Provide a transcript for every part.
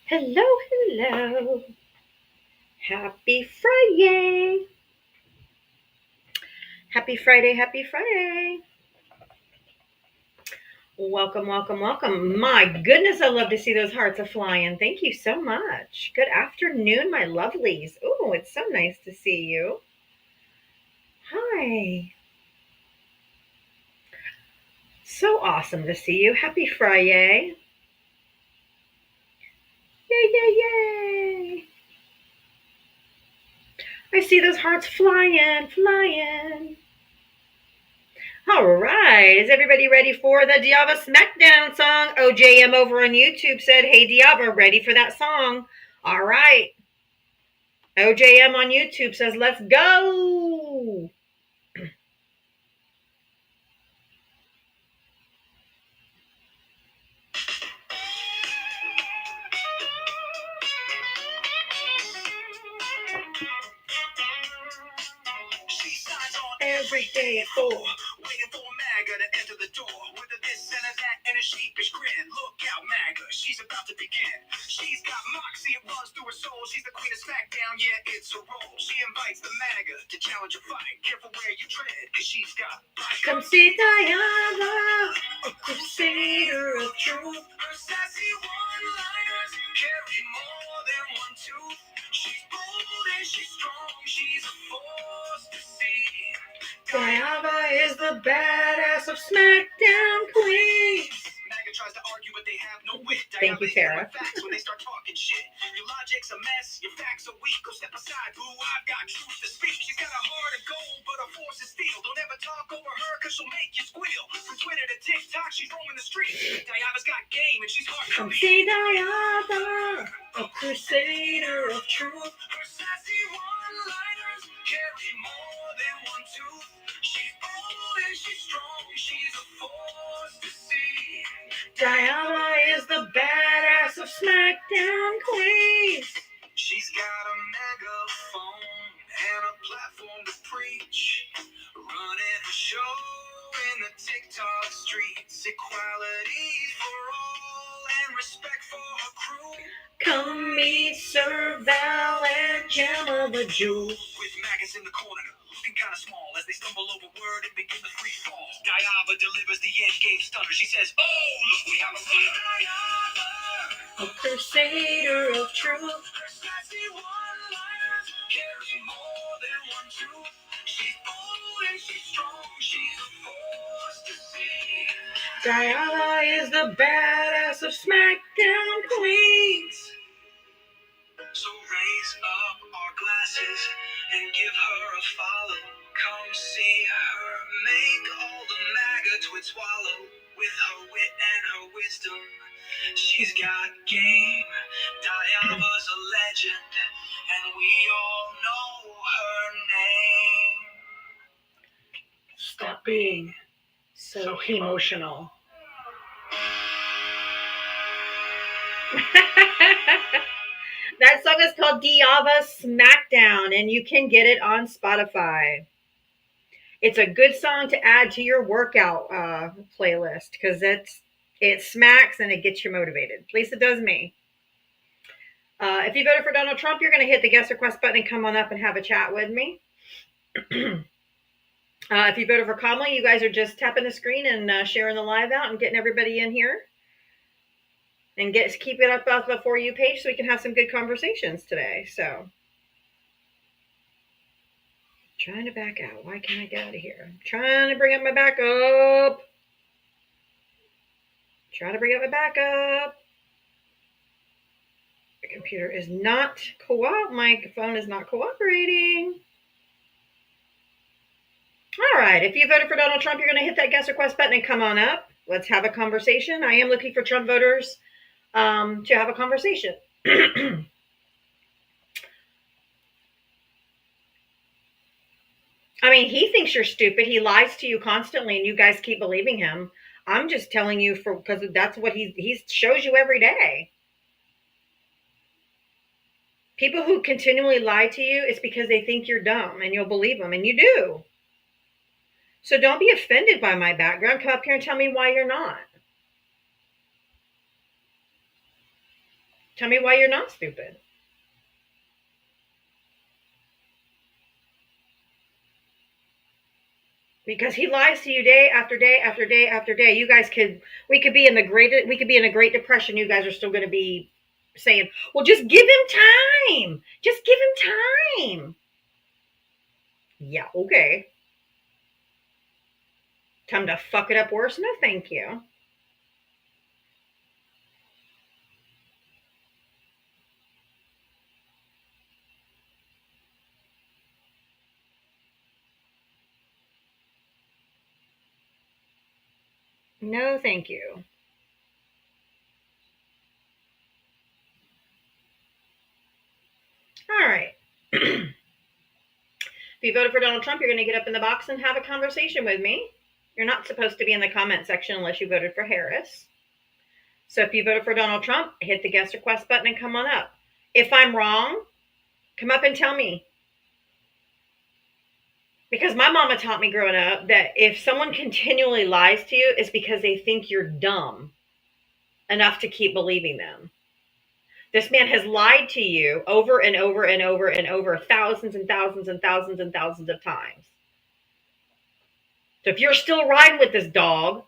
Hello, hello. Happy Friday. Happy Friday, happy Friday. Welcome, welcome, welcome. My goodness, I love to see those hearts a flying. Thank you so much. Good afternoon, my lovelies. Oh, it's so nice to see you. Hi. So awesome to see you. Happy Friday. Yay, yay, yay. I see those hearts flying, flying. All right. Is everybody ready for the Diava Smackdown song? OJM over on YouTube said, "Hey, Diava, ready for that song?" All right. OJM on YouTube says, "Let's go." She signs on every day at 4, waiting for MAGA to enter the door. With a this and a that and a sheepish grin. Look out, MAGA, she's about to begin. She's got moxie, it runs through her soul. She's the queen of SmackDown, yeah, it's her role. She invites the MAGA to challenge a fight. Careful where you tread, cause she's got bite. Come see Diana, a crusader of truth. Her sassy one-liners carry more than one tooth. She's bold and she's strong, she's a force to see. Diava is the badass of SmackDown Queens. MAGA tries to argue, but they have no wit. Thank you, Sarah. Facts when they start talking shit. Your logic's a mess, your facts are weak. Go step aside, boo, I've got truth to speak. She's got a heart of gold, but her force is steel. Don't ever talk over her, cause she'll make you squeal. From Twitter to TikTok, she's roaming the streets. Diava's got game, and she's hard to beat. See Diava, a crusader of truth. Her sassy one-liners carry more than one tooth. She's bold and she's strong, she's a force to see. Diana is the badass of SmackDown Queens. She's got a megaphone and a platform to preach. Running her show in the TikTok streets. Equality for all and respect for her crew. Come meet Sir Val and Gemma the Jew. With maggots in the corner, looking kind of small as they stumble over word and begin the free fall. Diava delivers the end game stunner. She says, "Oh, look, we have a Diava, a crusader of truth. Her sassy one-liners carry more than one truth. She's bold and she's strong. She's a force to see. Diava is the badass of SmackDown Queens." So raise up our glasses and give her a follow. Come see her make all the MAGA twits swallow. With her wit and her wisdom, she's got game. Diava's a legend, and we all know her name. Stop being so emotional. That song is called Diava Smackdown, and you can get it on Spotify. It's a good song to add to your workout playlist because it smacks and it gets you motivated. At least it does me. If you voted for Donald Trump, you're going to hit the guest request button and come on up and have a chat with me. If you voted for Kamala, you guys are just tapping the screen and sharing the live out and getting everybody in here. And keep it up off the For You page so we can have some good conversations today. So, trying to back out. Why can't I get out of here? I'm trying to bring up my backup. Trying to bring up my backup. The computer is not my phone is not cooperating. All right. If you voted for Donald Trump, you're going to hit that guest request button and come on up. Let's have a conversation. I am looking for Trump voters to have a conversation. I mean, he thinks you're stupid. He lies to you constantly, and you guys keep believing him. I'm just telling you because that's what he shows you every day. People who continually lie to you, it's because they think you're dumb, and you'll believe them, and you do. So don't be offended by my background. Come up here and tell me why you're not. Tell me why you're not stupid. Because he lies to you day after day after day after day. You guys we could be in a great depression. You guys are still going to be saying, "Well, just give him time. Just give him time." Yeah, okay. Time to fuck it up worse? No, thank you. No, thank you. All right. If you voted for Donald Trump, you're going to get up in the box and have a conversation with me. You're not supposed to be in the comment section unless you voted for Harris. So if you voted for Donald Trump, hit the guest request button and come on up. If I'm wrong, come up and tell me. Because my mama taught me growing up that if someone continually lies to you, it's because they think you're dumb enough to keep believing them. This man has lied to you over and over and over and over thousands and thousands and thousands and thousands of times. So if you're still riding with this dog,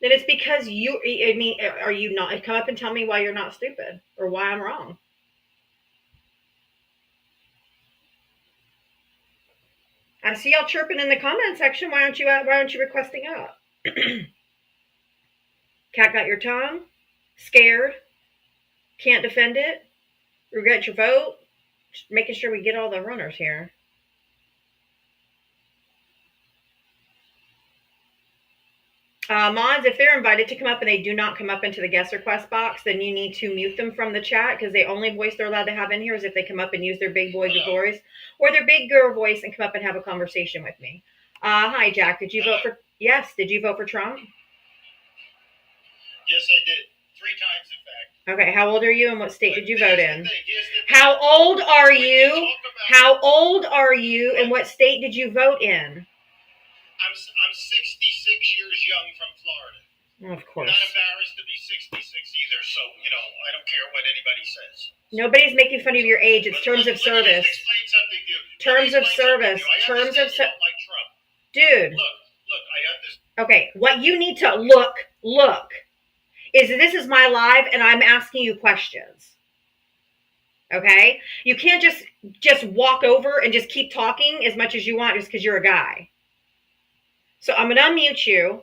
then it's because I mean, are you not? Come up and tell me why you're not stupid or why I'm wrong. I see y'all chirping in the comment section. Why aren't you requesting up? Cat got your tongue? Scared? Can't defend it? Regret your vote? Just making sure we get all the runners here. Mods, if they're invited to come up and they do not come up into the guest request box, then you need to mute them from the chat because the only voice they're allowed to have in here is if they come up and use their big boy voice or their big girl voice and come up and have a conversation with me. Hi, Jack. Did you vote for? Yes. Did you vote for Trump? Yes, I did. 3 times, in fact. Okay. How old are you and what state did you vote in? How old are you? How old are you and what state did you vote in? I'm 66 years young from Florida. Of course. Not embarrassed to be 66 either, so, I don't care what anybody says. Nobody's making fun of your age. It's terms of service. Explain something to you. Terms of service. Terms of service. Like Trump. Dude. Look, I understand. Okay, what you need to look is this is my live and I'm asking you questions. Okay? You can't just walk over and just keep talking as much as you want just because you're a guy. So I'm going to unmute you.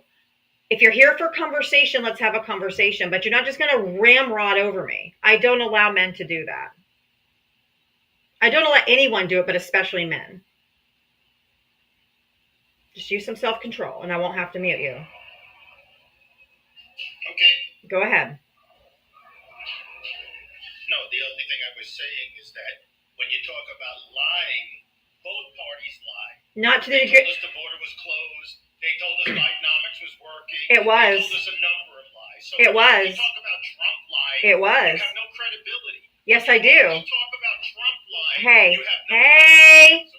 If you're here for conversation, let's have a conversation, but you're not just going to ramrod over me. I don't allow men to do that. I don't let anyone do it, but especially men. Just use some self-control and I won't have to mute you. Okay. Go ahead. No, the only thing I was saying is that when you talk about lying, both parties lie. Not to the degree. They told us the border was closed. They told us Bidenomics was working. It was. They told us a number of lies. So it was. When you talk about Trump lying, it was. You have no credibility. Yes, I do. When you talk about Trump lying, hey, you have no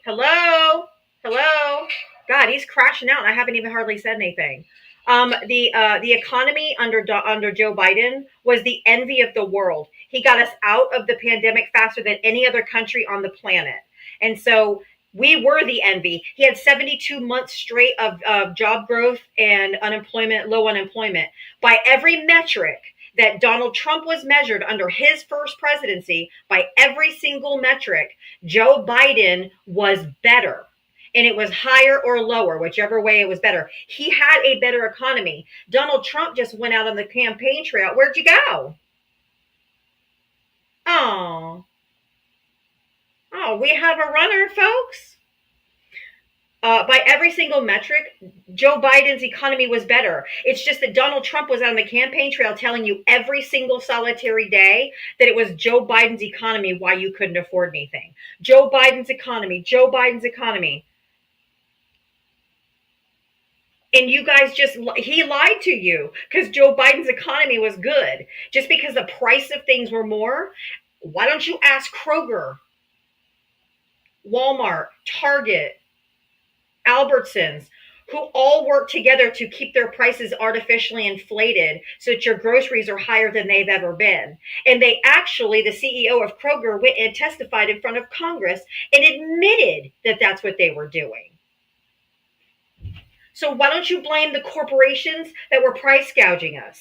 credibility. Hello. God, he's crashing out. I haven't even hardly said anything. The economy under Joe Biden was the envy of the world. He got us out of the pandemic faster than any other country on the planet. And so we were the envy. He had 72 months straight of job growth and low unemployment. By every metric that Donald Trump was measured under his first presidency, by every single metric, Joe Biden was better. And it was higher or lower, whichever way it was better. He had a better economy. Donald Trump just went out on the campaign trail. Where'd you go? Oh, we have a runner, folks. By every single metric, Joe Biden's economy was better. It's just that Donald Trump was on the campaign trail telling you every single solitary day that it was Joe Biden's economy why you couldn't afford anything. Joe Biden's economy, Joe Biden's economy. And you guys he lied to you because Joe Biden's economy was good. Just because the price of things were more, why don't you ask Kroger, Walmart, Target, Albertsons, who all work together to keep their prices artificially inflated so that your groceries are higher than they've ever been. And they actually, the CEO of Kroger went and testified in front of Congress and admitted that that's what they were doing. So why don't you blame the corporations that were price gouging us?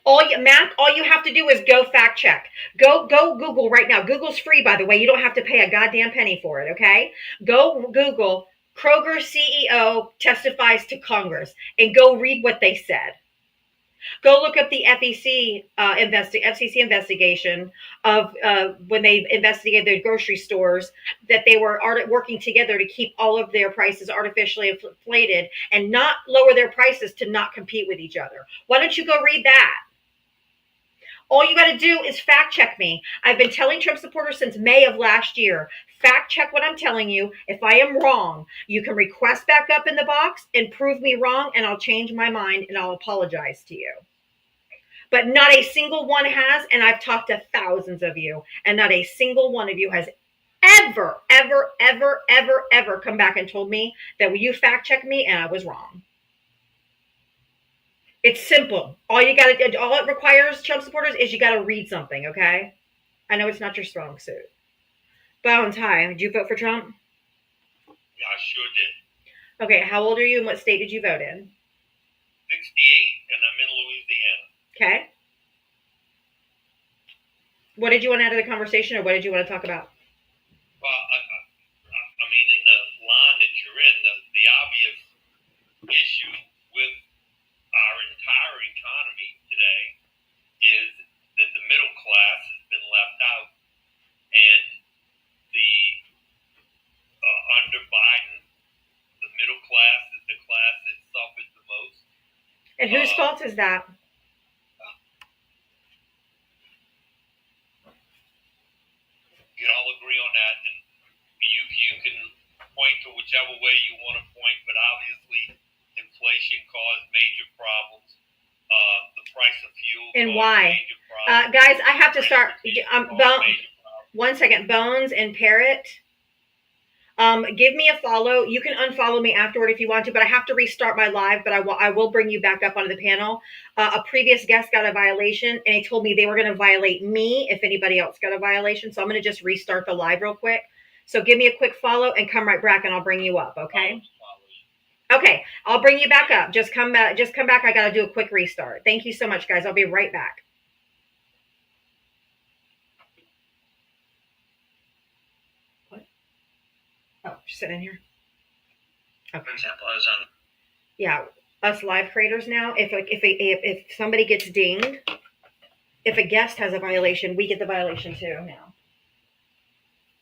All you have to do is go fact check. Go Google right now. Google's free, by the way. You don't have to pay a goddamn penny for it, okay? Go Google Kroger CEO testifies to Congress and go read what they said. Go look up the FCC investigation of when they investigated the grocery stores that they were working together to keep all of their prices artificially inflated and not lower their prices to not compete with each other. Why don't you go read that? All you got to do is fact check me. I've been telling Trump supporters since May of last year, fact check what I'm telling you. If I am wrong, you can request back up in the box and prove me wrong, and I'll change my mind and I'll apologize to you. But not a single one has, and I've talked to thousands of you, and not a single one of you has ever come back and told me that you fact checked me and I was wrong. It's simple. All it requires, Trump supporters, is you got to read something, okay? I know it's not your strong suit. Bones, hi. Did you vote for Trump? Yeah, I sure did. Okay, how old are you and what state did you vote in? 68, and I'm in Louisiana. Okay. What did you want out of the conversation, or what did you want to talk about? Well, I mean, in the line that you're in, the obvious issue with our entire economy today is that the middle class has been left out, and under Biden, the middle class is the class that suffers the most. And whose fault is that? We can all agree on that, and you can point to whichever way you want to point, but obviously inflation caused major problems. The price of fuel and caused why? Major problems. Guys, I have to start. One second. Bones and Parrot. Give me a follow. You can unfollow me afterward if you want to, but I have to restart my live, but I will bring you back up onto the panel. A previous guest got a violation, and they told me they were going to violate me if anybody else got a violation. So I'm going to just restart the live real quick. So give me a quick follow and come right back, and I'll bring you up, okay? Okay, I'll bring you back up. Just come back. I got to do a quick restart. Thank you so much, guys. I'll be right back. Oh, just sitting in here. Okay. For example, I was on. Yeah, us live creators now. If somebody gets dinged, if a guest has a violation, we get the violation too now.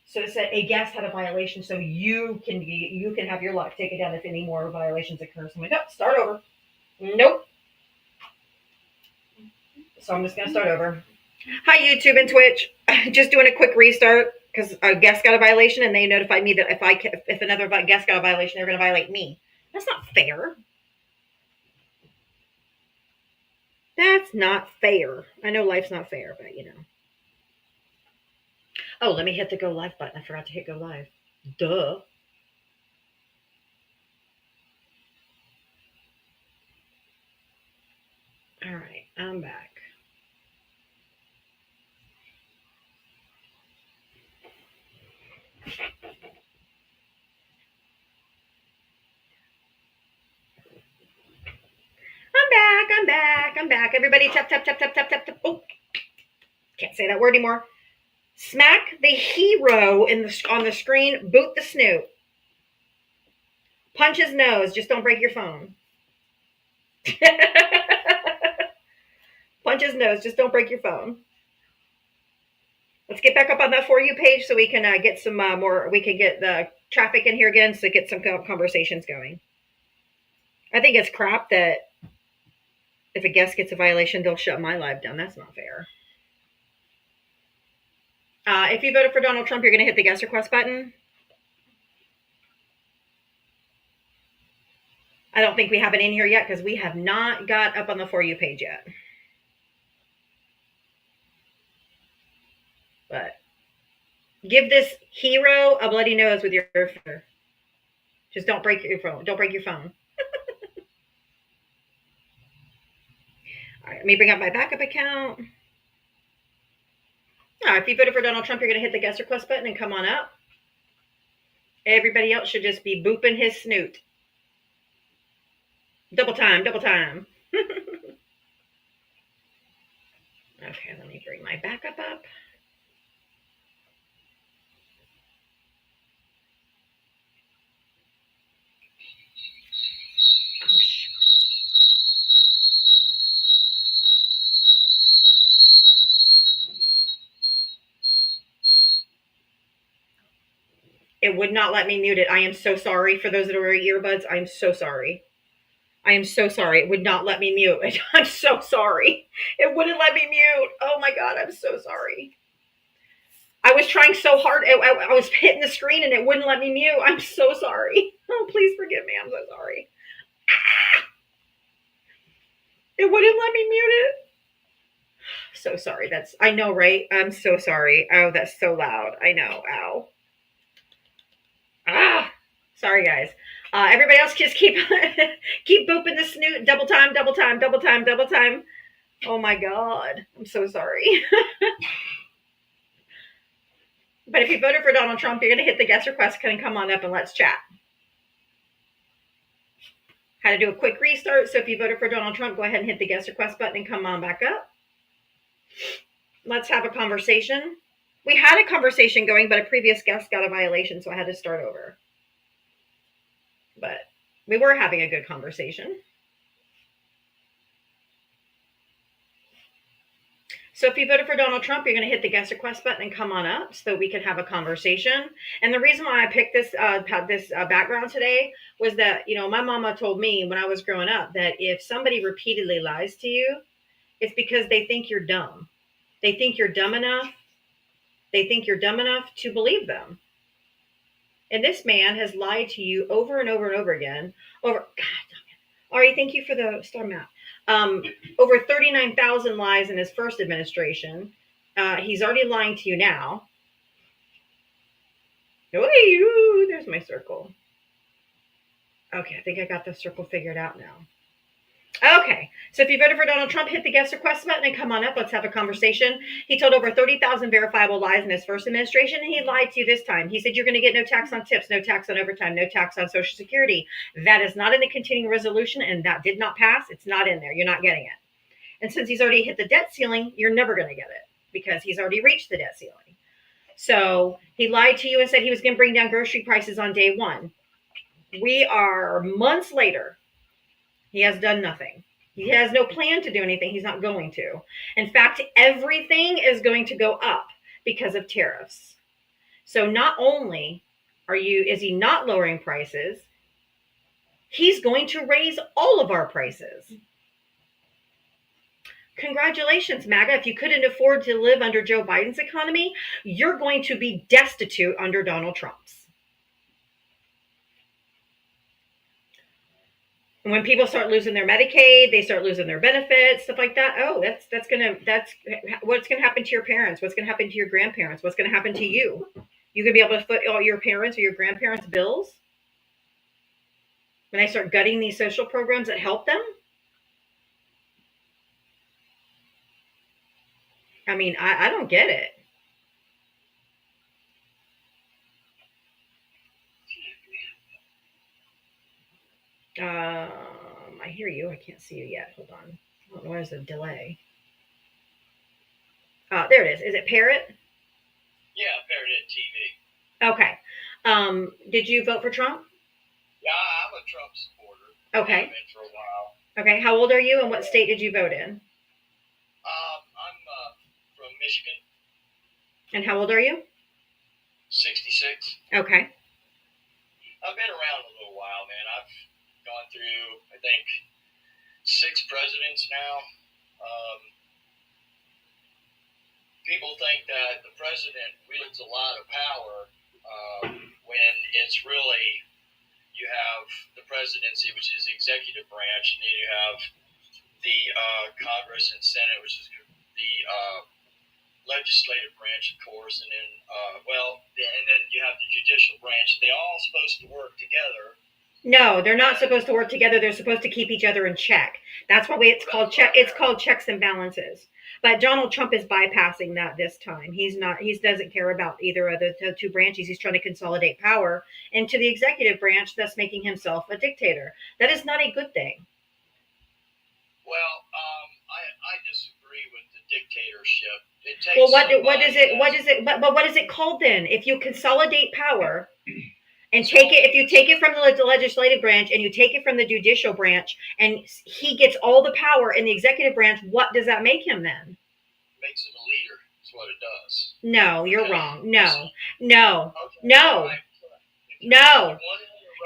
So it said a guest had a violation, so you can have your luck take it down if any more violations occur. So I'm like, oh, start over. Nope. So I'm just gonna start over. Hi, YouTube and Twitch. Just doing a quick restart because a guest got a violation and they notified me that if another guest got a violation, they're going to violate me. That's not fair. That's not fair. I know life's not fair, but you know. Oh, let me hit the go live button. I forgot to hit go live. Duh. All right, I'm back. I'm back. Everybody tap. Oh, can't say that word anymore. Smack the hero on the screen. Boot the snoot. Punch his nose. Just don't break your phone. Punch his nose. Just don't break your phone. Let's get back up on that For You page so we can get some more. We can get the traffic in here again to get some conversations going. I think it's crap that if a guest gets a violation, they'll shut my live down. That's not fair. If you voted for Donald Trump, you're going to hit the guest request button. I don't think we have it in here yet because we have not got up on the For You page yet. But give this hero a bloody nose with your phone. Just don't break your phone. Don't break your phone. All right, let me bring up my backup account. All right, if you voted for Donald Trump, you're going to hit the guest request button and come on up. Everybody else should just be booping his snoot. Double time, double time. Okay, let me bring my backup up. Oh, shoot. It would not let me mute it. I am so sorry for those that are wearing earbuds. I am so sorry. I am so sorry. It would not let me mute it. I'm so sorry. It wouldn't let me mute. Oh my God, I'm so sorry. I was trying so hard. I was hitting the screen and it wouldn't let me mute. I'm so sorry. Oh, please forgive me. I'm so sorry. It wouldn't let me mute it. So sorry. I know, right? I'm so sorry. Oh, that's so loud. I know. Ow. Sorry, guys. Everybody else just keep booping the snoot. Double time, double time, double time, double time. Oh my God. I'm so sorry. But if you voted for Donald Trump, you're going to hit the guest request and come on up and let's chat. How to do a quick restart. So if you voted for Donald Trump, go ahead and hit the guest request button and come on back up. Let's have a conversation. We had a conversation going, but a previous guest got a violation, so I had to start over. But we were having a good conversation. So if you voted for Donald Trump, you're going to hit the guest request button and come on up so that we can have a conversation. And the reason why I picked this background today was that, my mama told me when I was growing up that if somebody repeatedly lies to you, it's because they think you're dumb. They think you're dumb enough. They think you're dumb enough to believe them. And this man has lied to you over and over and over again. God, Ari, thank you for the star map. Over 39,000 lies in his first administration. He's already lying to you now. Oh, there's my circle. Okay, I think I got the circle figured out now. Okay, so if you voted for Donald Trump, hit the guest request button and come on up. Let's have a conversation. He told over 30,000 verifiable lies in his first administration, and he lied to you this time. He said you're going to get no tax on tips, no tax on overtime, no tax on Social Security. That is not in the continuing resolution, and that did not pass. It's not in there. You're not getting it. And since he's already hit the debt ceiling, you're never going to get it because he's already reached the debt ceiling. So he lied to you and said he was going to bring down grocery prices on day one. We are months later. He has done nothing. He has no plan to do anything. He's not going to. In fact, everything is going to go up because of tariffs. So not only is he not lowering prices, he's going to raise all of our prices. Congratulations, MAGA. If you couldn't afford to live under Joe Biden's economy, you're going to be destitute under Donald Trump's. When people start losing their Medicaid, they start losing their benefits, stuff like that. Oh, that's what's going to happen to your parents. What's going to happen to your grandparents? What's going to happen to you? You're going to be able to foot all your parents or your grandparents' bills when they start gutting these social programs that help them. I mean, I don't get it. I hear you. I can't see you yet. Hold on. I don't know why there's a delay. There it is. Is it Parrot? Yeah, Parrot TV. Okay. Did you vote for Trump? Yeah, I'm a Trump supporter. Okay. I've been for a while. Okay. How old are you and what state did you vote in? I'm from Michigan. And how old are you? 66. Okay. 6 presidents now. People think that the president wields a lot of power when it's really, you have the presidency, which is the executive branch, and then you have the Congress and Senate, which is the legislative branch, of course, and then, and then you have the judicial branch. They're all supposed to work together. No, they're not supposed to work together. They're supposed to keep each other in check. That's why it's called It's called checks and balances. But Donald Trump is bypassing that this time. He's not. He doesn't care about either of the two branches. He's trying to consolidate power into the executive branch, thus making himself a dictator. That is not a good thing. Well, I disagree with the dictatorship. It takes well, what is it? What is it? But what is it called then? If you consolidate power. And if you take it from the legislative branch and you take it from the judicial branch and he gets all the power in the executive branch, what does that make him then? Makes him a leader. That's what it does. No, you're wrong. No.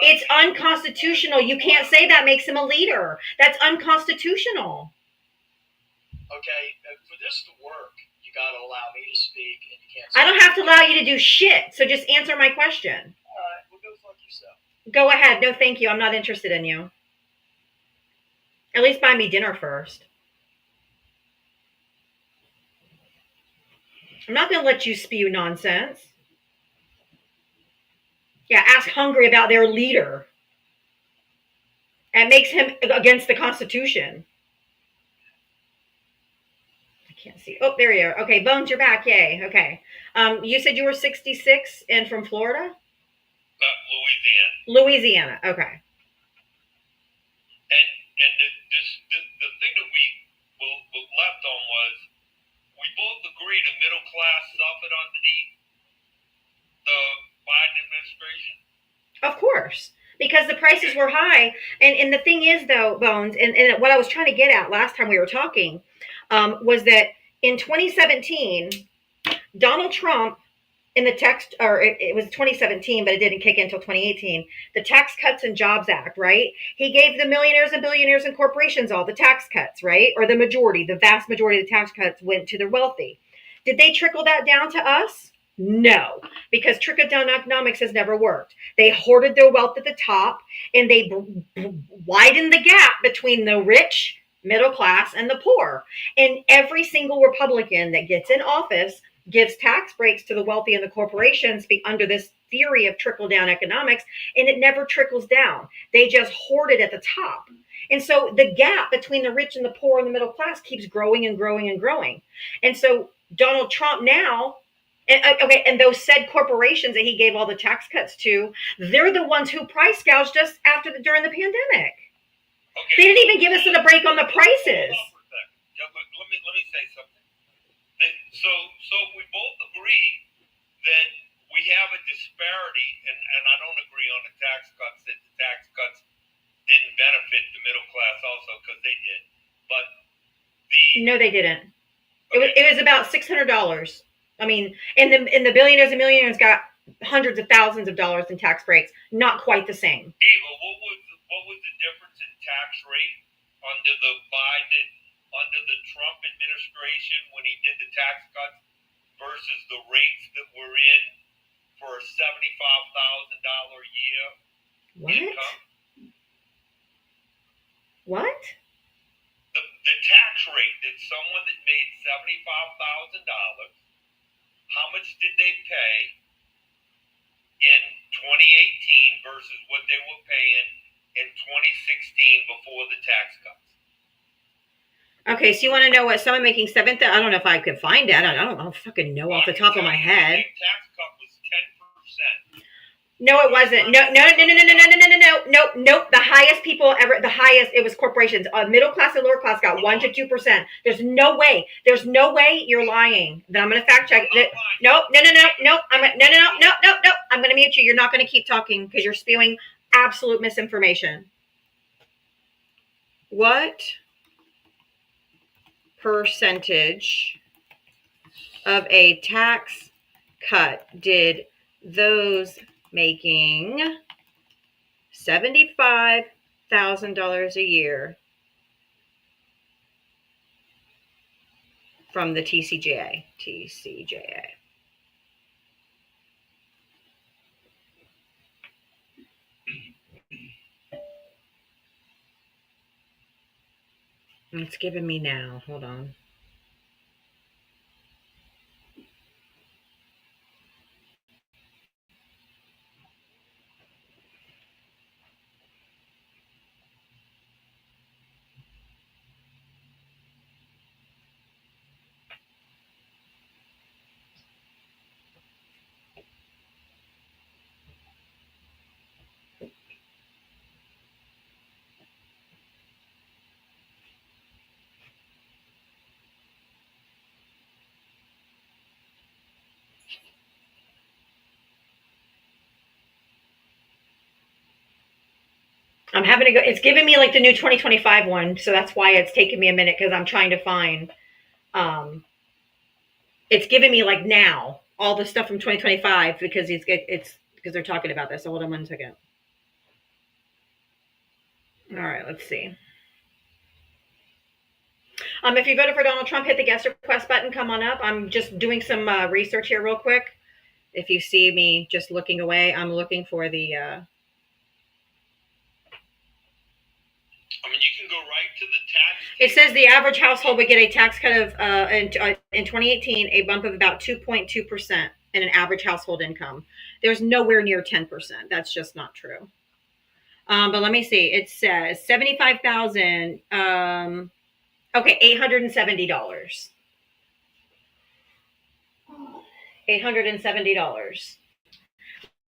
It's unconstitutional. You can't say that makes him a leader. That's unconstitutional. Okay, for this to work, you got to allow me to speak. And you can't. I don't have to allow you to do shit. So just answer my question. Go fuck yourself. Go ahead. No, thank you. I'm not interested in you. At least buy me dinner first. I'm not going to let you spew nonsense. Yeah, ask Hungary about their leader. It makes him against the Constitution. I can't see. Oh, there you are. Okay, Bones, you're back. Yay. Okay. You said you were 66 and from Florida? Louisiana. Okay. And the thing that we left on was we both agreed the middle class suffered underneath the Biden administration. Of course, because the prices were high. And the thing is, though, Bones, and what I was trying to get at last time we were talking was that in 2017, Donald Trump, in the text, or it was 2017, but it didn't kick in until 2018, the Tax Cuts and Jobs Act, right? He gave the millionaires and billionaires and corporations all the tax cuts, right? Or the vast majority of the tax cuts went to the wealthy. Did they trickle that down to us? No, because trickle-down economics has never worked. They hoarded their wealth at the top, and they widened the gap between the rich, middle class, and the poor. And every single Republican that gets in office gives tax breaks to the wealthy and the corporations under this theory of trickle-down economics, and it never trickles down. They just hoard it at the top. And so the gap between the rich and the poor and the middle class keeps growing and growing and growing. And so Donald Trump now, and those said corporations that he gave all the tax cuts to, they're the ones who price gouged us during the pandemic. Okay. They didn't even give us a break on the prices. Let me say something. So if we both agree that we have a disparity, and I don't agree on the tax cuts, that the tax cuts didn't benefit the middle class also, because they did. But no, they didn't. Okay. It was about $600. I mean, and the billionaires and millionaires got hundreds of thousands of dollars in tax breaks. Not quite the same. Eva, what was the difference in tax rate under the Trump administration when he did the tax cuts versus the rates that were in for a $75,000 a year income? What? The tax rate that someone that made $75,000, how much did they pay in 2018 versus what they were paying in 2016 before the tax cuts? Okay, so you want to know what someone making $7,000? I don't know if I could find that. I don't fucking know off the top of my head. The tax cut was 10%. No, it wasn't. No. The highest people ever, it was corporations. Middle class and lower class got 1 to 2%. There's no way you're lying. Then I'm going to fact check it. No. I'm going to mute you. You're not going to keep talking because you're spewing absolute misinformation. What percentage of a tax cut did those making $75,000 a year from the TCJA. TCJA. It's giving me now. Hold on. I'm having to go. It's giving me like the new 2025 one, so that's why it's taking me a minute because I'm trying to find. It's giving me like now all the stuff from 2025 because it's because they're talking about this. So hold on 1 second. All right, let's see. If you voted for Donald Trump, hit the guest request button. Come on up. I'm just doing some research here real quick. If you see me just looking away, I'm looking for the. I mean, you can go right to the tax. It says the average household would get a tax cut of in 2018 a bump of about 2.2% in an average household income. There's nowhere near 10%. That's just not true. But let me see. It says 75,000. Okay, $870. $870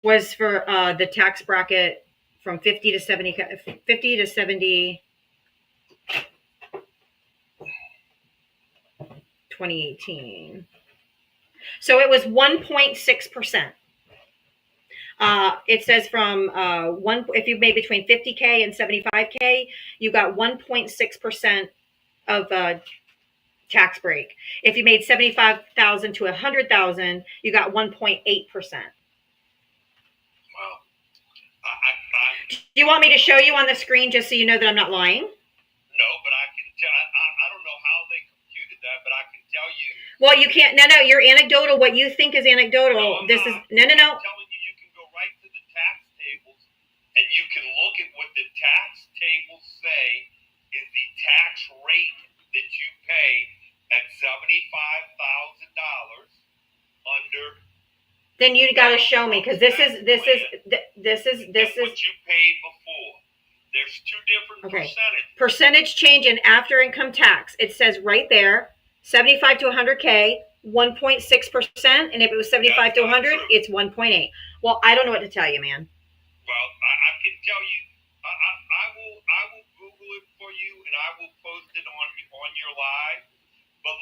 was for the tax bracket from 50 to 70, 50 to 70, 2018. So it was 1.6%. It says from if you made between 50K and 75K, you got 1.6% of tax break. If you made 75,000 to 100,000, you got 1.8%. Wow. Do you want me to show you on the screen just so you know that I'm not lying? No, but I can tell. I don't know how they computed that, but I can tell you. Well, you can't. No, you're anecdotal. What you think is anecdotal. No, I'm telling you can go right to the tax tables and you can look at what the tax tables say is the tax rate that you pay at $75,000 under. Then you got to show me because this is what you paid before. There's two different percentages. Percentage change in after income tax. It says right there, 75 to 100K, 1.6%, and if it was 75 to 100, it's 1.8. Well, I don't know what to tell you, man. Well, I can tell you. I will Google it for you, and I will post it on your live. But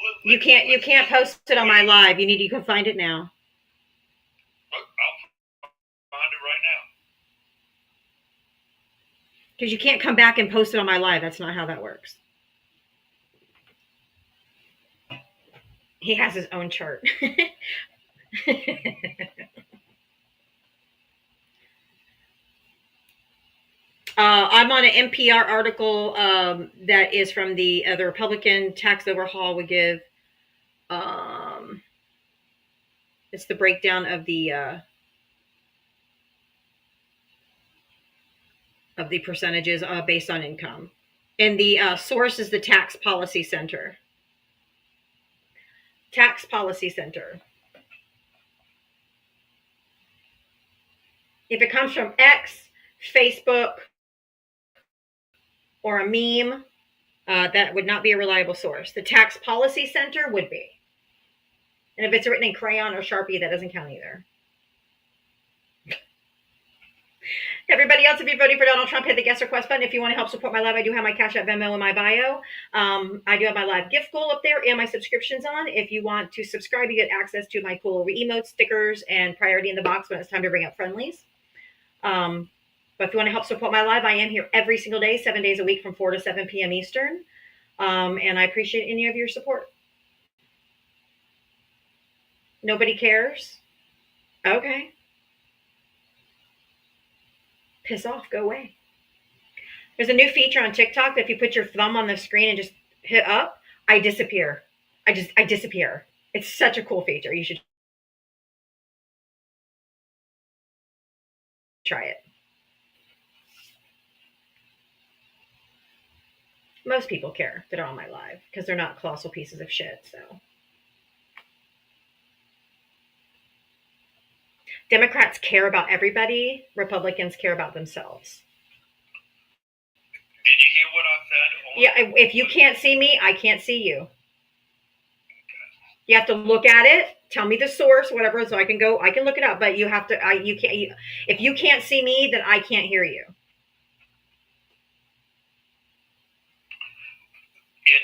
you can't post it on my live. You can find it now. I'll find it right now. Because you can't come back and post it on my live. That's not how that works. He has his own chart. I'm on an NPR article that is from the Republican tax overhaul would give. It's the breakdown of the percentages based on income. And the source is the Tax Policy Center. Tax Policy Center. If it comes from X, Facebook, or a meme, that would not be a reliable source. The Tax Policy Center would be. And if it's written in crayon or Sharpie, that doesn't count either. Everybody else, if you're voting for Donald Trump, hit the guest request button. If you want to help support my live, I do have my Cash App, Venmo in my bio. I do have my live gift goal up there and my subscriptions on. If you want to subscribe, you get access to my cool emotes, stickers, and priority in the box when it's time to bring up friendlies. But if you want to help support my live, I am here every single day, 7 days a week from 4 to 7 p.m. Eastern. And I appreciate any of your support. Nobody cares? Okay. Piss off, go away. There's a new feature on TikTok that if you put your thumb on the screen and just hit up, I disappear. I disappear. It's such a cool feature. You should try it. Most people care that are on my live because they're not colossal pieces of shit. So Democrats care about everybody. Republicans care about themselves. Did you hear what I said? Yeah, if you can't see me, I can't see you. You have to look at it, tell me the source, whatever, so I can look it up. But you have to, if you can't see me, then I can't hear you. In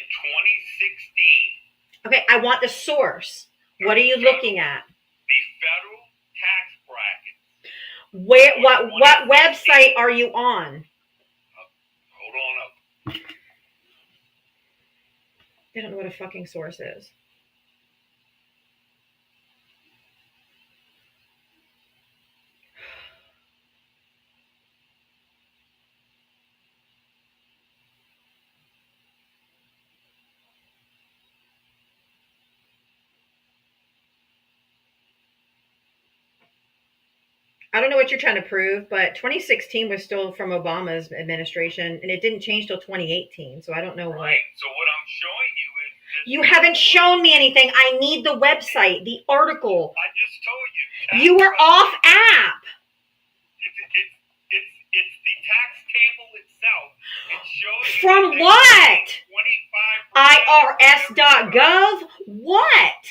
2016. Okay, I want the source. What are you looking at? The federal tax bracket. What website are you on? Hold on up. They don't know what a fucking source is. I don't know what you're trying to prove, but 2016 was still from Obama's administration, and it didn't change till 2018. So I don't know what. Right. So what I'm showing you is. You haven't shown me anything. I need the website, the article. I just told you. You were off app. It's the tax table itself. It shows from you what? 25%. IRS.gov? What?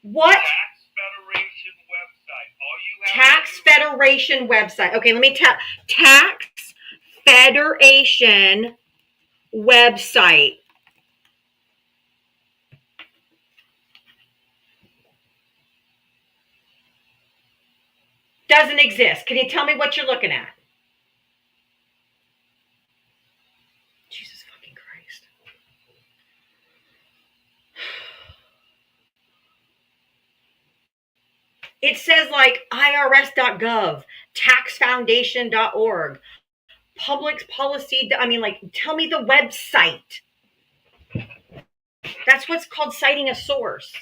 What? Tax Federation website. All you have Tax Federation website. Okay, let me tap. Tax Federation website. Doesn't exist. Can you tell me what you're looking at? Jesus fucking Christ. It says like IRS.gov, taxfoundation.org, public policy. I mean, like, tell me the website. That's what's called citing a source.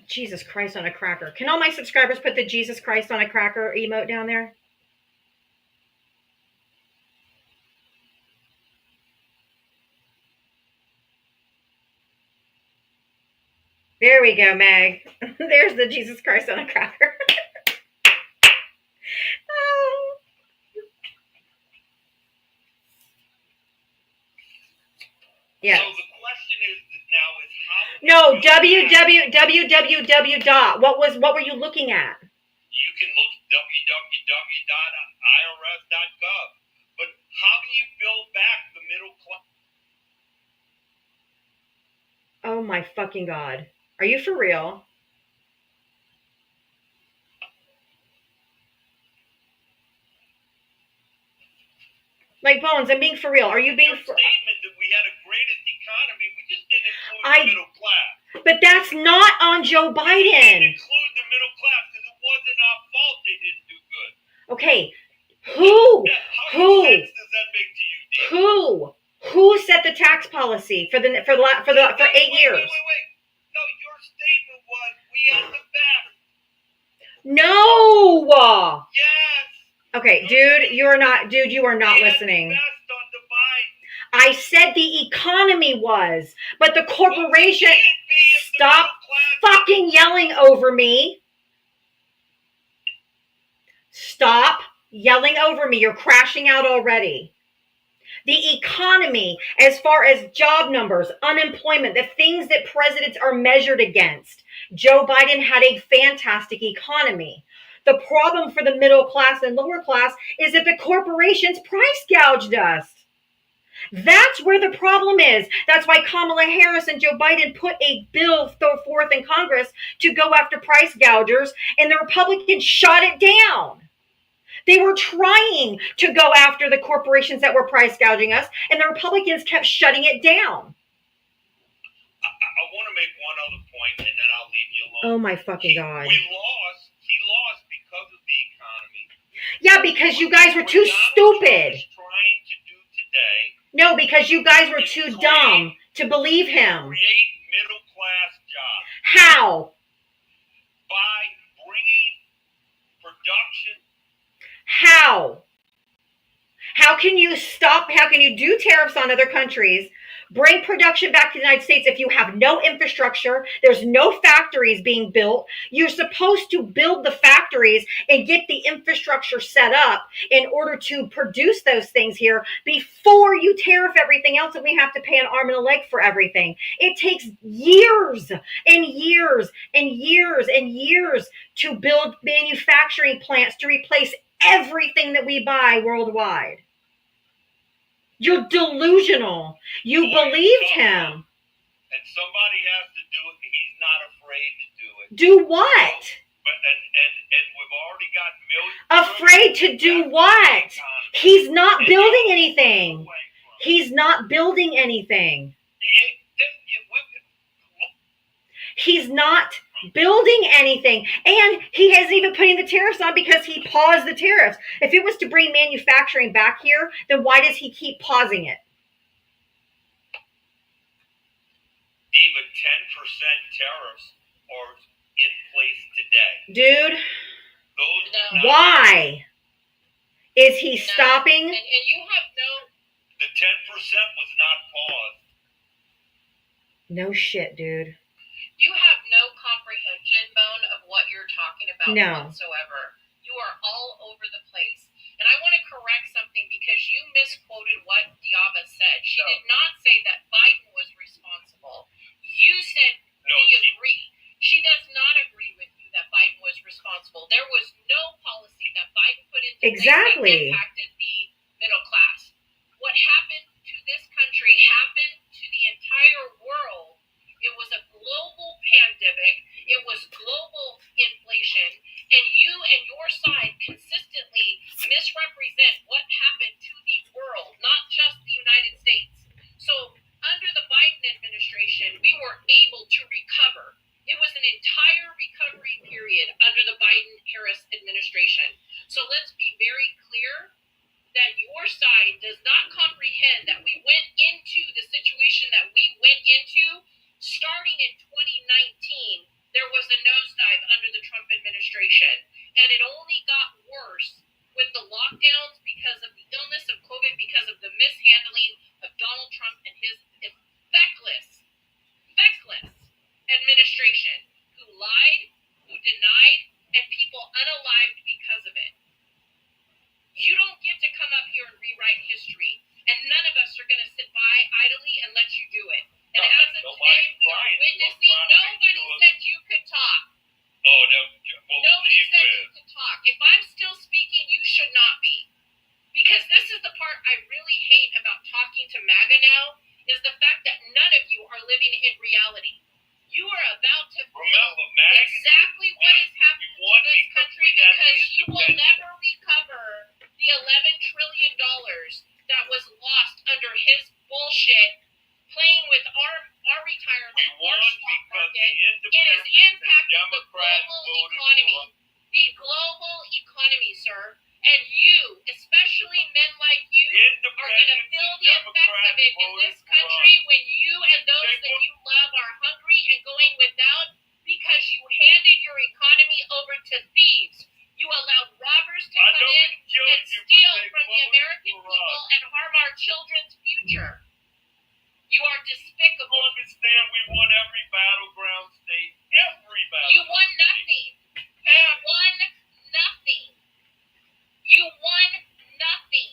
Jesus Christ on a cracker. Can all my subscribers put the Jesus Christ on a cracker emote down there? There we go, Meg. There's the Jesus Christ on a cracker. Oh. Yes. So the question is now is how. No, www. What were you looking at? You can look www.irs.gov. But how do you build back the middle class? Oh my fucking God. Are you for real? Like, Bones, I'm being for real. Are you being for statement that we had a greatest economy, we just didn't include the middle class. But that's not on Joe Biden. We didn't include the middle class because it wasn't our fault they didn't do good. Okay. How much sense does that make to you, Dean? Who set the tax policy for 8 years? Wait. No, your statement was we had the best. No. Yes. Okay, dude, you are not listening. I said the economy was, but the corporation. Stop fucking yelling over me. Stop yelling over me. You're crashing out already. The economy, as far as job numbers, unemployment, the things that presidents are measured against. Joe Biden had a fantastic economy. The problem for the middle class and lower class is that the corporations price gouged us. That's where the problem is. That's why Kamala Harris and Joe Biden put a bill forth in Congress to go after price gougers, and the Republicans shot it down. They were trying to go after the corporations that were price gouging us, and the Republicans kept shutting it down. I want to make one other point, and then I'll leave you alone. Oh my fucking God. He lost because of the economy. Yeah, because you guys were too stupid. What Donald Trump is trying to do today day. No, because you guys were too dumb to believe him. Create middle-class jobs. How? By bringing production. How? How can you do tariffs on other countries, bring production back to the United States if you have no infrastructure, there's no factories being built? You're supposed to build the factories and get the infrastructure set up in order to produce those things here before you tariff everything else and we have to pay an arm and a leg for everything. It takes years and years and years and years to build manufacturing plants to replace everything that we buy worldwide. You're delusional. You believed him. And somebody has to do it. He's not afraid to do it. Do what? But and we've already got millions. Afraid to do what? He's not building anything. He's not building anything. He's not building anything. And he hasn't even putting the tariffs on because he paused the tariffs. If it was to bring manufacturing back here, then why does he keep pausing it? Even 10% tariffs are in place today. Dude, why is he stopping? And you have no... The 10% was not paused. No shit, dude. You have no comprehension, Bone, of what you're talking about whatsoever. You are all over the place. And I want to correct something because you misquoted what Diava said. She did not say that Biden was responsible. You said we agree. She does not agree with you that Biden was responsible. There was no policy that Biden put into place that impacted the middle class. What happened to this country happened to the entire world. It was a global pandemic. It was global inflation. And you and your side consistently misrepresent what happened to the world, not just the United States. So under the Biden administration, we were able to recover. It was an entire recovery period under the Biden-Harris administration. So let's be very clear that your side does not comprehend that we went into the situation that we went into. Starting in 2019, there was a nosedive under the Trump administration, and it only got worse with the lockdowns because of the illness of COVID, because of the mishandling of Donald Trump and his feckless administration, who lied, who denied, and people unalived because of it. You don't get to come up here and rewrite history, and none of us are going to sit by idly and let you do it. And as of today, we are witnessing, nobody said you could talk. Oh, no. Well, nobody said you could talk. If I'm still speaking, you should not be. Because this is the part I really hate about talking to MAGA now, is the fact that none of you are living in reality. You are about to feel exactly what is happening to this country because you will never recover the $11 trillion that was lost under his bullshit playing with our retirement, our stock market. It has impacted the global economy. The global economy, sir. And you, especially men like you, are going to feel the effects of it in this country when you and those that you love are hungry and going without because you handed your economy over to thieves. You allowed robbers to come in and steal from the American people and harm our children's future. You are despicable. You understand we won every battleground state. Every battleground. You won nothing. You won nothing. You won nothing.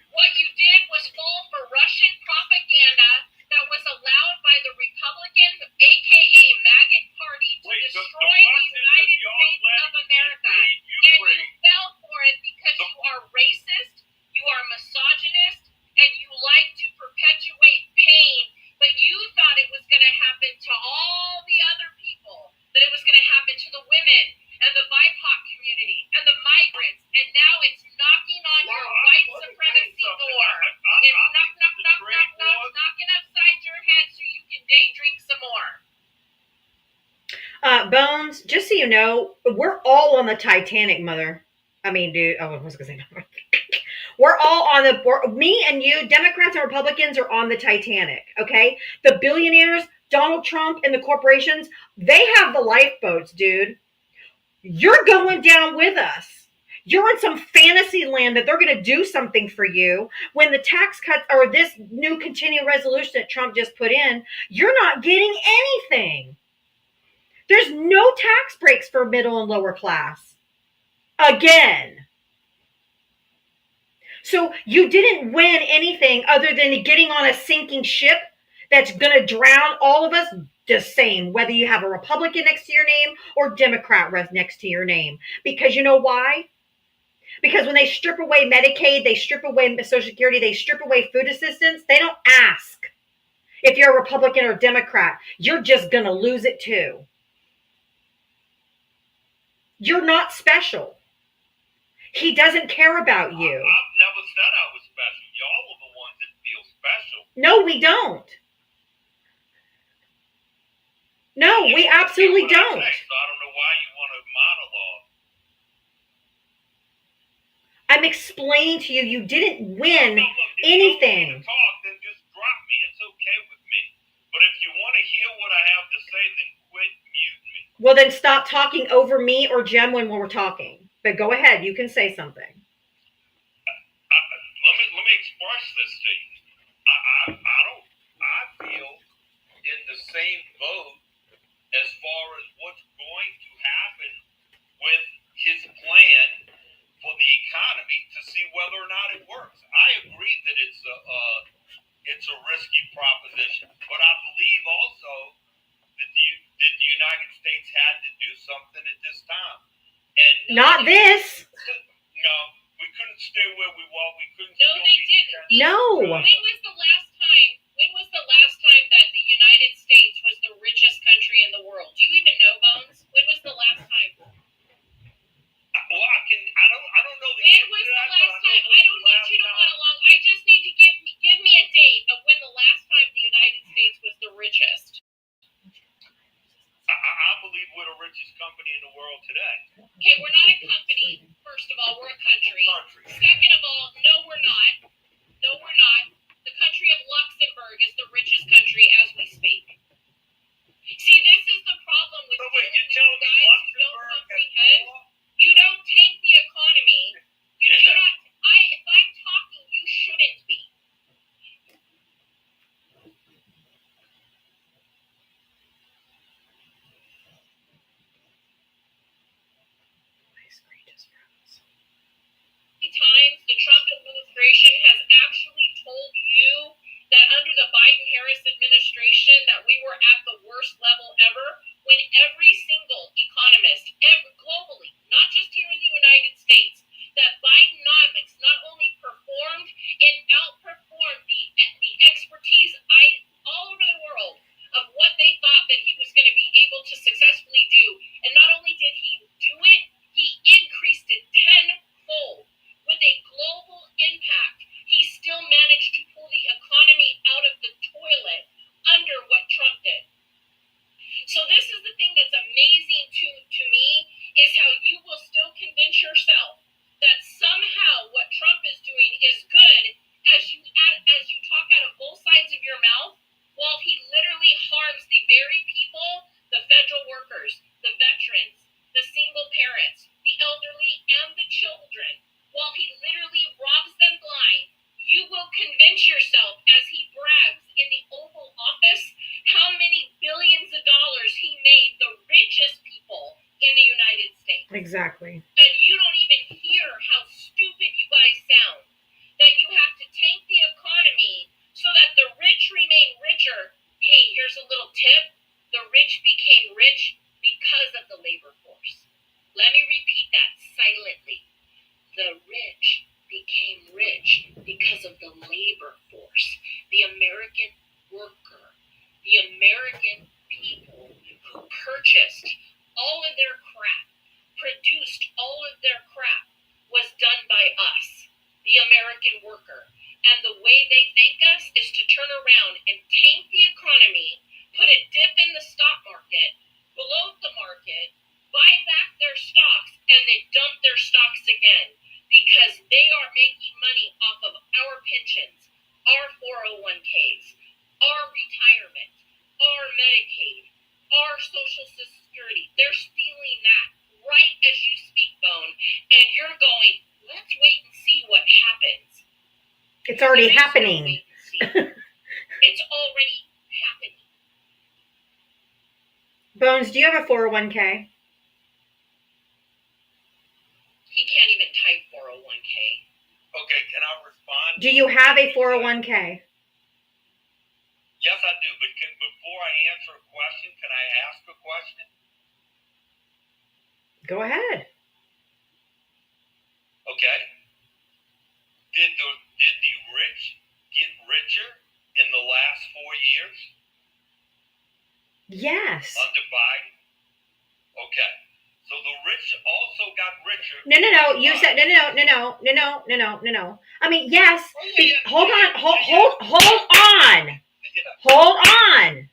What you did was fall for Russian propaganda that was allowed by the Republican, aka MAGA party, to destroy the United States of America. And you fell for it because you are racist, you are misogynist, and you like to perpetuate pain. But you thought it was going to happen to all the other people, that it was going to happen to the women and the BIPOC community and the migrants, and now it's knocking on your white supremacy door. It's knocking upside your head so you can day drink some more. Bones, just so you know, we're all on the Titanic, mother. I mean, dude. Oh, I was going to say no. We're all on me and you, Democrats and Republicans are on the Titanic, okay? The billionaires, Donald Trump and the corporations, they have the lifeboats, dude. You're going down with us. You're in some fantasy land that they're going to do something for you when the tax cuts or this new continuing resolution that Trump just put in, you're not getting anything. There's no tax breaks for middle and lower class. Again. So you didn't win anything other than getting on a sinking ship that's going to drown all of us the same, whether you have a Republican next to your name or Democrat next to your name. Because you know why? Because when they strip away Medicaid, they strip away Social Security, they strip away food assistance, they don't ask if you're a Republican or Democrat. You're just going to lose it too. You're not special. He doesn't care about you. I've never said I was special. Y'all are the ones that feel special. No, we don't. No, we absolutely don't. So I don't know why you want to monologue. I'm explaining to you, you didn't win anything. If you don't want to talk, then just drop me. It's okay with me. But if you want to hear what I have to say, then quit muting me. Well, then stop talking over me or Jem when we're talking. But go ahead, you can say something. Let me express this to you. I feel in the same boat as far as what's going to happen with his plan for the economy to see whether or not it works. I agree that it's a risky proposition, but I believe also that the United States had to do something at this time. And Not this. No, we couldn't stay where we were. We couldn't. No, they didn't. No. When was the last time that the United States was the richest country in the world? Do you even know, Bones? When was the last time? Well, I don't know the When answer was to the that, last but time? I don't need you to monologue. I just need to give me a date of when the last time the United States was the richest. I believe we're the richest company in the world today. Okay, we're not a company. First of all, we're a country. Second of all, no, we're not. No, we're not. The country of Luxembourg is the richest country as we speak. See, this is the problem with So wait, you're telling me guys who don't Luxembourg has comprehend. more? You don't tank the economy. You do not. If I'm talking, you shouldn't be. Times the Trump administration has actually told you that under the Biden-Harris administration that we were at the worst level ever, when every single economist, globally, not just here in the United States, that Bidenomics not only performed, it outperformed the expertise all over the world of what they thought that he was going to be able to successfully do. And not only did he do it, he increased it tenfold. With a global impact, he still managed to pull the economy out of the toilet under what Trump did. So this is the thing that's amazing to me, is how you will still convince yourself that somehow what Trump is doing is good as you talk out of both sides of your mouth, while he literally harms the very people, the federal workers, the veterans, the single parents, the elderly, and the children. While he literally robs them blind, you will convince yourself as he brags in the Oval Office how many billions of dollars he made the richest people in the United States. Exactly. And you don't even hear how stupid you guys sound. That you have to tank the economy so that the rich remain richer. Hey, here's a little tip. The rich became rich because of the labor force. Let me repeat that silently. The rich became rich because of the labor force, the American worker, the American people who purchased all of their crap, produced all of their crap, was done by us, the American worker. And the way they thank us is to turn around and tank the economy, put a dip in the stock market, bloat the market, buy back their stocks, and then dump their stocks again. because they are making money off of our pensions, our 401ks, our retirement, our Medicaid, our Social Security. They're stealing that right as you speak, Bone, and you're going, let's wait and see what happens. It's already There is no happening. wait and see. It's already happening. Bones, do you have a 401k? He can't even type 401k. Okay, can I respond? Do you have a 401k? Yes, I do. But before I answer a question, can I ask a question? Go ahead. Okay. Did the rich get richer in the last 4 years Yes. under Biden? Okay. So the rich also got richer. No. You said no. I mean, yes. Hold on.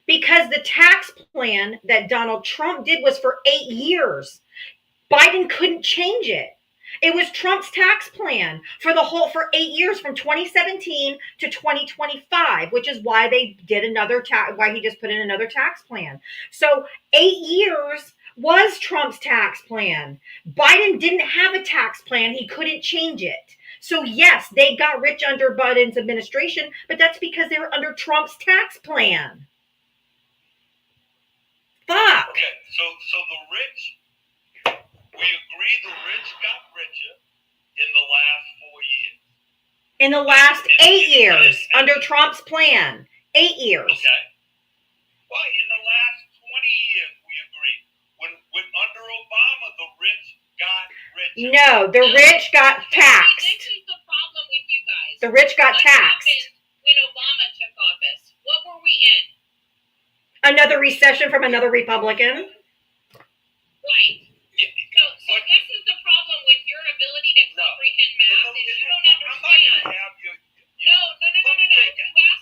Because the tax plan that Donald Trump did was for 8 years. Biden couldn't change it. It was Trump's tax plan for 8 years, from 2017 to 2025, which is why they did why he just put in another tax plan. So 8 years was Trump's tax plan. Biden didn't have a tax plan. He couldn't change it. So yes, they got rich under Biden's administration, but that's because they were under Trump's tax plan. Fuck. Okay, so the rich, we agree the rich got richer in the last 4 years. In the last 8 years, under Trump's plan. 8 years. Okay. Well, in the last 20 years, we agree. When under Obama, the rich got richer. No, the rich got taxed. This is the problem with you guys. The rich got What taxed. happened when Obama took office? What were we in? Another recession from another Republican. Right. So this is the problem with your ability to comprehend math, is you don't understand. No.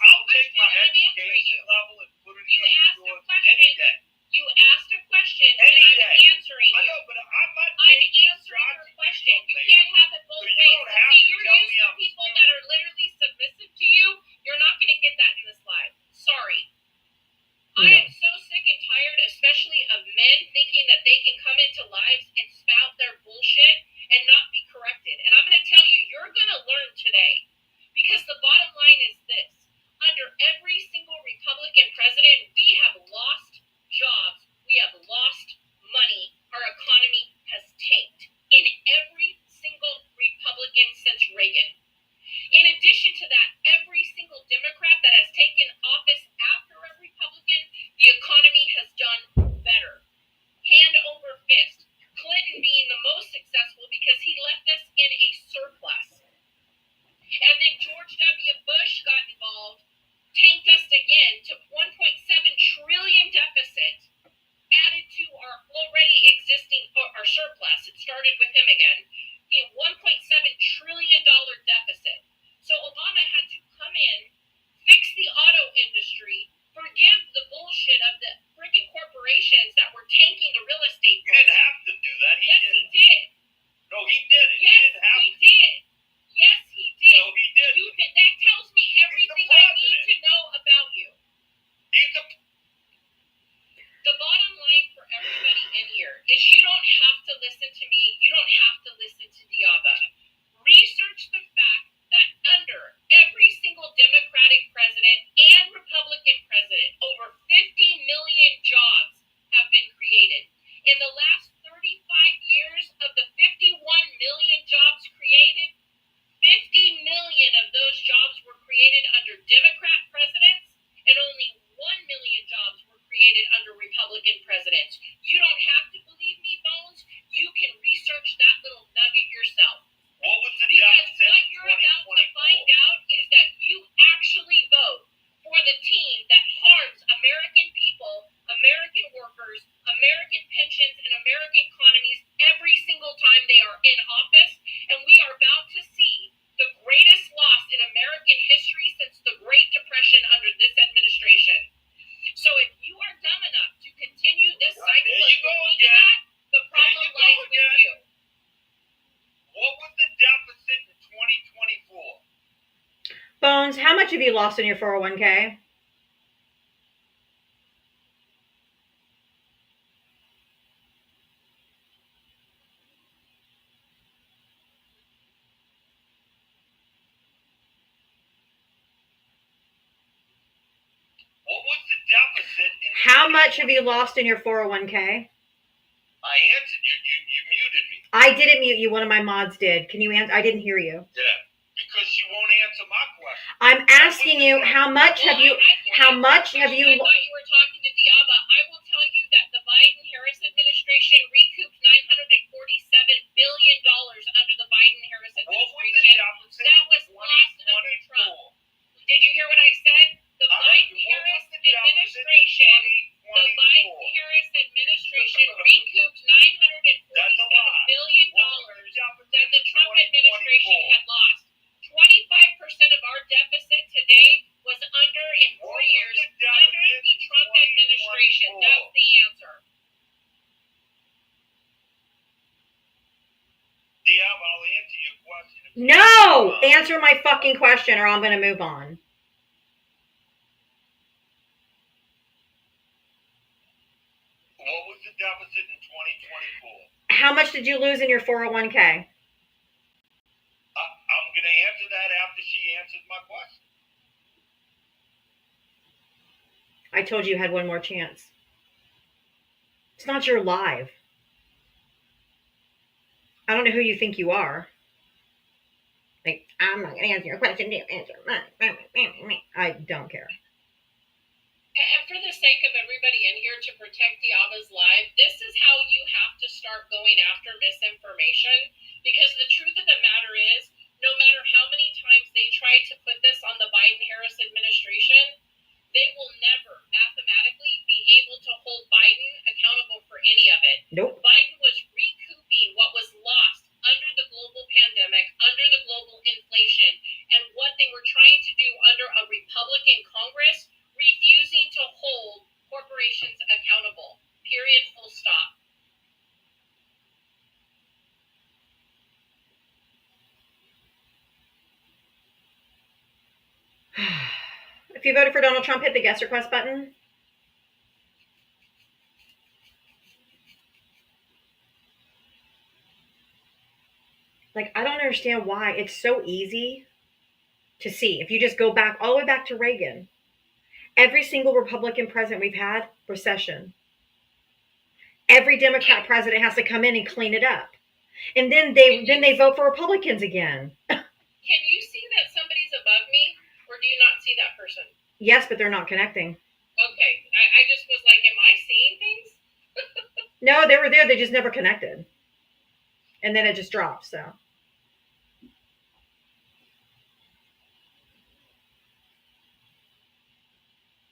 I'll take my education level and put it You in asked a yours question. any day. You asked a question, and Any I'm day. answering I you. know, but I'm not I'm answering your question. You can't have it both So you ways. don't have See, to you're tell used me to I'm people stupid. that are literally submissive to you. You're not going to get that in this live. Sorry. I am so sick and tired, especially of men thinking that they can come into lives and spout their bullshit and not be corrected. And I'm going to tell you, you're going to learn today. Because the bottom line is this. Under every single Republican president, we have lost jobs. We have lost money. Our economy has tanked. In every single Republican since Reagan. In addition to that, every single Democrat that has taken office after a Republican, the economy has done better. Hand over fist. Clinton being the most successful because he left us in a surplus. And then George W. Bush got involved, tanked us again to 1.7 trillion deficit. much have you lost in your 401k? What was the deficit? How much have you lost in your 401k? I answered you. You muted me. I didn't mute you. One of my mods did. Can you answer? I didn't hear you. Yeah, because you won't answer my question. I'm asking you, how much have you? How much have you? I thought you were talking to Diava. I will tell you that the Biden-Harris administration recouped $947 billion under the Biden-Harris What was the administration. deficit? That was lost under Trump. Did you hear what I said? The Biden-Harris administration, recouped $947 billion that the Trump administration had lost. 25% of our deficit today was under, in 4 years, under the Trump administration. That's the answer. Diab, I'll answer your question. No! Answer my fucking question or I'm going to move on. What was the deficit in 2024? How much did you lose in your 401k? I'm going to answer that after she answers my question. I told you had one more chance. It's not your live. I don't know who you think you are. Like, I'm not going to answer your question. You answer mine. I don't care. And for the sake of everybody in here, to protect Diava's life, this is how you have to start going after misinformation. Because the truth of the matter is, no matter how many times they try to put this on the Biden-Harris administration, they will never mathematically be able to hold Biden accountable for any of it. Nope. Biden was recouping what was lost under the global pandemic, under the global inflation, and what they were trying to do under a Republican Congress, refusing to hold corporations accountable. Period. Full stop. If you voted for Donald Trump, hit the guest request button. Like, I don't understand why it's so easy to see. If you just go back, all the way back to Reagan, every single Republican president we've had, recession. Every Democrat president has to come in and clean it up. And then they vote for Republicans again. Can you see that somebody's above me? Or do you not see that person? Yes, but they're not connecting. Okay. I just was like, am I seeing things? No, they were there. They just never connected. And then it just dropped, so.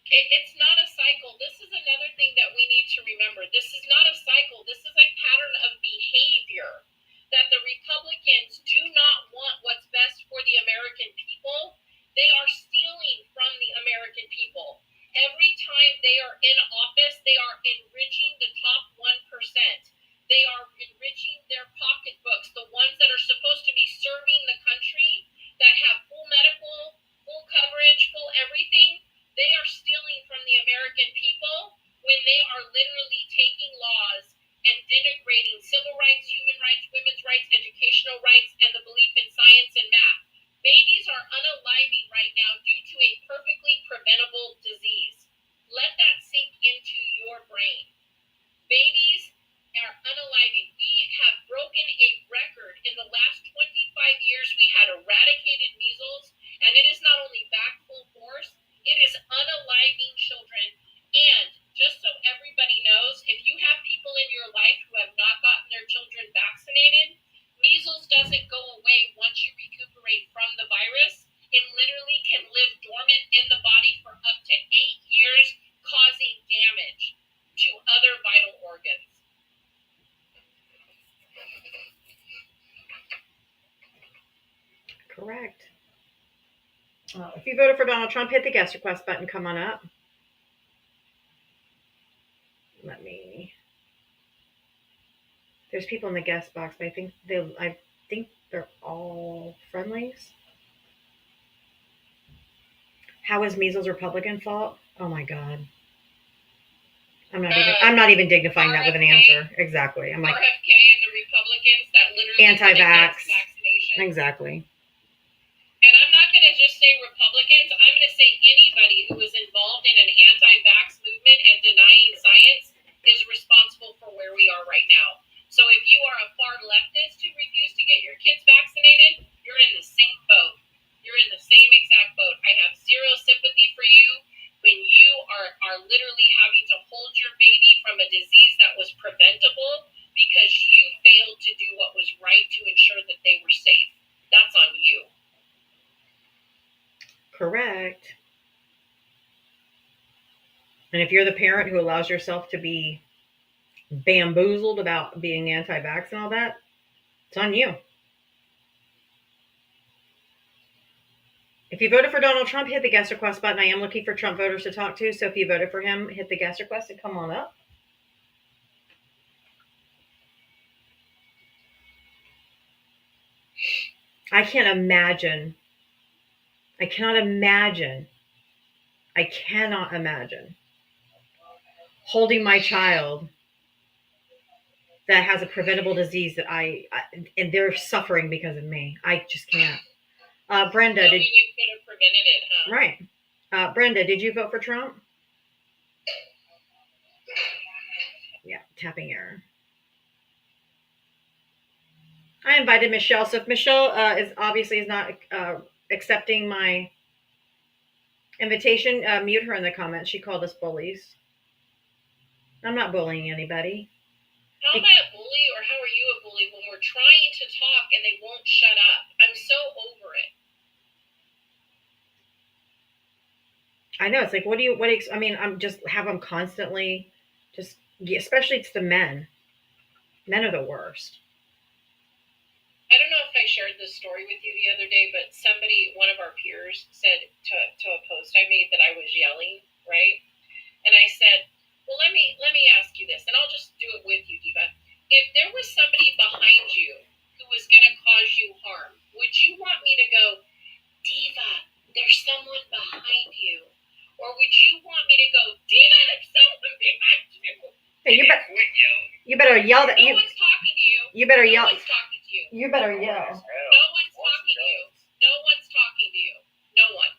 It's not a cycle. This is another thing that we need to remember. This is not a cycle. This is a pattern of behavior that the Republicans do not want what's best for the American people. They are stealing from the American people. Every time they are in office, they are enriching the top 1%. They are enriching their pocketbooks, the ones that are supposed to be serving the country, that have full medical, full coverage, full everything. They are stealing from the American people when they are literally taking laws and denigrating civil rights, human rights, women's rights, educational rights, and the belief in science and math. Babies are unaliving right now due to a perfectly preventable disease. Let that sink into your brain. Babies are unaliving. We have broken a record. In the last 25 years, we had eradicated measles, and it is not only back full force, it is unaliving children. And just so everybody knows, if you have people in your life who have not gotten their children vaccinated, measles doesn't go away once you recuperate from the virus. It literally can live dormant in the body for up to 8 years, causing damage to other vital organs. Correct. If you voted for Donald Trump, hit the guest request button. Come on up. There's people in the guest box, but I think they're all friendlies. How is measles Republican fault? Oh my God. I'm not even dignifying that with an answer. Exactly. I'm like RFK and the Republicans that literally anti-vax. vaccination. Exactly. And I'm not going to just say Republicans. I'm going to say anybody who is involved in an anti-vax movement and denying science is responsible for where we are right now. So if you are a far leftist who refuse to get your kids vaccinated, you're in the same boat. You're in the same exact boat. I have zero sympathy for you when you are literally having to hold your baby from a disease that was preventable because you failed to do what was right to ensure that they were safe. That's on you. Correct. And if you're the parent who allows yourself to be bamboozled about being anti-vax and all that, it's on you. If you voted for Donald Trump, hit the guest request button. I am looking for Trump voters to talk to, so if you voted for him, hit the guest request and come on up. I cannot imagine holding my child that has a preventable disease that and they're suffering because of me. I just can't. Brenda, you could have prevented it, huh? Right. Brenda, did you vote for Trump? Yeah, tapping error. I invited Michelle. So if Michelle is not accepting my invitation, mute her in the comments. She called us bullies. I'm not bullying anybody. How am I a bully, or how are you a bully when we're trying to talk and they won't shut up? I'm so over it. I know, it's like, I'm just have them constantly, just, especially it's the men. Men are the worst. I don't know if I shared this story with you the other day, but one of our peers, said to a post I made that I was yelling, right? And I said, well, let me ask you this, and I'll just do it with you, Diva. If there was somebody behind you who was going to cause you harm, would you want me to go, Diva, there's someone behind you? Or would you want me to go, Diva, there's someone behind you? Hey, you better yell that no one's talking to you. You better yell. No one's talking to you. You better yell. No one's talking to you. No one's talking to you. No one.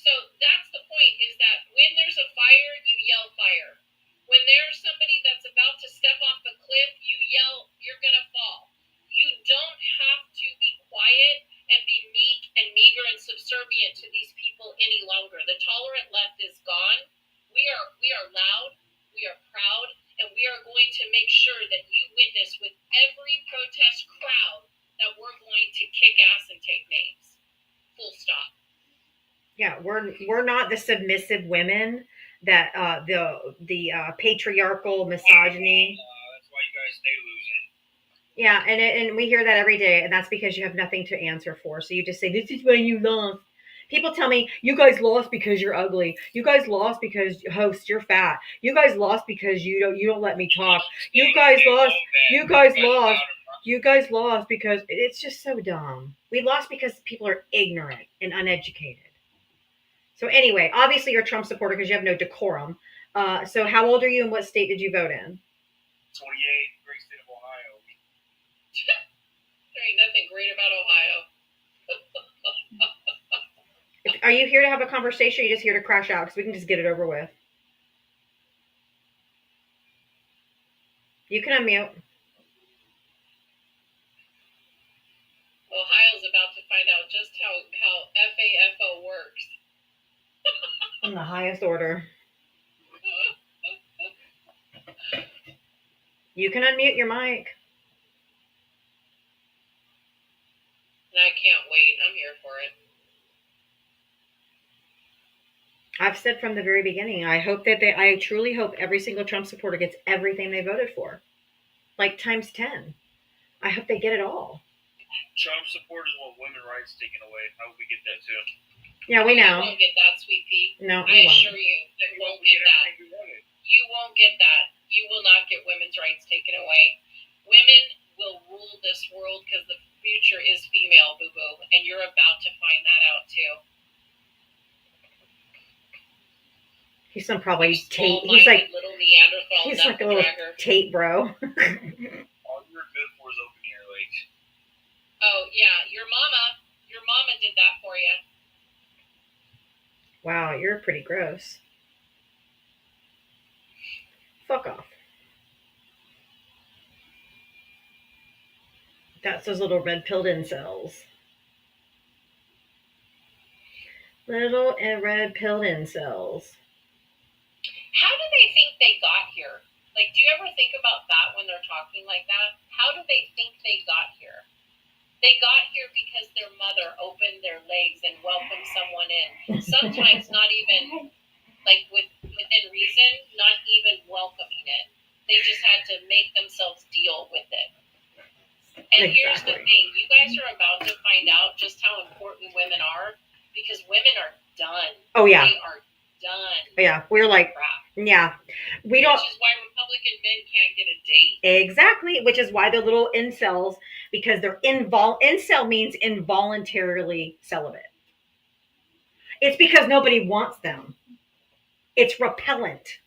So that's the point, is that when there's a fire, you yell fire. When there's somebody that's about to step off a cliff, you yell, you're going to fall. You don't have to be quiet and be meek and meager and subservient to these people any longer. The tolerant left is gone. We are loud, we are proud, and we are going to make sure that you witness with every protest crowd that we're going to kick ass and take names. Full stop. Yeah, we're not the submissive women that the patriarchal misogyny. That's why you guys stay losing. Yeah, and we hear that every day, and that's because you have nothing to answer for. So you just say, "This is why you lost." People tell me, "You guys lost because you're ugly. You guys lost because host, you're fat. You guys lost because you don't let me talk. You guys lost. You guys lost. You guys lost because it's just so dumb. We lost because people are ignorant and uneducated." So anyway, obviously you're a Trump supporter because you have no decorum. So how old are you and what state did you vote in? 28, great state of Ohio. There ain't nothing great about Ohio. Are you here to have a conversation or are you just here to crash out? Because we can just get it over with. You can unmute. Ohio's about to find out just how FAFO works. In the highest order. You can unmute your mic. I can't wait. I'm here for it. I've said from the very beginning, I truly hope every single Trump supporter gets everything they voted for. Like times 10. I hope they get it all. Trump supporters want women's rights taken away. I hope we get that too. Yeah, we know. You won't get that, Sweet Pea. No, I assure you, you won't get that. You won't get that. You will not get women's rights taken away. Women will rule this world because the future is female, boo boo, and you're about to find that out too. He's some probably You Tate. small-minded He's like little Neanderthal he's like a little knuckle-dragger. Tate bro. All you're good for is open ear legs. Oh yeah, your mama did that for you. Wow, you're pretty gross. Fuck off. That's those little red-pilled incels. Little and red-pilled incels. How do they think they got here? Like, do you ever think about that when they're talking like that? How do they think they got here? They got here because their mother opened their legs and welcomed someone in. Sometimes not even, like, within reason, not even welcoming it. They just had to make themselves deal with it. And here's the thing. You guys are about to find out just how important women are, because women are done. Oh, yeah. They are done. Yeah, we're like, crap. Yeah. We don't. Which is why Republican men can't get a date. Exactly. Which is why they're little incels, because they're incel means involuntarily celibate. It's because nobody wants them. It's repellent.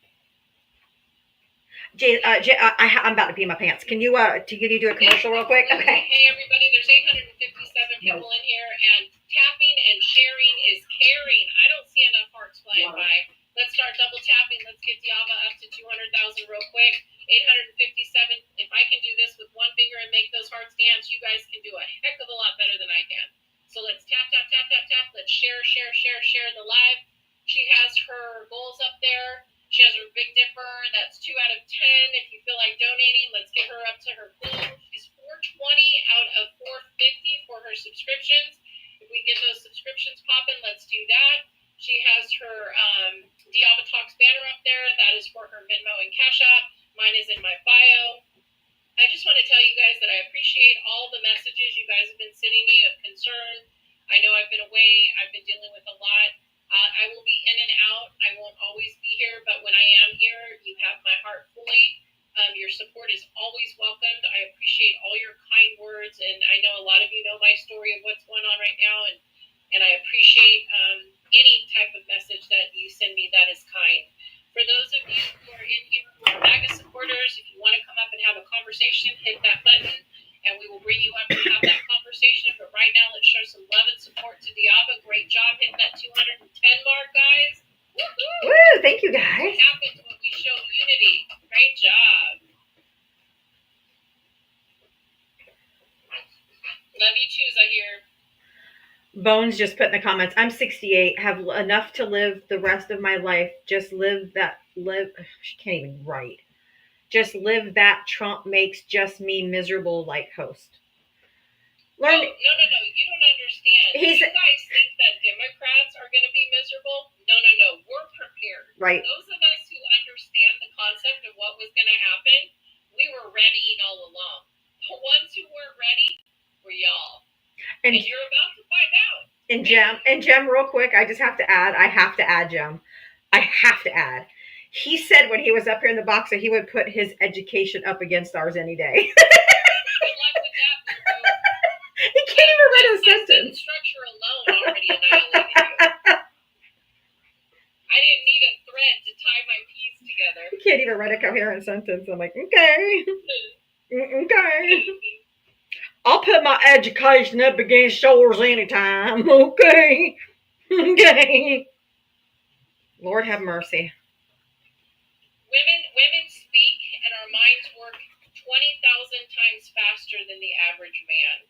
I'm about to pee my pants. Can you do a commercial real quick? Okay. Hey everybody, there's 857 people in here, and tapping and sharing is caring. I don't see enough hearts flying by. Let's start double tapping. Let's get Diava up to 200,000 real quick. 857. If I can do this with one finger and make those hearts dance, you guys can do a heck of a lot better than I can. So let's tap, tap, tap, tap, tap. Let's share the live. She has her goals up there. She has her Big Dipper. That's 2 out of 10. If you feel like donating, let's get her up to her goal. She's 420 out of 450 for her subscriptions. If we get those subscriptions popping, let's do that. She has her Diavatalks banner up there. That is for her Venmo and Cash App. Mine is in my bio. I just want to tell you guys that I appreciate all the messages you guys have been sending me of concern. I know I've been away. I've been dealing with a lot. I will be in and out. I won't always be here, but when I am here, you have my heart fully. Your support is always welcomed. I appreciate all your kind words, and I know a lot of you know my story of what's going on right now, and I appreciate any type of message that you send me that is kind. For those of you who are in here who are MAGA supporters, if you want to come up and have a conversation, hit that button, and we will bring you up and have that conversation. But right now, let's show some love and support to Diava. Great job hitting that 210 mark, guys. Woo-hoo! Woo! Thank you, guys. What happens when we show unity? Great job. Love you too, Zahir. Bones just put in the comments, I'm 68, have enough to live the rest of my life. Just she can't even write. Just live that Trump makes just me miserable like host. No, you don't understand. You guys think that Democrats are going to be miserable? No, we're prepared. Right. Those of us who understand the concept of what was going to happen, we were ready all along. The ones who weren't ready were y'all. And you're about to find out. And Jem, real quick, I have to add, Jem. I have to add. He said when he was up here in the box that he would put his education up against ours any day. Good luck with that, bro. He can't even read a sentence. Structure alone already annihilated you. I didn't need a thread to tie my P's together. He can't even write a coherent sentence. I'm like, okay. Okay. I'll put my education up against yours anytime. Okay. Okay. Lord have mercy. Women speak and our minds work 20,000 times faster than the average man.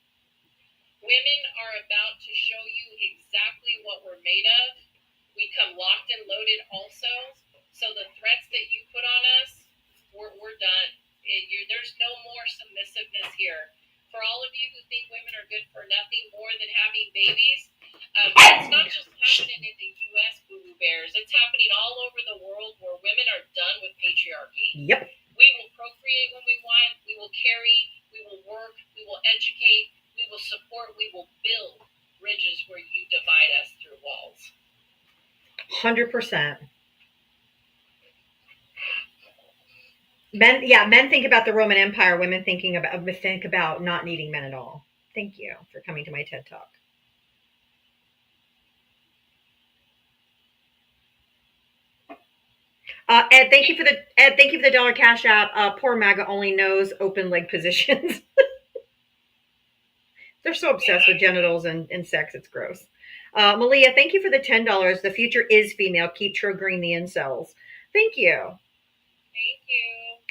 Women are about to show you exactly what we're made of. We come locked and loaded also. So the threats that you put on us, we're done. There's no more submissiveness here. For all of you who think women are good for nothing more than having babies, it's not just happening in the U.S., boo-boo bears. It's happening all over the world where women are done with patriarchy. Yep. We will procreate when we want. We will carry. We will work. We will educate. We will support. We will build bridges where you divide us through walls. 100%. Men think about the Roman Empire. Women think about not needing men at all. Thank you for coming to my TED Talk. Ed, thank you for the dollar cash app. Poor MAGA only knows open leg positions. They're so obsessed with genitals and sex, it's gross. Malia, thank you for the $10. The future is female. Keep triggering the incels. Thank you. Thank you.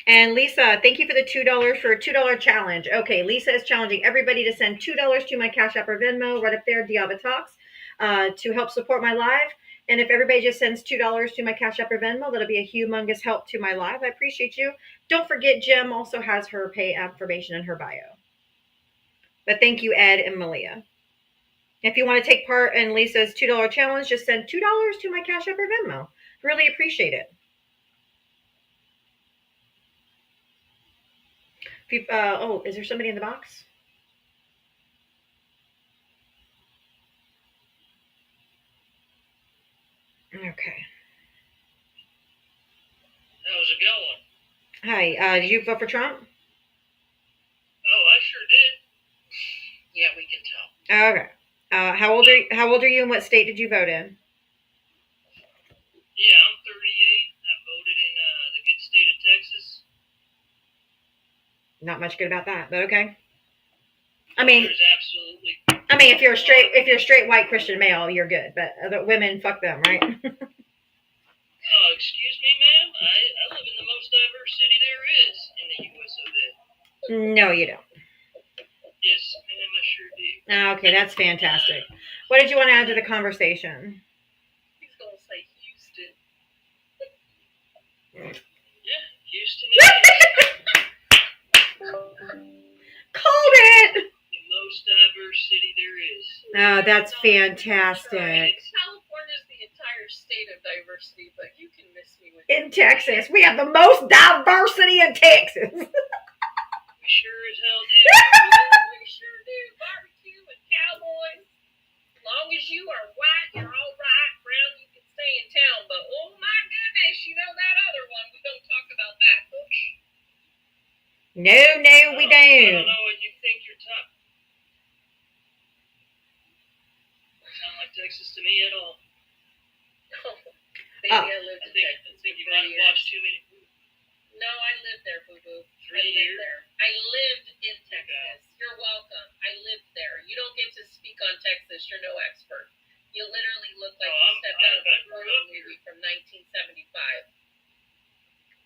And Lisa, thank you for the $2 for a $2 challenge. Okay, Lisa is challenging everybody to send $2 to my Cash App or Venmo right up there, Diavatalks, to help support my live. And if everybody just sends $2 to my Cash App or Venmo, that'll be a humongous help to my live. I appreciate you. Don't forget, Jim also has her pay information in her bio. But thank you, Ed and Malia. If you want to take part in Lisa's $2 challenge, just send $2 to my Cash App or Venmo. Really appreciate it. If oh, is there somebody in the box? Okay. How's it going? Hi. Did you vote for Trump? Oh, I sure did. Yeah, we can tell. Okay. How old are you and what state did you vote in? Yeah, I'm 38. I voted in the good state of Texas. Not much good about that, but okay. I mean, There's absolutely. if you're a straight white Christian male, you're good. But other women, fuck them, right? Excuse me, ma'am. I live in the most diverse city there is in the U.S. of A. No, you don't. Yes, ma'am, I sure do. Okay, that's fantastic. What did you want to add to the conversation? He's gonna say Houston. Yeah, Houston is Called it. the most diverse city there is. Oh, that's fantastic. California's the entire state of diversity, but you can miss me with In Texas, we have the most diversity in Texas. We sure as hell do. We sure do. Barbecue and cowboys. As long as you are white, you're all right. Brown, you can stay in town. But oh my goodness, you know that other one. We don't talk about that. No, we I don't. don't know what you think you're talking. Sound like Texas to me at all. Maybe I lived in Texas. I think you might have watched too many. No, I lived there, boo boo. 3 years. I lived in Texas. You're welcome. I lived there. You don't get to speak on Texas. You're no expert. You literally look like you stepped out of a horror movie from 1975.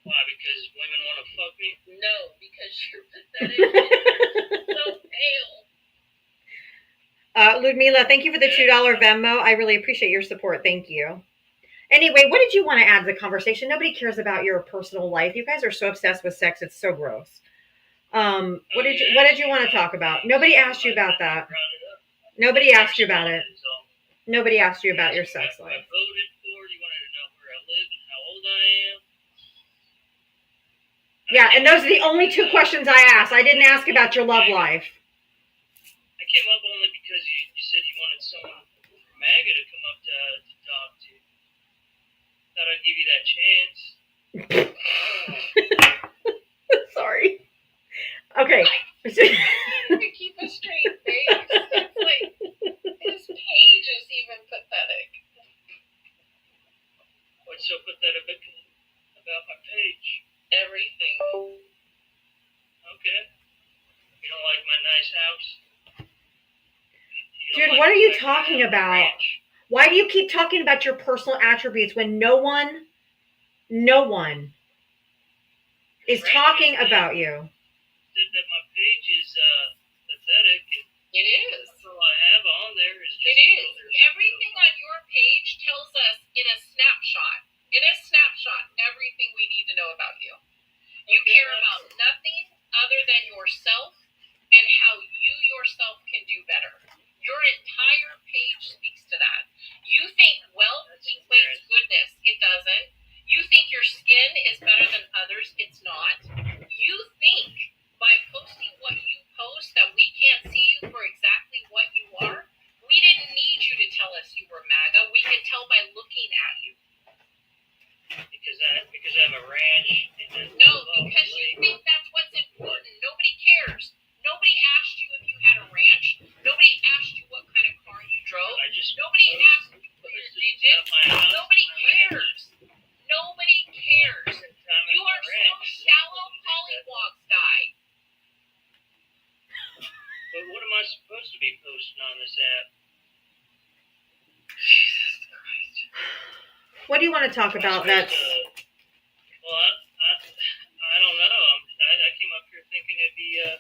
Why? Because women want to fuck me? No, because you're pathetic. So pale. Ludmila, thank you for the $2 Venmo. I really appreciate your support. Thank you. Anyway, what did you want to add to the conversation? Nobody cares about your personal life. You guys are so obsessed with sex. It's so gross. What did you want to talk about? Nobody asked you about that. Nobody asked you about it. Nobody asked you about your sex life. I voted for. You wanted to know where I live and how old I am. Yeah, and those are the only 2 questions I asked. I didn't ask about your love life. I came up only because you said you wanted someone from MAGA to come up to talk to. Thought I'd give you that chance. Sorry. Okay. Keep a straight face. It's like, his page is even pathetic. What's so pathetic about my page? Everything. Okay. You don't like my nice house? Dude, what are you talking about? Why do you keep talking about your personal attributes when no one is talking about you? Said that my page is pathetic. It is. That's all I have on there is just. It is. Everything on your page tells us in a snapshot. Everything we need to know about you. You care about nothing other than yourself and how you yourself can do better. Your entire page speaks to that. You think wealth equates goodness. It doesn't. You think your skin is better than others. It's not. You think by posting what you post that we can't see you for exactly what you are. We didn't need you to tell us you were MAGA. We could tell by looking at you. Because I have a ranch. No, because you think that's what's important. Nobody cares. Nobody asked you if you had a ranch. my house. Nobody cares. Nobody cares. You are so shallow, pollywogs guy. But what am I supposed to be posting on this app? Jesus Christ. What do you want to talk about? That's Well, I don't know. I came up here thinking it'd be an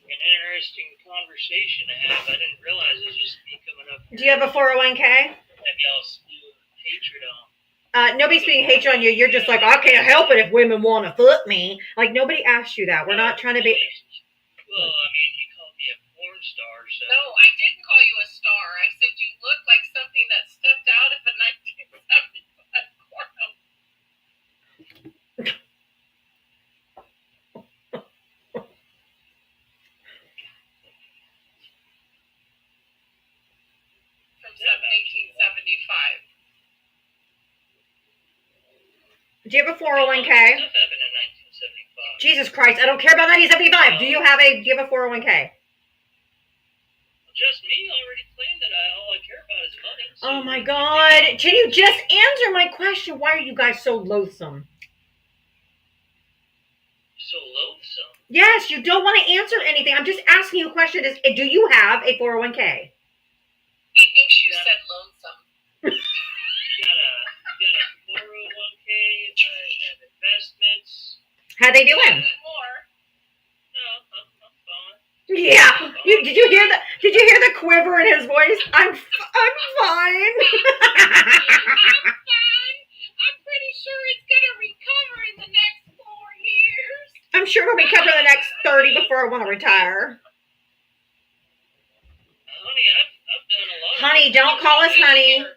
interesting conversation to have. I didn't realize it was just me coming up here. Do you have a 401k? Have y'all spew hatred on. Nobody's being hatred on you. You're just like, I can't help it if women want to fuck me. Like, nobody asked you that. We're not trying to be. Well, I mean, you called me a porn star, so. No, I didn't call you a star. I said you look like something that stepped out of a 1975 porno. From 1975. Do you have a 401k? Stuff happened in 1975. Jesus Christ, I don't care about 1975. Do you have a 401k? Just me already claimed that all I care about is money. So Oh my God. Can you just answer my question? Why are you guys so loathsome? So loathsome. Yes, you don't want to answer anything. I'm just asking you a question. Do you have a 401k? He thinks you said lonesome. Got a 401k. I have investments. How they doing? More. No, I'm fine. Yeah. Did you hear the quiver in his voice? I'm fine. I'm fine. I'm pretty sure it's gonna recover in the next 4 years. I'm sure it'll be covered the next 30 before I want to retire. Honey, I've done a lot. Honey, don't call us honey. Don't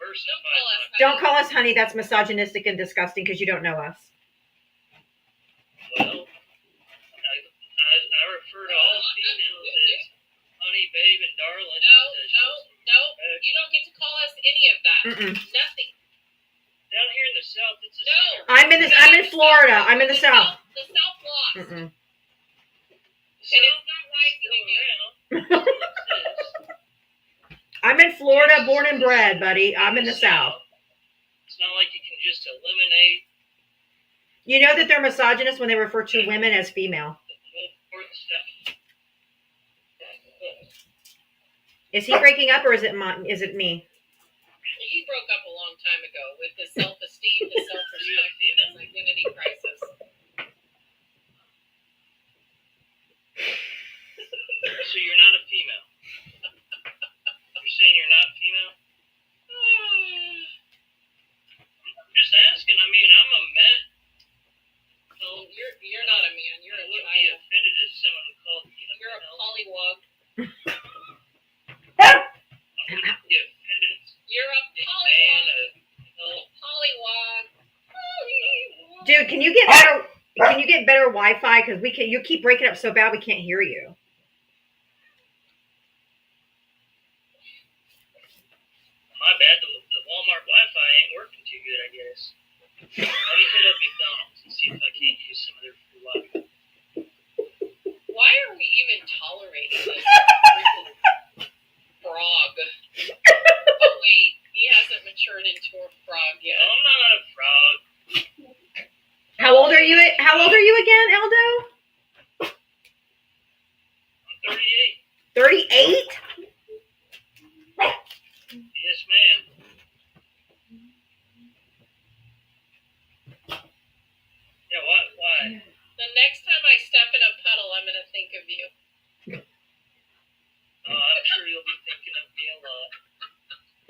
call us honey. Don't call us honey. That's misogynistic and disgusting because you don't know us. Well, I refer to all females as honey, babe, and darling. No. You don't get to call us any of that. Mm-mm. Nothing. Down here in the South, it's a No. I'm in Florida. I'm in the South. The South lost. Mm-mm. And it's not rising again. I'm in Florida, born and bred, buddy. I'm in the South. It's not like you can just eliminate You know that they're misogynist when they refer to women as female. stuff. Is he breaking up or is it me? He broke up a long time ago with his self-esteem, his self-respect, his identity crisis. So you're not a female. You're saying you're not female? I'm just asking. I mean, I'm a man. No, you're not a man. You're I a wouldn't be child. offended if someone called me a You're a male. pollywog. I wouldn't be offended. You're a Man, pollywog. no. Pollywog. Dude, can you get better Wi-Fi? Because you keep breaking up so bad we can't hear you. My bad. The Walmart Wi-Fi ain't working too good, I guess. Let me hit up McDonald's and see if I can't use some of their free Wi-Fi. Why are we even tolerating this freaking frog? Oh wait, he hasn't matured into a frog yet. I'm not a frog. How old are you again, Eldo? I'm 38. 38? Yes, ma'am. Yeah, why? The next time I step in a puddle, I'm gonna think of you. I'm sure you'll be thinking of me a lot.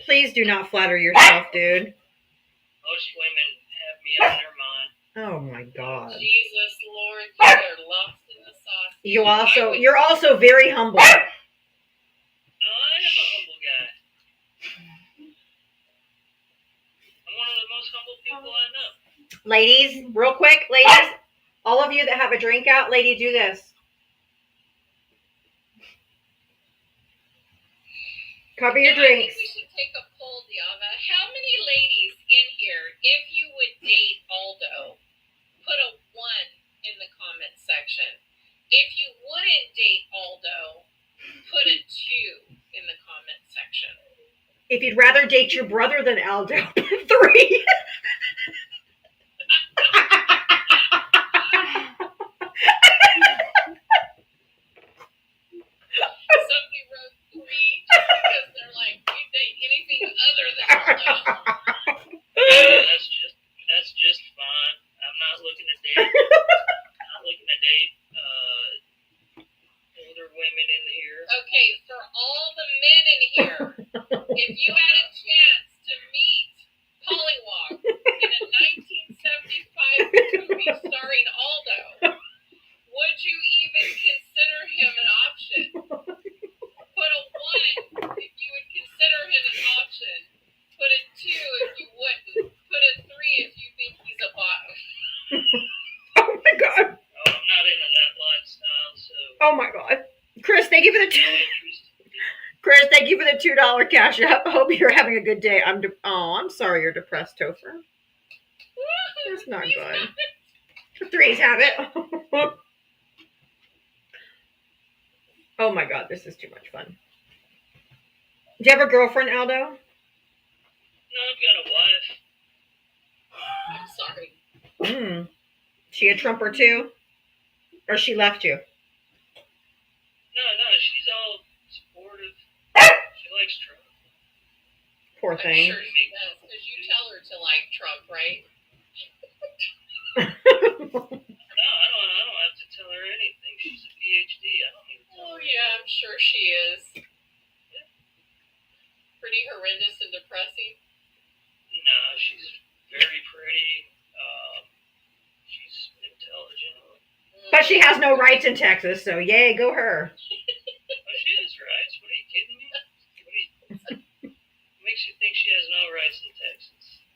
Please do not flatter yourself, dude. Most women have me on their mind. Oh my God. Jesus Lord, you are lost in the sauce. You're also very humble. I am a humble guy. I'm one of the most humble people I know. Ladies, real quick, ladies, all of you that have a drink out, lady, do this. Cover your I think drinks. we should take a poll, Diava. How many ladies in here, if you would date Aldo, put a 1 in the comment section. If you wouldn't date Aldo, put a 2 in the comment section. If you'd rather date date your brother then, Aldo. 3. Somebody wrote 3 just because they're like, we date anything other than Aldo. That's just fine. I'm not looking to date. I'm not looking to date older women in here. Okay, for all the men in here, if you had a chance to meet Pollywog in a 1975 movie starring Aldo, would you even consider him an option? Put a 1 if you would consider him an option. Put a 2 if you wouldn't. Put a 3 if you think he's a bottom. Oh my god. Oh, I'm not into that lifestyle, so. Oh my god. Chris, thank you for the Chris, thank you for the $2 cash app. I hope you're having a good day. I'm sorry you're depressed, Topher. That's not good. The 3s have it. Oh my god, this is too much fun. Do you have a girlfriend, Aldo? No, I've got a wife. I'm sorry. She a Trumper too? Or she left you? No, she's all supportive. She likes Trump. Poor I'm thing. sure she does, because you tell her to like Trump, right? No, I don't have to tell her anything. She's a PhD. I don't need to tell Oh her. yeah, I'm sure she is. Pretty horrendous and depressing. No, she's very pretty. She's intelligent. But she has no rights in Texas, so yay, go her. Oh, she has rights. What are you kidding me? What makes you think she has no rights in Texas?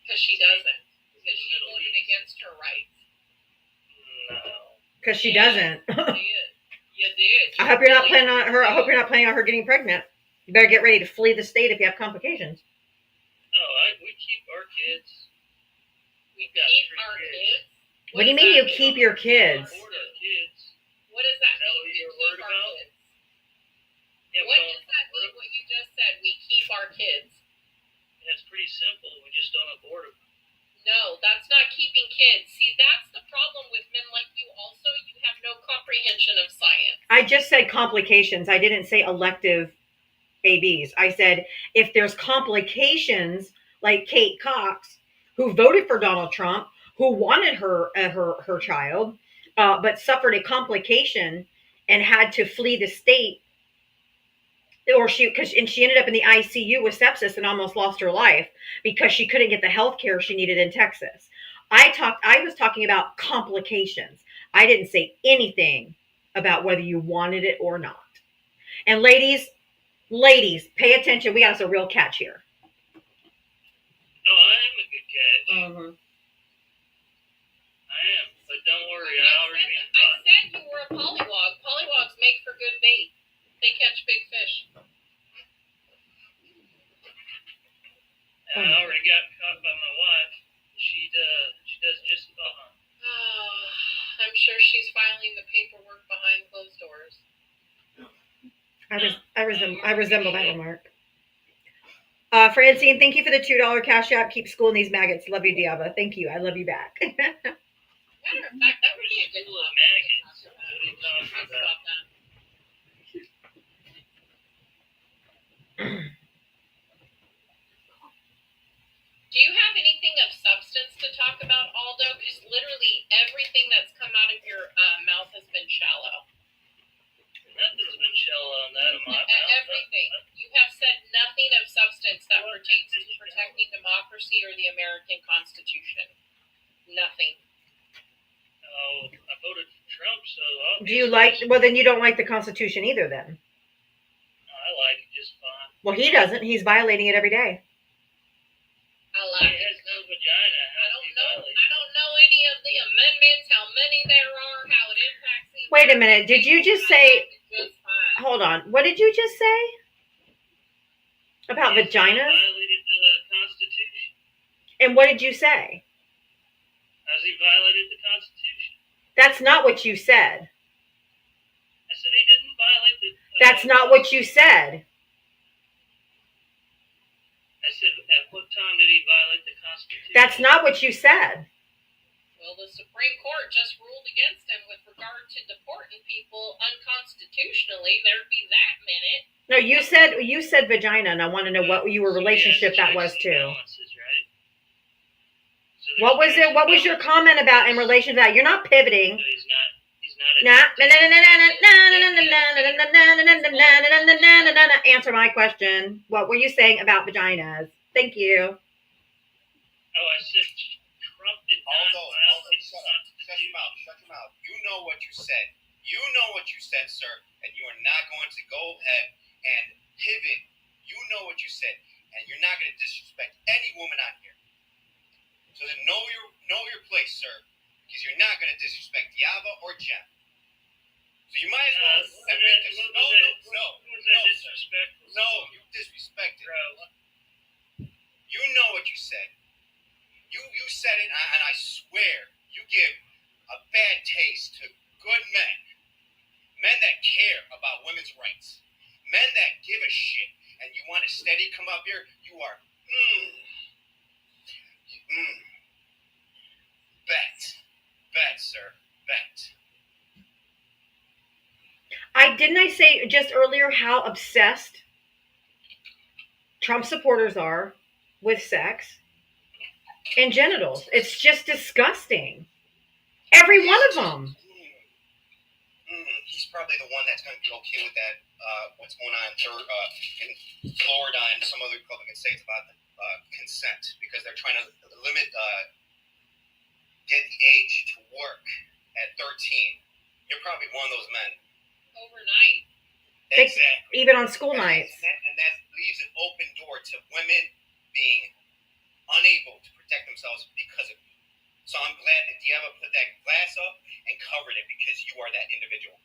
Because she doesn't. Because she voted against her rights. No. Because she doesn't. You did. I hope you're not planning on her. I hope you're not planning on her getting pregnant. You better get ready to flee the state if you have complications. No, we keep our kids. We got keep 3 our kids. kids. What do you mean you keep your kids? Board our kids. What does that Is that mean? what We you're keep worried our about? kids. Yeah, What does that mean? What you just said? We keep our kids. It's pretty simple. We just don't abort them. No, that's not keeping kids. See, that's the problem with men like you. Also, you have no comprehension of science. I just said complications. I didn't say elective ABs. I said if there's complications like Kate Cox, who voted for Donald Trump, who wanted her child, but suffered a complication and had to flee the state, or she ended up in the ICU with sepsis and almost lost her life because she couldn't get the health care she needed in Texas. I was talking about complications. I didn't say anything about whether you wanted it or not. And ladies, pay attention. We got us a real catch here. No, I am a good catch. Mm-hmm. I am. But don't worry, I already been I taught. said you were a pollywog. Pollywogs make for good bait. They catch big fish. I already got caught by my wife. She does just fine. Oh, I'm sure she's filing the paperwork behind closed doors. I resemble that remark. Francine, thank you for the $2 cash app. Keep schooling these maggots. Love you, Diava. Thank you. I love you back. Matter of fact, that would be a good School of topic. maggots. What are you talking Talk about? about that. Do you have anything of substance to talk about, Aldo? Because literally everything that's come out of your mouth has been shallow. Nothing's been shallow on that of my mouth. Everything. You have said nothing of substance that pertains to protecting democracy or the American Constitution. Nothing. Oh, I voted for Trump, so Do you like? Well, then you don't like the Constitution either. Then. I like it just fine. Well, he doesn't. He's violating it every day. I He like it. has no vagina. I don't know any of the amendments, how many there are, how it impacts the Wait a minute. Did you just say? Just fine. Hold on. What did you just say about He vaginas? violated the Constitution. And what did you say? Has he violated the Constitution? That's not what you said. I said he didn't violate the. That's not what you said. I said Constitution. That's not what you said. Well, the Supreme Court just ruled against him with regard to deporting people unconstitutionally. There'd be that minute. No, you said vagina, and I want to know what your relationship that was to. Balances, right? So there's What was checks it? What and was your balances. comment about in relation to that? You're not pivoting. So he's not Answer my question. What were you saying about vaginas? Thank you. Oh, I said Trump did not violate the Shut your mouth. Shut your mouth. You know what you said. You know what you said, sir, and you are not going to go ahead and pivot. You know what you said, and you're not going to disrespect any woman out here. So then know your place, sir, because you're not going to disrespect Diava or Jem. So you might as well admit this. No, disrespectful? no, you disrespected. You know what you said. You said it, and I swear you give a bad taste to good men that care about women's rights, men that give a shit, and you want to steady come up here. You are bet, sir, bet. Didn't I say just earlier how obsessed Trump supporters are with sex and genitals? It's just disgusting. Every one of them. He's probably the one that's going to be okay with that. What's going on in Florida and some other Republican states about consent, because they're trying to limit get the age to work at 13. You're probably one of those men. Overnight. Exactly. Even on school nights. And that leaves an open door to women being unable to protect themselves because of you. So I'm glad that Diava put that glass up and covered it, because you are that individual.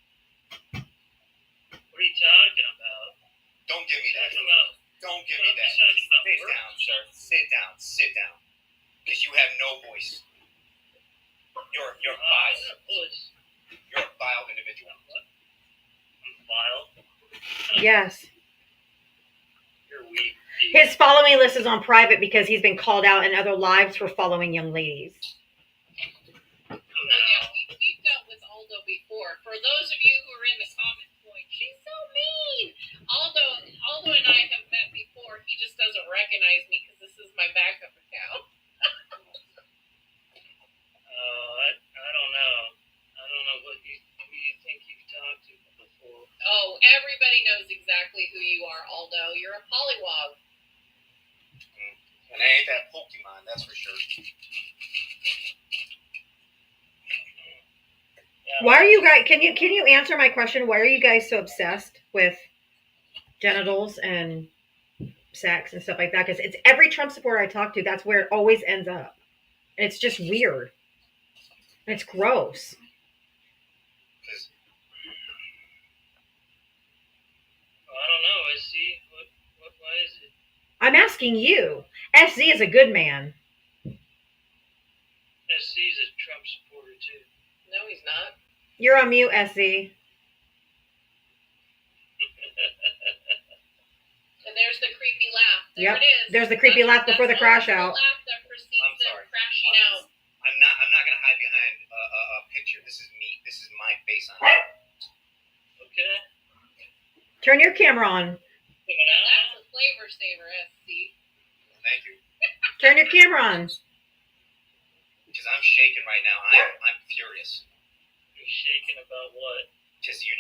What are you talking about? Don't give me that. Don't give me that. Sit down, sir. Sit down. Because you have no voice. You're vile. You're a vile individual. I'm vile. Yes. You're weak. His following list is on private because he's been called out in other lives for following young ladies. So yeah, we've dealt with Aldo before. For those of you who are in the comment point, she's so mean. Aldo and I have met before. He just doesn't recognize me because this is my backup account. I don't know. I don't know who you think you've talked to before. Oh, everybody knows exactly who you are, Aldo. You're a pollywog. And I ain't that Pokemon, that's for sure. Why are you guys? Can you answer my question? Why are you guys so obsessed with genitals and sex and stuff like that? Because it's every Trump supporter I talk to. That's where it always ends up, and it's just weird. And it's gross. Well, I don't know. Why is it? I'm asking you. SZ is a good man. SC's a Trump supporter too. No, he's not. You're on mute, SZ. And there's the creepy laugh. There Yep. it is. There's the creepy laugh before the crash out. The laugh that precedes I'm sorry. them crashing out. I'm not gonna hide behind a picture. This is me. This is my face on it. Okay. Turn your camera on. That's a flavor saver, SC. Thank you. Turn your camera on. Because I'm shaking right now. I'm furious. You're shaking about what? Just you.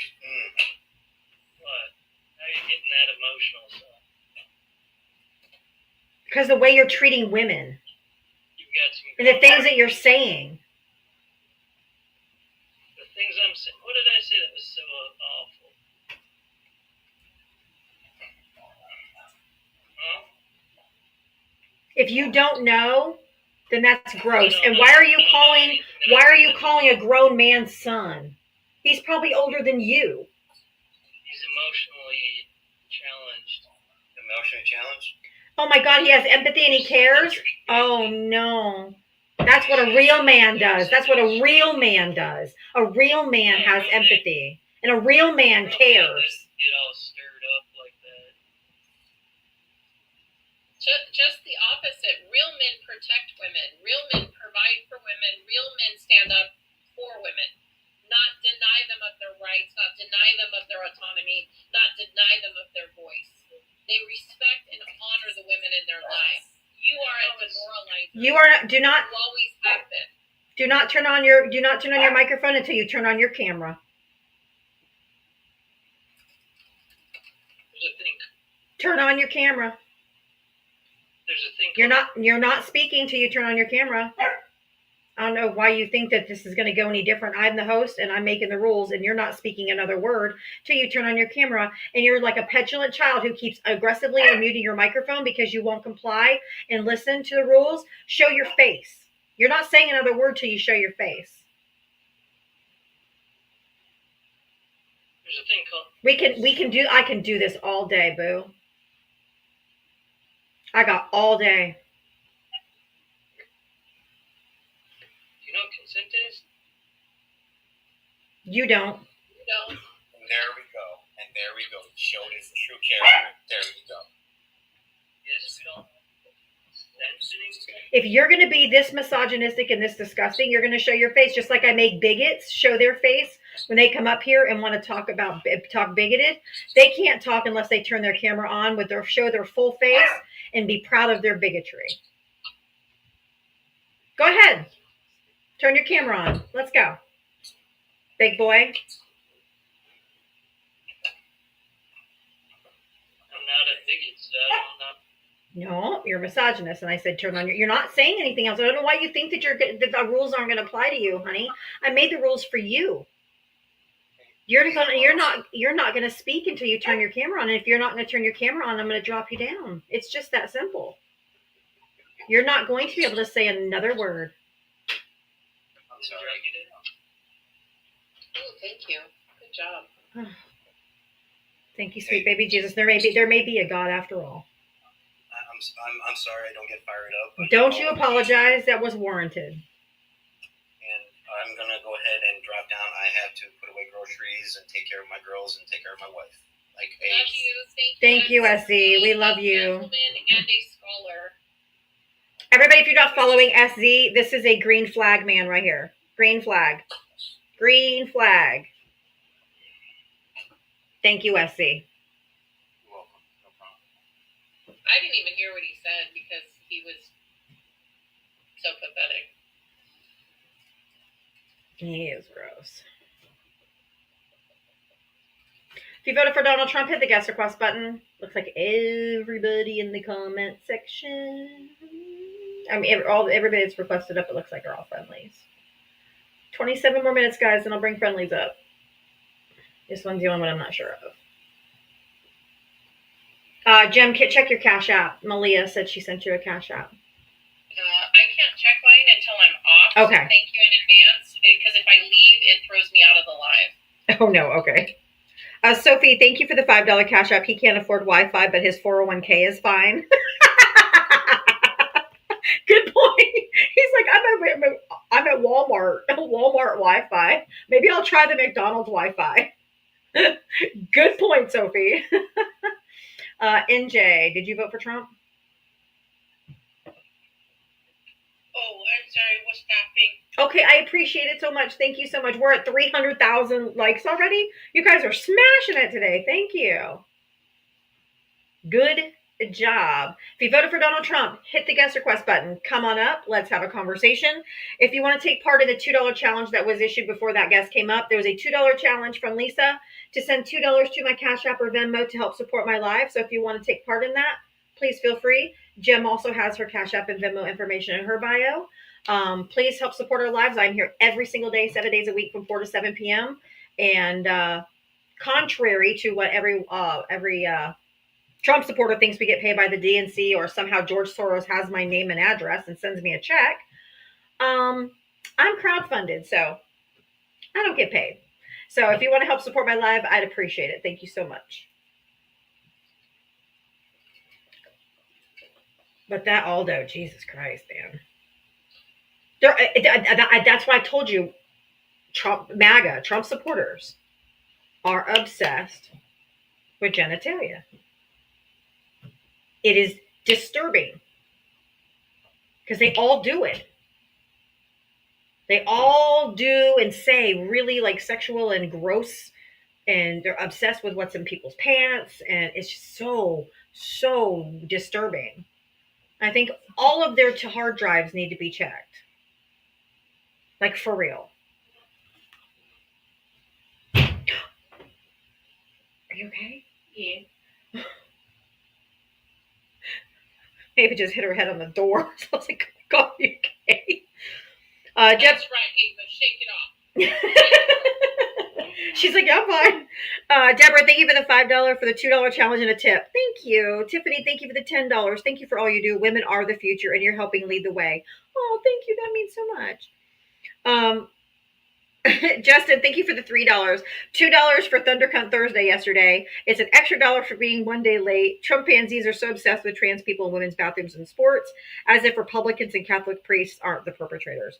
What? How are you getting that emotional stuff? Because the way you're treating women You've got some. and the things that you're saying. The things I'm saying. What did I say that was so awful? Huh? If you don't know, then that's gross. And why are you calling a grown man's son? He's probably older than you. He's emotionally challenged. Emotionally challenged? Oh my God, he has empathy and he cares? Oh no. That's what a real man does. That's what a real man does. A real man has empathy. And a real man cares. Get all stirred up like that. Just the opposite. Real men protect women. Real men provide for women. Real men stand up for women. Not deny them of their rights, not deny them of their autonomy, not deny them of their voice. They respect and honor the women in their lives. You are a demoralizer. You are do not You always have been. do not turn on your microphone until you turn on your camera. There's a thing. Turn on your camera. There's a thing. You're not speaking till you turn on your camera. I don't know why you think that this is going to go any different. I'm the host and I'm making the rules and you're not speaking another word till you turn on your camera, and you're like a petulant child who keeps aggressively muting your microphone because you won't comply and listen to the rules. Show your face. You're not saying another word till you show your face. There's a thing called. I can do this all day, boo. I got all day. You know what consent is? You don't. You know, And there we go. And there we go. Showed his true character. There we go. Yes, we don't. If you're going to be this misogynistic and this disgusting, you're going to show your face, just like I make bigots show their face when they come up here and want to talk bigoted. They can't talk unless they turn their camera on with show their full face and be proud of their bigotry. Go ahead. Turn your camera on. Let's go. Big boy. I'm not a bigot, so I don't know. No, you're a misogynist, and I said turn on your. You're not saying anything else. I don't know why you think that the rules aren't going to apply to you, honey. I made the rules for you. You're not going to speak until you turn your camera on, and if you're not going to turn your camera on, I'm going to drop you down. It's just that simple. You're not going to be able to say another word. I'm sorry. oh, thank you. Good job. Thank you, sweet baby Jesus. There may be a God after all. I'm sorry I don't get fired up. but Don't you apologize. That was warranted. And I'm going to go ahead and drop down. I have to put away groceries and take care of my girls and take care of my wife. Like Love you. Thank you, SZ. We love you. Gentleman and a scholar. Everybody, if you're not following SZ, this is a green flag man right here. Green flag. Green flag. Thank you, SZ. You're welcome. No problem. I didn't even hear what he said because he was so pathetic. He is gross. If you voted for Donald Trump, hit the guest request button. Looks like everybody in the comment section. I mean, everybody that's requested up, it looks like are all friendlies. 27 more minutes, guys, and I'll bring friendlies up. This one's the only one I'm not sure of. Jem, check your Cash App. Malia said she sent you a Cash App. I can't check mine until I'm off. Okay. So thank you in advance because if I leave, it throws me out of the live. Oh, no. Okay. Sophie, thank you for the $5 Cash App. He can't afford Wi-Fi, but his 401k is fine. Good point. He's like, I'm at Walmart Wi-Fi. Maybe I'll try the McDonald's Wi-Fi. Good point, Sophie. NJ, did you vote for Trump? Oh, I'm sorry. What's happening? Okay, I appreciate it so much. Thank you so much. We're at 300,000 likes already. You guys are smashing it today. Thank you. Good job. If you voted for Donald Trump, hit the guest request button. Come on up. Let's have a conversation. If you want to take part in the $2 challenge that was issued before that guest came up, there was a $2 challenge from Lisa to send $2 to my Cash App or Venmo to help support my live. So if you want to take part in that, please feel free. Jem also has her Cash App and Venmo information in her bio. Please help support our lives. I'm here every single day, 7 days a week from 4 to 7 p.m. And contrary to what every Trump supporter thinks we get paid by the DNC or somehow George Soros has my name and address and sends me a check, I'm crowdfunded, so I don't get paid. So if you want to help support my live, I'd appreciate it. Thank you so much. But that Aldo, Jesus Christ, man. That's why I told you, Trump supporters are obsessed with genitalia. It is disturbing. because they all do it. They all do and say really like sexual and gross, and they're obsessed with what's in people's pants, and it's just so disturbing. I think all of their hard drives need to be checked, like for real. Are you okay? Yeah. Maybe just hit her head on the door. So I was like, God, you okay? That's Jeff. right, Ava. Shake it off. She's like, yeah, I'm fine. Deborah, thank you for the $5 for the $2 challenge and a tip. Thank you. Tiffany, thank you for the $10. Thank you for all you do. Women are the future, and you're helping lead the way. Oh, thank you. That means so much. Justin, thank you for the $3. $2 for ThunderCunt Thursday yesterday. It's an extra dollar for being one day late. Trump pansies are so obsessed with trans people in women's bathrooms and sports, as if Republicans and Catholic priests aren't the perpetrators.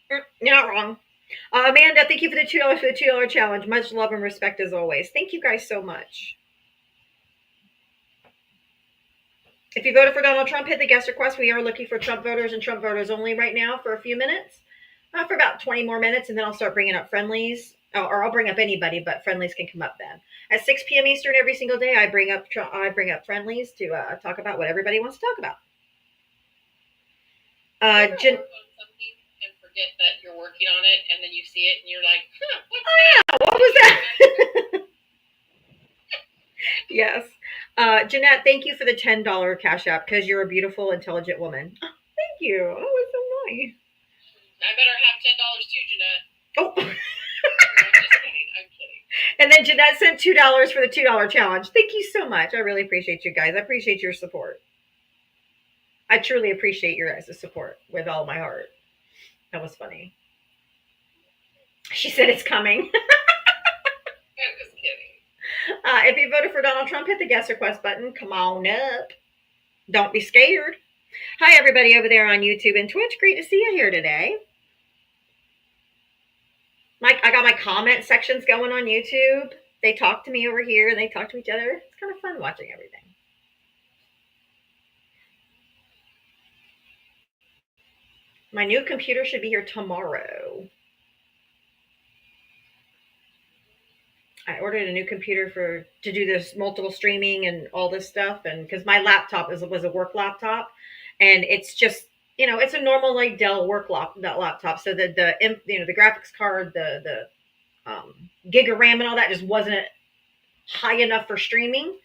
You're not wrong. Amanda, thank you for the $2 for the $2 challenge. Much love and respect as always. Thank you guys so much. If you voted for Donald Trump, hit the guest request. We are looking for Trump voters and Trump voters only right now for a few minutes. For about 20 more minutes, and then I'll start bringing up friendlies, or I'll bring up anybody, but friendlies can come up then. At 6 p.m. Eastern every single day, I bring up friendlies to talk about what everybody wants to talk about. Work on something and forget that you're working on it, and then you see it, and you're like, what was that? Yes. Jeanette, thank you for the $10 Cash App, because you're a beautiful, intelligent woman. Oh, thank you. That was so nice. I better have $10 too, Jeanette. Oh. No, I'm just kidding. I'm kidding. And then Jeanette sent $2 for the $2 challenge. Thank you so much. I really appreciate you guys. I appreciate your support. I truly appreciate your guys' support with all my heart. That was funny. She said it's coming. I was kidding. If you voted for Donald Trump, hit the guest request button. Come on up. Don't be scared. Hi, everybody over there on YouTube and Twitch. Great to see you here today. I got my comment sections going on YouTube. They talk to me over here, and they talk to each other. It's kind of fun watching everything. My new computer should be here tomorrow. I ordered a new computer to do this multiple streaming and all this stuff, and because my laptop was a work laptop, and it's just, it's a normal like Dell work laptop. So the graphics card, the gig of RAM and all that just wasn't high enough for streaming.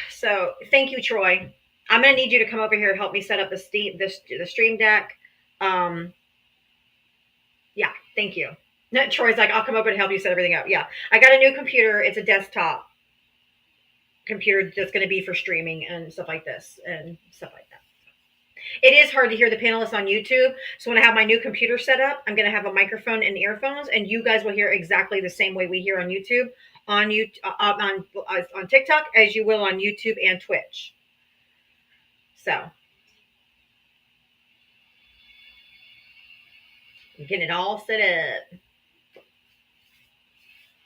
So thank you, Troy. I'm gonna need you to come over here and help me set up the Stream Deck. Yeah, thank you. No, Troy's like, I'll come over and help you set everything up. Yeah, I got a new computer. It's a desktop computer that's going to be for streaming and stuff like this and stuff like that. It is hard to hear the panelists on YouTube. So when I have my new computer set up, I'm going to have a microphone and earphones, and you guys will hear exactly the same way we hear on YouTube, on TikTok, as you will on YouTube and Twitch. So I'm getting it all set up.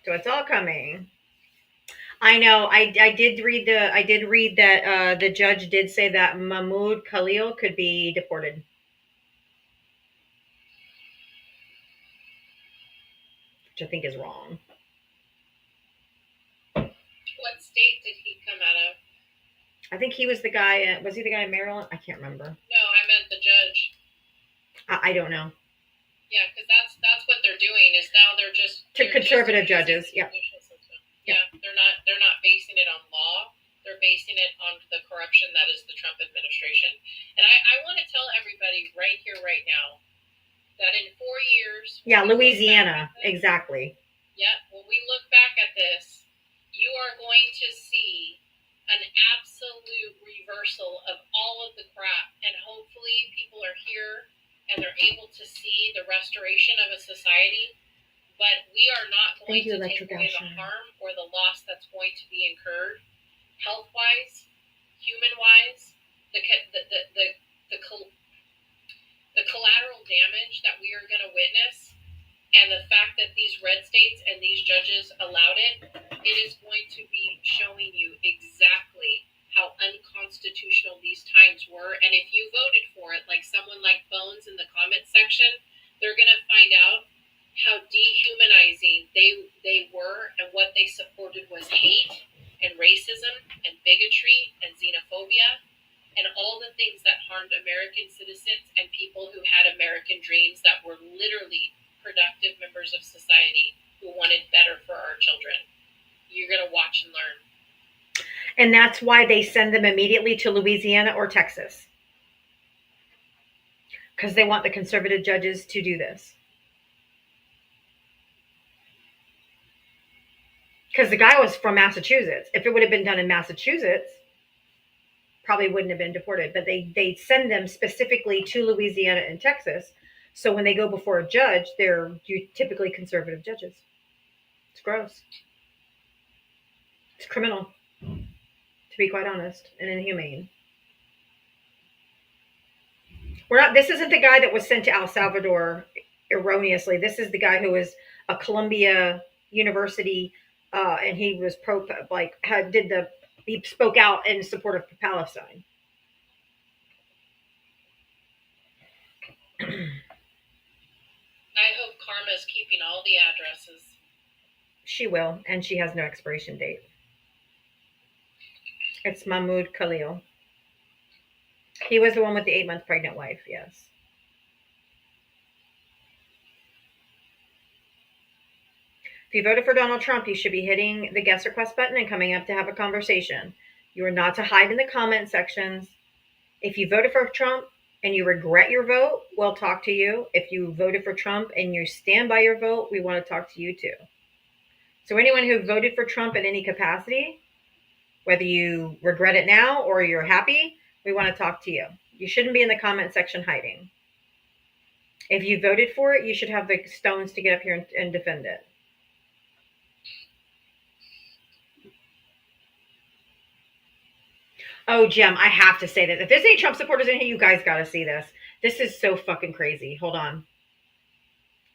So it's all coming. I know. I did read that the judge did say that Mahmoud Khalil could be deported. Which I think is wrong. What state did he come out of? I think he was the guy. Was he the guy in Maryland? I can't remember. No, I meant the judge. I don't know. Yeah, because that's what they're doing is now they're conservative judges. Yeah. Yeah, they're not basing it on law. They're basing it on the corruption that is the Trump administration. And I want to tell everybody right here, right now, that in 4 years. Yeah, Louisiana, exactly. Yeah, when we look back at this, you are going to see an absolute reversal of all of the crap. And hopefully people are here and they're able to see the restoration of a society. But we are not going to take away the harm or the loss that's going to be incurred, health-wise, human-wise, the collateral damage that we are going to witness, and the fact that these red states and these judges allowed it, it is going to be showing you exactly how unconstitutional these times were. And if you voted for it, like someone like Bones in the comment section, they're going to find out how dehumanizing they were, and what they supported was hate and racism and bigotry and xenophobia and all the things that harmed American citizens and people who had American dreams, that were literally productive members of society who wanted better for our children. You're going to watch and learn. And that's why they send them immediately to Louisiana or Texas. Because they want the conservative judges to do this. Because the guy was from Massachusetts. If it would have been done in Massachusetts, probably wouldn't have been deported. But they send them specifically to Louisiana and Texas. So when they go before a judge, they're typically conservative judges. It's gross. It's criminal, to be quite honest, and inhumane. This isn't the guy that was sent to El Salvador erroneously. This is the guy who was a Columbia University, and he was he spoke out in support of Palestine. I hope Karma's keeping all the addresses. She will, and she has no expiration date. It's Mahmoud Khalil. He was the one with the 8-month pregnant wife, yes. If you voted for Donald Trump, you should be hitting the guest request button and coming up to have a conversation. You are not to hide in the comment sections. If you voted for Trump and you regret your vote, we'll talk to you. If you voted for Trump and you stand by your vote, we want to talk to you too. So anyone who voted for Trump in any capacity, whether you regret it now or you're happy, we want to talk to you. You shouldn't be in the comment section hiding. If you voted for it, you should have the stones to get up here and defend it. Oh, Jim, I have to say that. If there's any Trump supporters in here, you guys got to see this. This is so fucking crazy. Hold on.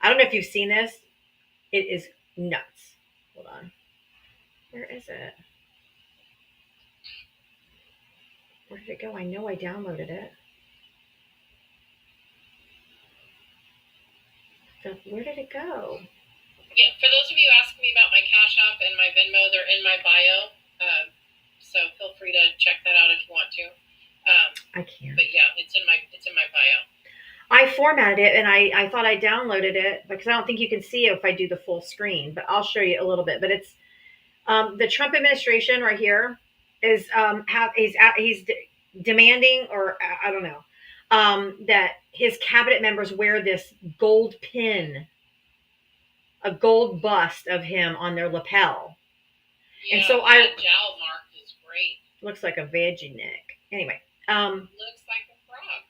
I don't know if you've seen this. It is nuts. Hold on. Where is it? Where did it go? I know I downloaded it. So where did it go? Yeah, for those of you asking me about my Cash App and my Venmo, they're in my bio. So feel free to check that out if you want to. I can't. But yeah, it's in my bio. I formatted it and I thought I downloaded it because I don't think you can see it if I do the full screen, but I'll show you a little bit. But it's the Trump administration right here is he's demanding, or I don't know, that his cabinet members wear this gold pin, a gold bust of him on their lapel. Yeah, and so that jowl mark is great. Looks like a veggie neck. Anyway, looks like a frog.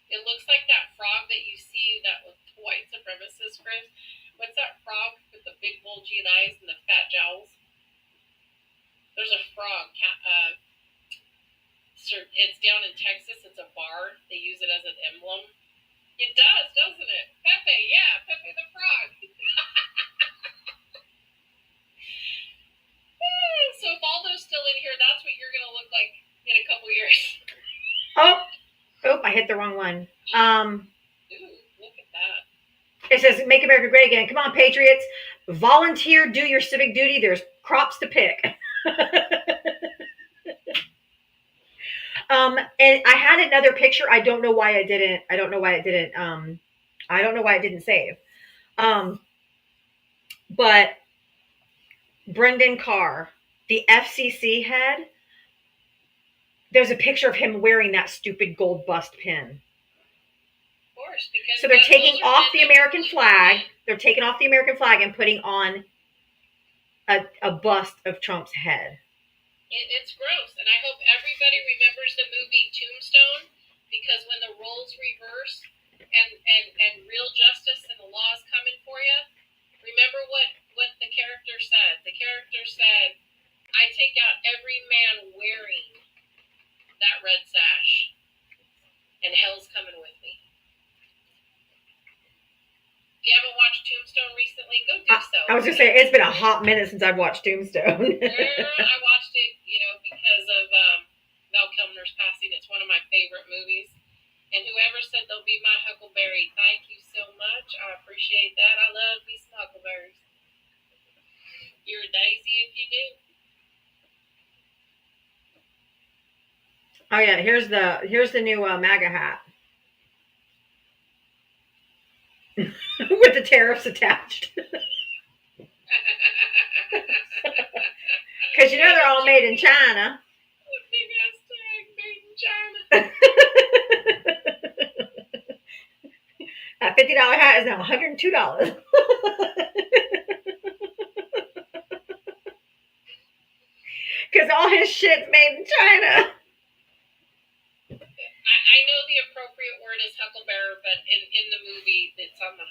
It looks like that frog that you see that with white supremacist groups. What's that frog with the big bulgy eyes and the fat jowls? There's a frog. It's down in Texas. It's a bar. They use it as an emblem. It does, doesn't it? Pepe, yeah, Pepe the frog. So if Aldo's still in here, that's what you're going to look like in a couple years. Oh, I hit the wrong one. Ooh, look at that. It says, "Make America Great Again." Come on, patriots. Volunteer, do your civic duty. There's crops to pick. And I had another picture. I don't know why it didn't save. But Brendan Carr, the FCC head, there's a picture of him wearing that stupid gold bust pin. Of course, because so they're taking off the American flag. They're taking off the American flag and putting on a bust of Trump's head. It's gross, and I hope everybody remembers the movie Tombstone, because when the roles reverse and real justice and the law is coming for you, remember what the character said. The character said, "I take out every man wearing that red sash, and hell's coming with me." If you haven't watched Tombstone recently, go do so. I was going to say, it's been a hot minute since I've watched Tombstone. I watched it, because of Val Kilmer's passing. It's one of my favorite movies. And whoever said they'll be my huckleberry, thank you so much. I appreciate that. I love me some huckleberries. You're a daisy if you do. Oh yeah, here's the new MAGA hat with the tariffs attached. Because you know they're all made in China. Big ass tag, made in China. That $50 hat is now $102. Because all his shit's made in China. I know the appropriate word is huckleberry, but in the movie it's on the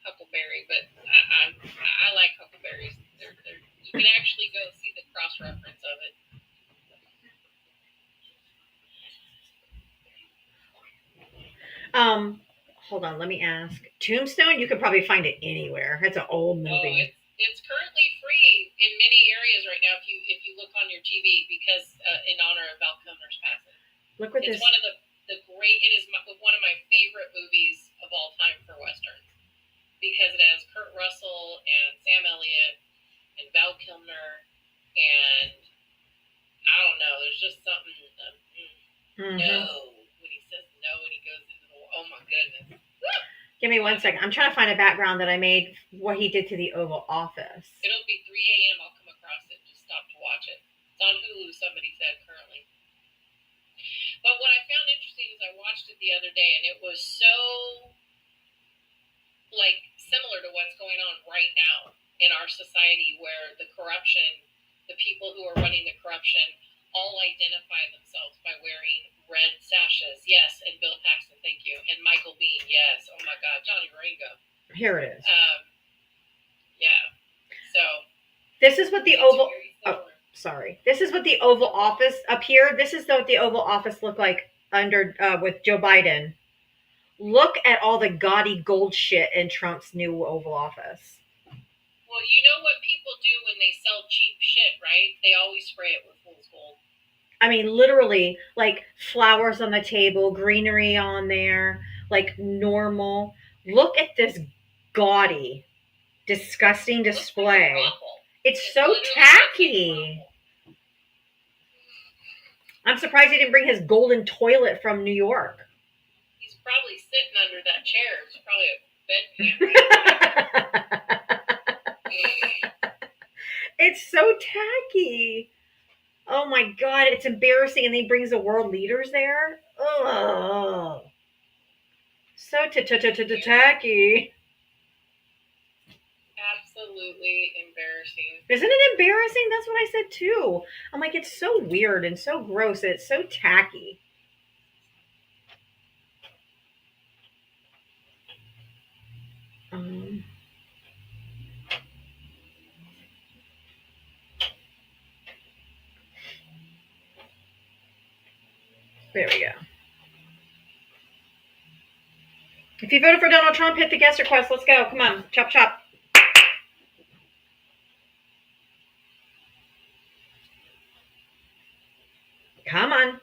huckleberry. But I like huckleberries. They're you can actually go see the cross reference of it. Hold on, let me ask. Tombstone, you could probably find it anywhere. It's an old movie. Oh, it's currently free in many areas right now if you look on your TV because in honor of Val Kilmer's passing. Look what It's this. one of the great. It is one of my favorite movies of all time for westerns because it has Kurt Russell and Sam Elliott and Val Kilmer and I don't know. There's just something. No, when he says no and he goes into the. Oh my goodness. Give me 1 second. I'm trying to find a background that I made what he did to the Oval Office. It'll be 3 a.m. I'll come across it and just stop to watch it. It's on Hulu, somebody said currently. But what I found interesting is I watched it the other day and it was so like similar to what's going on right now in our society where the corruption, the people who are running the corruption all identify themselves by wearing red sashes. Yes, and Bill Paxton, thank you. And Michael Bean, yes. Oh my God, Johnny Ringo. Here it is. Yeah. So this is what the Oval. Oh, sorry. This is what the Oval Office up here. This is what the Oval Office looked like under with Joe Biden. Look at all the gaudy gold shit in Trump's new Oval Office. Well, you know what people do when they sell cheap shit, right? They always spray it with fool's gold. I mean, literally, like flowers on the table, greenery on there, like normal. Look at this gaudy, disgusting display. It's so tacky. I'm surprised he didn't bring his golden toilet from New York. He's probably sitting under that chair. It's probably a bed pan. It's so tacky. Oh my God, it's embarrassing. And he brings the world leaders there. Ugh. So tacky. Absolutely embarrassing. Isn't it embarrassing? That's what I said too. I'm like, it's so weird and so gross. It's so tacky. There we go. If you voted for Donald Trump, hit the guest request. Let's go. Come on. Chop, chop. Come on.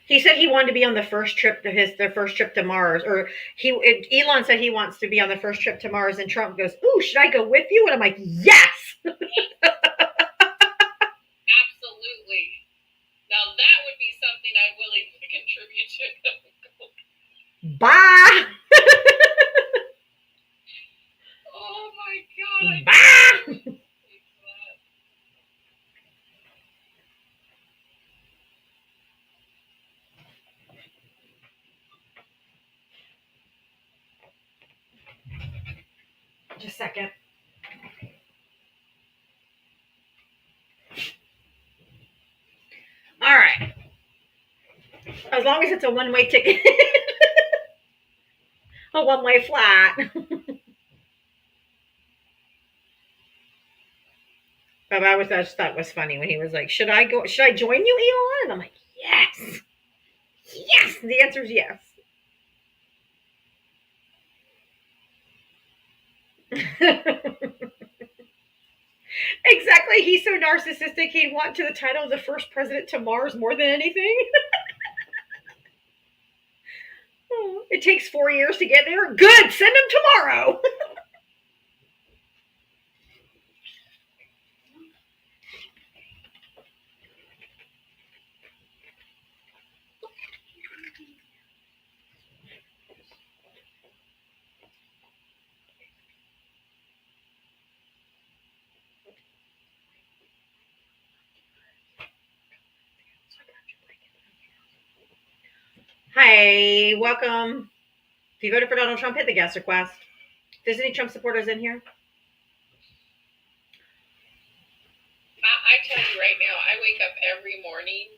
He said he wanted to be on the first trip to their first trip to Mars, or Elon said he wants to be on the first trip to Mars, and Trump goes, "Ooh, should I go with you?" And I'm like, "Yes." Absolutely. Now that would be something I'd willingly contribute to. Bye. Oh my God. Bye. Just a second. All right. As long as it's a one-way ticket. A one-way flat. But I just thought it was funny when he was like, should I join you, Elon? And I'm like, yes. Yes. The answer is yes. Exactly. He's so narcissistic, he'd want to the title of the first president to Mars more than anything. Oh, it takes 4 years to get there. Good. Send him tomorrow. Hi, welcome. If you voted for Donald Trump, hit the guest request. If there's any Trump supporters in here, I tell you right now, I wake up every morning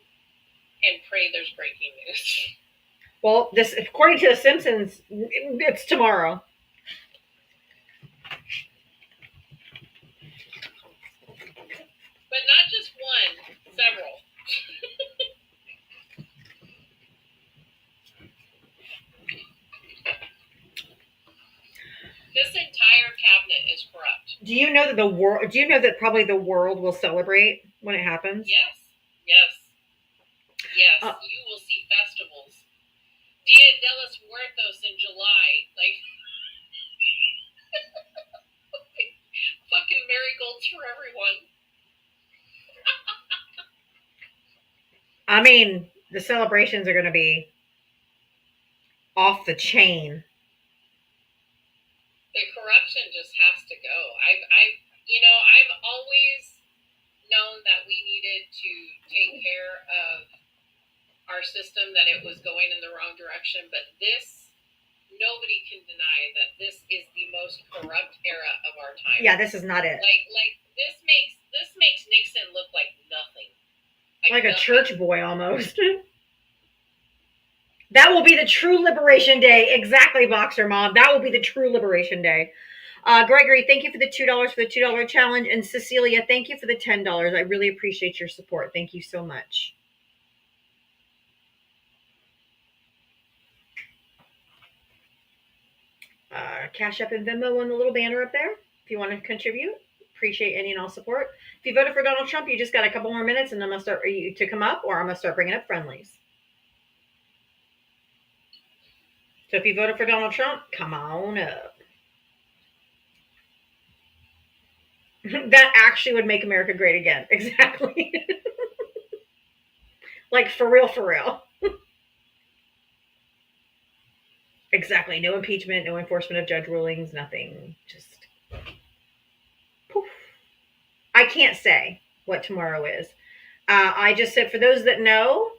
and pray there's breaking news. well, this according to The Simpsons, it's tomorrow. But not just one, several. This entire cabinet is corrupt. Do you know that the world? Do you know that probably the world will celebrate when it happens? Yes. You will see festivals. Dia de los Muertos in July. Like, fucking marigolds for everyone. I mean, the celebrations are going to be off the chain. The corruption just has to go. I've always known that we needed to take care of our system, that it was going in the wrong direction, but nobody can deny that this is the most corrupt era of our time. Yeah, this is not it. Like this makes Nixon look like nothing. Like a church boy almost. That will be the true liberation day. Exactly, Boxer Mom. That will be the true liberation day. Gregory, thank you for the $2 for the $2 challenge. And Cecilia, thank you for the $10. I really appreciate your support. Thank you so much. Cash App and Venmo on the little banner up there if you want to contribute. Appreciate any and all support. If you voted for Donald Trump, you just got a couple more minutes and I'm going to start you to come up, or I'm going to start bringing up friendlies. So if you voted for Donald Trump, come on up. That actually would make America great again. Exactly. Like, for real, for real. Exactly. No impeachment, no enforcement of judge rulings, nothing. Just poof. I can't say what tomorrow is. I just said, for those that know,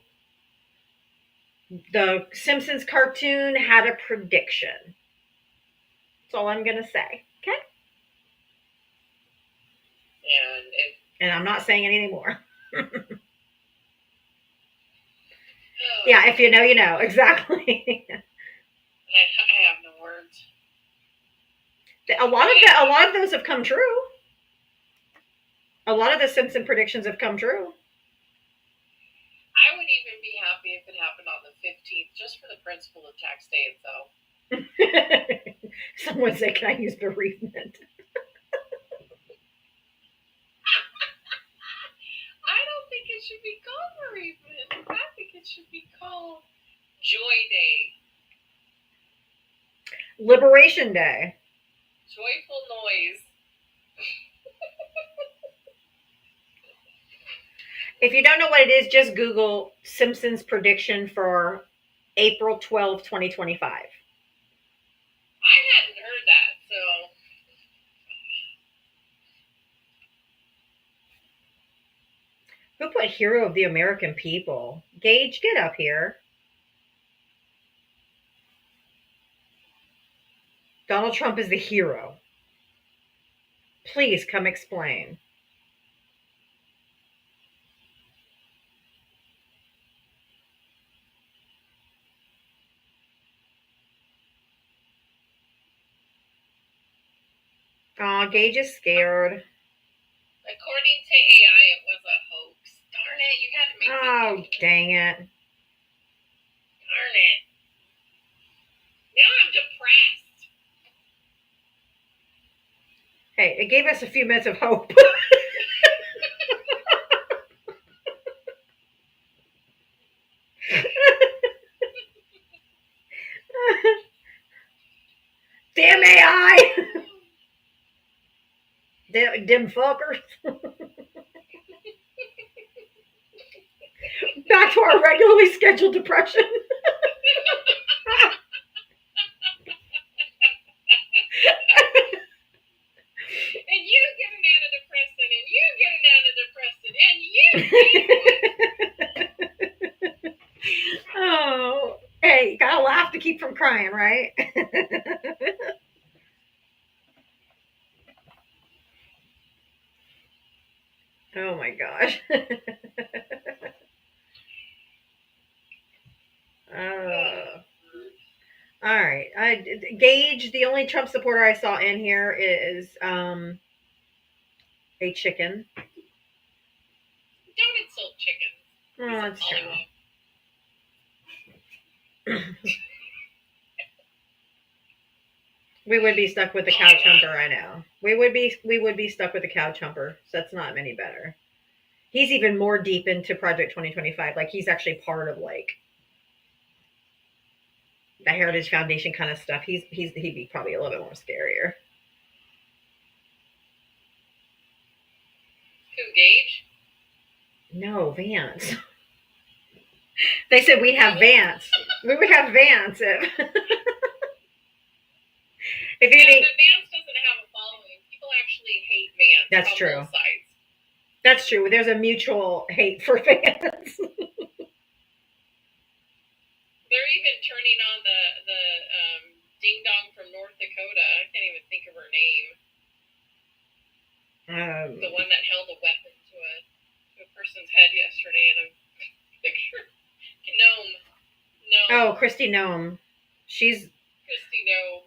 the Simpsons cartoon had a prediction. That's all I'm going to say. Okay? And I'm not saying anything more. Yeah, if you know, you know. Exactly. I have no words. A lot of those have come true. A lot of the Simpson predictions have come true. I would even be happy if it happened on the 15th, just for the principle of tax day itself. Someone said, can I use bereavement? I don't think it should be called bereavement. I think it should be called Joy Day. Liberation Day. Joyful noise. If you don't know what it is, just Google Simpsons prediction for April 12, 2025. I hadn't heard that, so. Who put hero of the American people? Gage, get up here. Donald Trump is the hero. Please come explain. Aw, Gage is scared. According to AI, it was a hoax. Darn it, you had to make me. Oh, dang it. Darn it. Now I'm depressed. Hey, it gave us a few minutes of hope. Damn AI! Dim fuckers. Back to our regularly scheduled depression. And you get an antidepressant, and you get an antidepressant, and you. Oh, hey, you gotta laugh to keep from crying, right? Oh my gosh. All right. Gage, the only Trump supporter I saw in here is a chicken. Don't insult chickens. Oh, that's true. We would be stuck with the cow chumper, I know. We would be stuck with the cow chumper, so that's not any better. He's even more deep into Project 2025. Like he's actually part of like the Heritage Foundation kind of stuff. He'd be probably a little bit more scarier. Who, Gage? No, Vance. They said we'd have Vance. We would have Vance if But Vance doesn't have a following. People actually hate Vance. That's on true. Both sides. That's true. There's a mutual hate for Vance. They're even turning on the ding dong from North Dakota. I can't even think of her name. The one that held a weapon to a person's head yesterday in a picture. Gnome. Oh, Christy Gnome. She's Christy Gnome.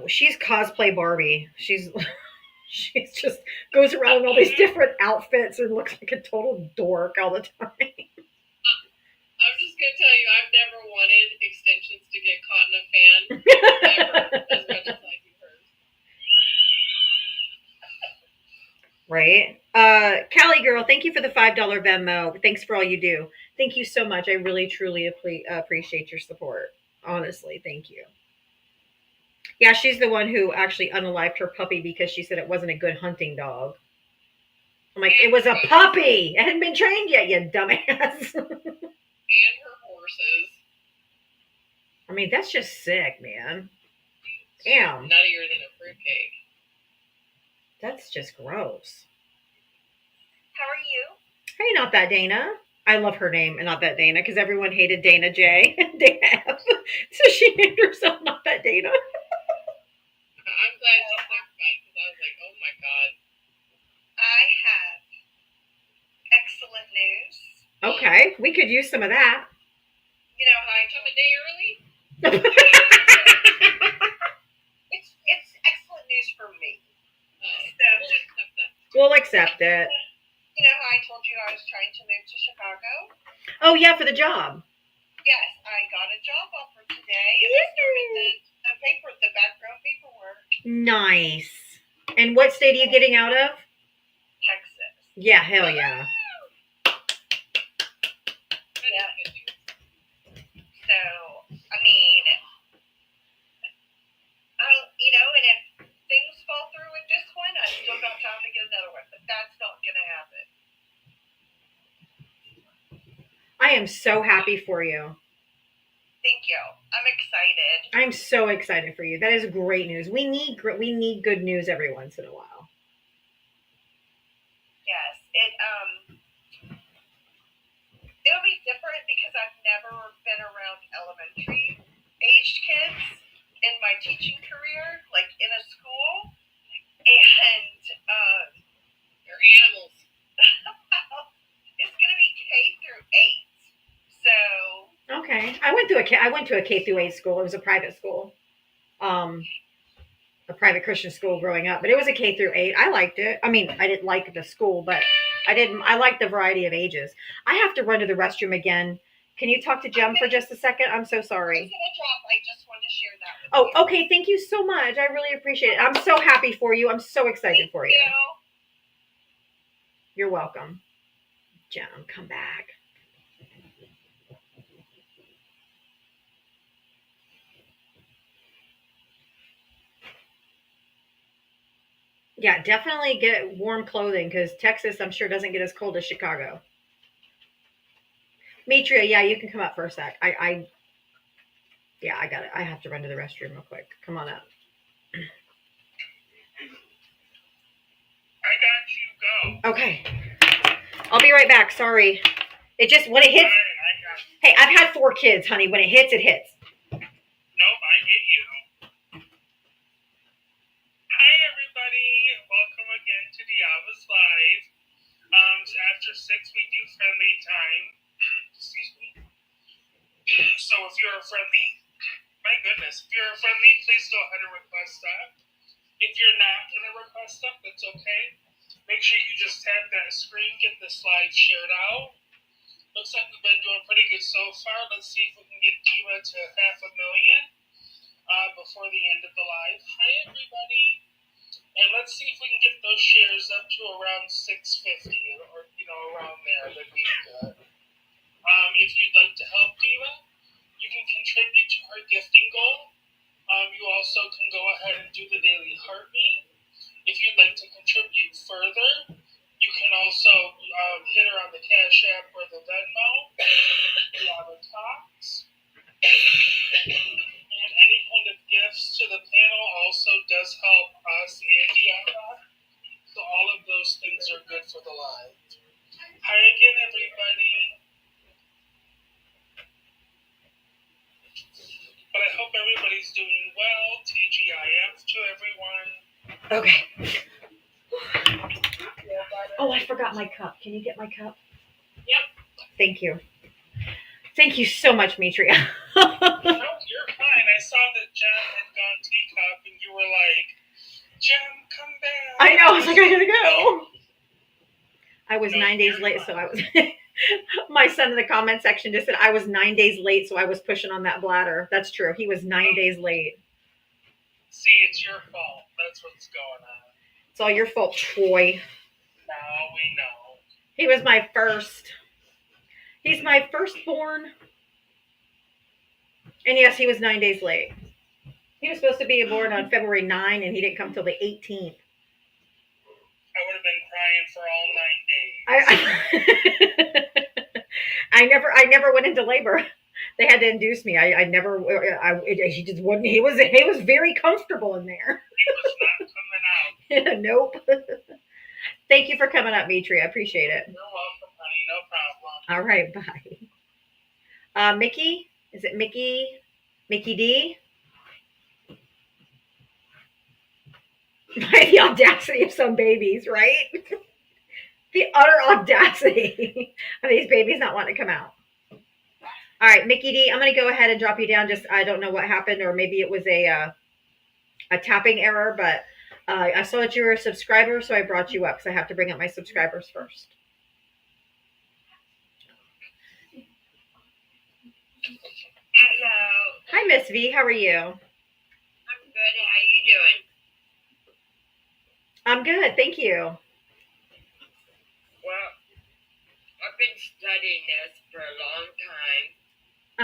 She's cosplay Barbie. She's just goes around in all these different outfits and looks like a total dork all the time. I'm just gonna tell you, I've never wanted extensions to get caught in a fan ever, as much as I do hers. Right. Callie girl, thank you for the $5 Venmo. Thanks for all you do. Thank you so much. I really truly appreciate your support. Honestly, thank you. Yeah, she's the one who actually unalived her puppy because she said it wasn't a good hunting dog. I'm like, it was a puppy. It hadn't been trained yet, you dumbass. And her horses. I mean, that's just sick, man. Damn. Nuttier than a fruitcake. That's just gross. How are you? Hey, Not That Dana. I love her name, and Not That Dana, because everyone hated Dana J and Dana F. So she named herself Not That Dana. I'm glad you clarified, because I was like, oh my god. I have excellent news. Okay, we could use some of that. You know how I Come a day early? it's excellent news for me. So, We'll accept that. We'll accept it. you know how I told you I was trying to move to Chicago? Oh, yeah, for the job. Yes, I got a job offer today, and I started the background paperwork. Nice. And what state are you getting out of? Texas. Yeah, hell yeah. Yeah. So, I mean, and if things fall through with this one, I still got time to get another one, but that's not going to happen. I am so happy for you. Thank you. I'm excited. I'm so excited for you. That is great news. We need good news every once in a while. Yes, it'll be different because I've never been around elementary aged kids in my teaching career, like in a school, and They're animals. it's going to be K through 8. So Okay. I went to a K through 8 school. It was a private school. A private Christian school growing up, but it was a K through 8. I liked it. I mean, I didn't like the school, but I liked the variety of ages. I have to run to the restroom again. Can you talk to Jem for just a second? I'm so sorry. I just wanted to share that with Oh, you. okay. Thank you so much. I really appreciate it. I'm so happy for you. I'm so excited for you. You're welcome. Jen, come back. Yeah, definitely get warm clothing because Texas, I'm sure, doesn't get as cold as Chicago. Mitria, yeah, you can come up for a sec. Yeah, I got it. I have to run to the restroom real quick. Come on up. I got you. Go. Okay. I'll be right back. Sorry. It just, when it hits, I got you. hey, I've had 4 kids, honey. When it hits, it hits. Nope, I get you. Hi, everybody. Welcome again to Diava's Live. After 6, we do friendly time. Excuse me. So if you're a friendly, my goodness, if you're a friendly, please go ahead and request that. If you're not going to request stuff, that's okay. Make sure you just tap that screen, get the slides shared out. Looks like we've been doing pretty good so far. Let's see if we can get Diva to 500,000 before the end of the live. Hi, everybody. And let's see if we can get those shares up to around 650 or, around there. That'd be good. If you'd like to help Diva, you can contribute to her gifting goal. You also can go ahead and do the daily heartbeat. If you'd like to contribute further, you can also hit her on the Cash App or the Venmo, Diavatalks. And any kind of gifts to the panel also does help us and Diava. So all of those things are good for the live. Hi again, everybody. But I hope everybody's doing well. TGIF to everyone. Okay. Oh, I forgot my cup. Can you get my cup? Yep. Thank you. Thank you so much, Mitria. No, you're fine. I saw that Jen had gone teacup and you were like, Jen, come back. I know. I was like, I gotta go. I was No, 9 days you're late, fine. so I was. My son in the comment section just said I was 9 days late, so I was pushing on that bladder. That's true. He was 9 days late. See, it's your fault. That's what's going on. It's all your fault, Troy. Now we know. He was my first. He's my firstborn. And yes, he was 9 days late. He was supposed to be born on February 9, and he didn't come till the 18th. I would have been crying for all 9 days. I never went into labor. They had to induce me. He just wouldn't. He was very comfortable in there. He was not coming out. Nope. Thank you for coming up, Mitri. I appreciate it. You're welcome, honey. No problem. All right, bye. Mickey, is it Mickey? Mickey D? The audacity of some babies, right? The utter audacity of these babies not wanting to come out. All right, Mickey D, I'm going to go ahead and drop you down. Just, I don't know what happened, or maybe it was a tapping error, but I saw that you were a subscriber, so I brought you up because I have to bring up my subscribers first. Hello. Hi, Miss V. How are you? I'm good. How you doing? I'm good. Thank you. Well, I've been studying this for a long time.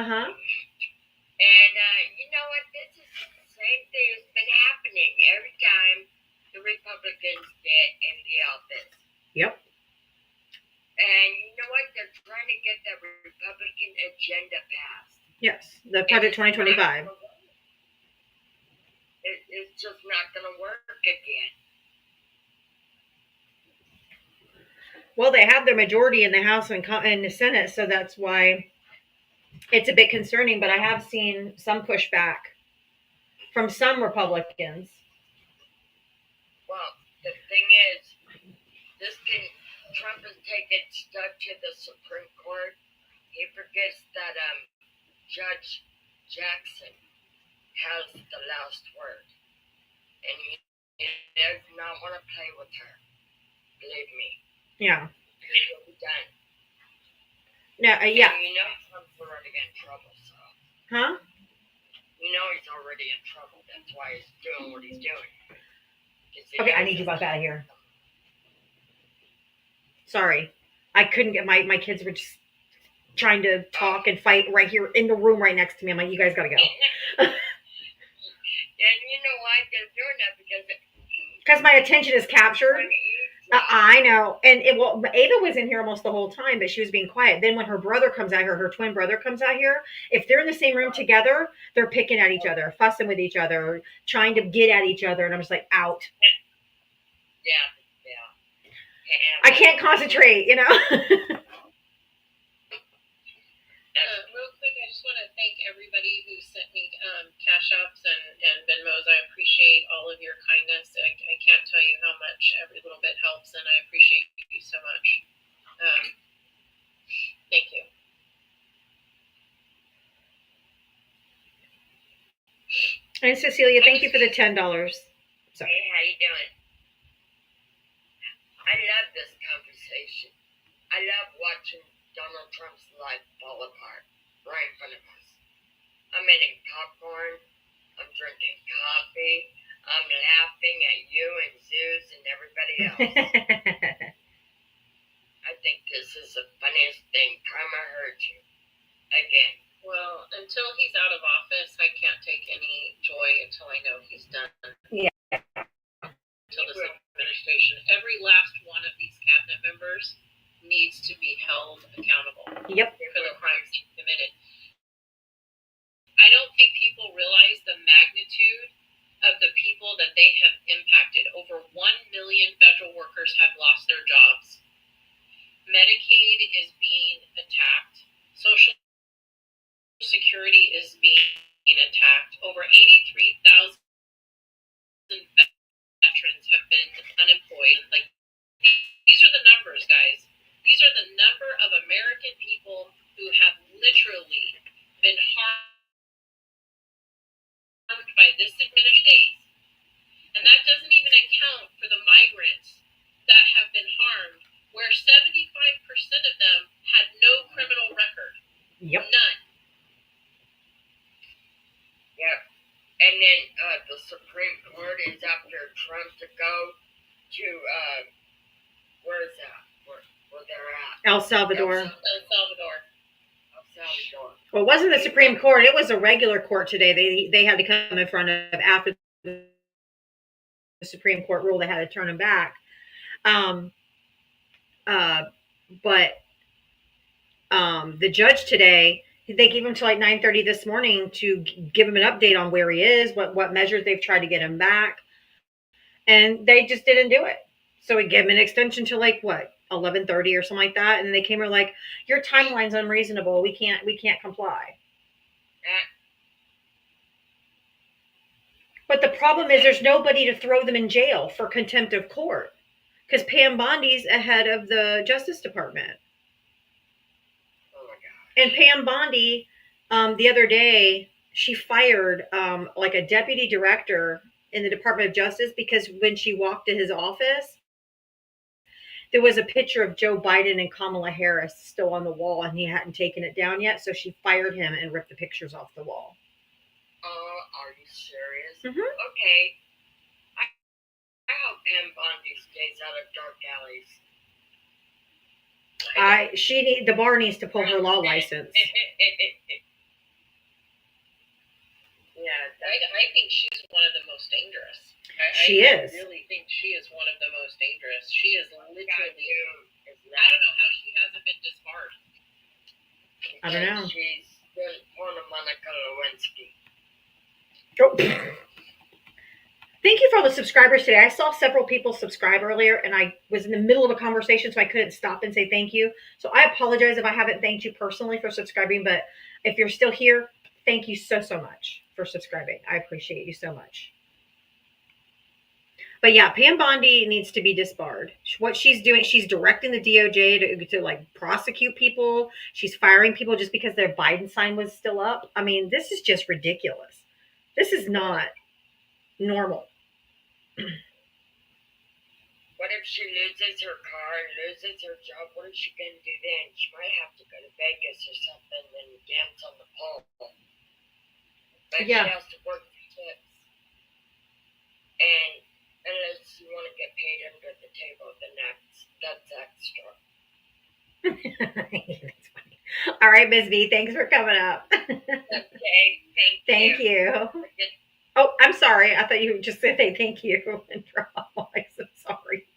Uh-huh. And you know what? This is the same thing that's been happening every time the Republicans get in the office. Yep. And you know what? They're trying to get that Republican agenda passed. Yes, the Project 2025. It's just not going to work again. Well, they have their majority in the House and the Senate, so that's why it's a bit concerning. But I have seen some pushback from some Republicans. Well, the thing is, Trump is taking stuff to the Supreme Court. He forgets that Judge Jackson has the last word, and he does not want to play with her. Believe me. Yeah. It will be done. No. Yeah. And you know Trump's already got in trouble, so. Huh? You You know he's already in trouble. That's why he's doing what he's doing. Okay, I need you both out of here. Sorry. I couldn't get my kids were just trying to talk and fight right here in the room right next to me. I'm like, you guys gotta go. And you know why they're doing that? Because my attention is captured. I know. And Ava was in here almost the whole time, but she was being quiet. Then when her brother comes out here, her twin brother comes out here, if they're in the same room together, they're picking at each other, fussing with each other, trying to get at each other. And I'm just like, out. Yeah. I can't concentrate, you know? Real quick, I just want to thank everybody who sent me cash apps and Venmos. I appreciate all of your kindness. I can't tell you how much every little bit helps, and I appreciate you so much. Thank you. And Cecilia, thank you for the $10. Sorry. Hey, how you doing? I love this conversation. I love watching Donald Trump's life fall apart right in front of us. I'm eating popcorn. I'm drinking coffee. I'm laughing at you and Zeus and everybody else. I think this is the funniest thing. Karma hurt you. Again. Well, until he's out of office, I can't take any joy until I know he's done. Yeah. Until this administration, every last one of these cabinet members needs to be held accountable. Yep. For the crimes he committed. I don't think people realize the magnitude of the people that they have impacted. Over 1 million federal workers have lost their jobs. Medicaid is being attacked. Social Security is being attacked. Over 83,000 veterans have been unemployed. Like, these are the numbers, guys. These are the number of American people who have literally been harmed by this administration. And that doesn't even account for the migrants that have been harmed, where 75% of them had no criminal record. Yep. None. Yep. And then the Supreme Court is after Trump to go to, where is that? Where they're at? El Salvador. El Salvador. Well, it wasn't the Supreme Court. It was a regular court today. They had to come in front of after the Supreme Court ruled they had to turn them back. But the judge today, they gave him till like 9:30 this morning to give him an update on where he is, what measures they've tried to get him back, and they just didn't do it. So we gave him an extension to like what 11:30 or something like that, and they came here like, your timeline's unreasonable. We can't comply. But the problem is there's nobody to throw them in jail for contempt of court because Pam Bondi's ahead of the Justice Department. And Pam Bondi, the other day, she fired like a deputy director in the Department of Justice because when she walked to his office, there was a picture of Joe Biden and Kamala Harris still on the wall, and he hadn't taken it down yet. So she fired him and ripped the pictures off the wall. Are you serious? Mm-hmm. Okay. I hope Pam Bondi stays out of dark alleys. The bar needs to pull her law license. Yeah, I think she's one of the most dangerous. She is. I really think she is one of the most dangerous. She is literally. I don't know how she hasn't been disbarred. I don't know. She's been pulling a Monica Lewinsky. Oh. Thank you for all the subscribers today. I saw several people subscribe earlier, and I was in the middle of a conversation, so I couldn't stop and say thank you. So I apologize if I haven't thanked you personally for subscribing, but if you're still here, thank you so much for subscribing. I appreciate you so much. But yeah, Pam Bondi needs to be disbarred. What she's doing, she's directing the DOJ to like prosecute people. She's firing people just because their Biden sign was still up. I mean, this is just ridiculous. This is not normal. What if she loses her car and loses her job? What is she going to do then? She might have to go to Vegas or something and dance on the pole. But but Yeah. she has to work for tips. And unless you want to get paid under the table, then that's extra. That's funny. All right, Ms. V, thanks for coming up. Okay, Thank you. Oh, I'm sorry. I thought you just said thank you and drop off. I'm so sorry.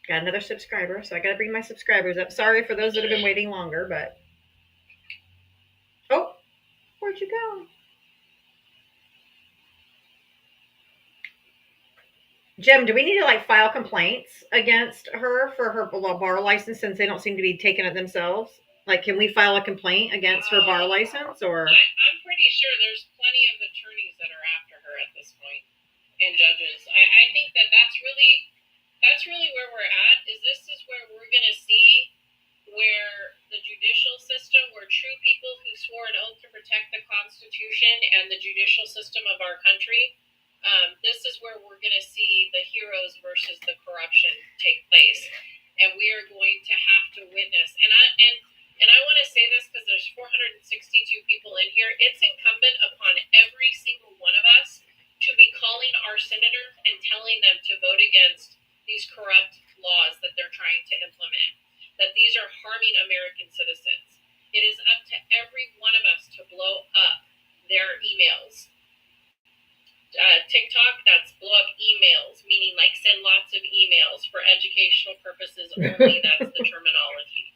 Got another subscriber, so I got to bring my subscribers up. Sorry for those that have been waiting longer, but oh, where'd you go? Jim, do we need to like file complaints against her for her bar license since they don't seem to be taking it themselves? Like, can we file a complaint against her bar license or? I'm pretty sure there's plenty of attorneys that are after her at this point, and judges. I think that's really where we're at. This is where we're gonna see where the judicial system, where true people who swore an oath to protect the Constitution and the judicial system of our country. This is where we're going to see the heroes versus the corruption take place, and we are going to have to witness. And I want to say this because there's 462 people in here. It's incumbent upon every single one of us to be calling our senators and telling them to vote against these corrupt laws that they're trying to implement, that these are harming American citizens. It is up to every one of us to blow up their emails. TikTok, that's blow up emails, meaning like send lots of emails for educational purposes only. That's the terminology.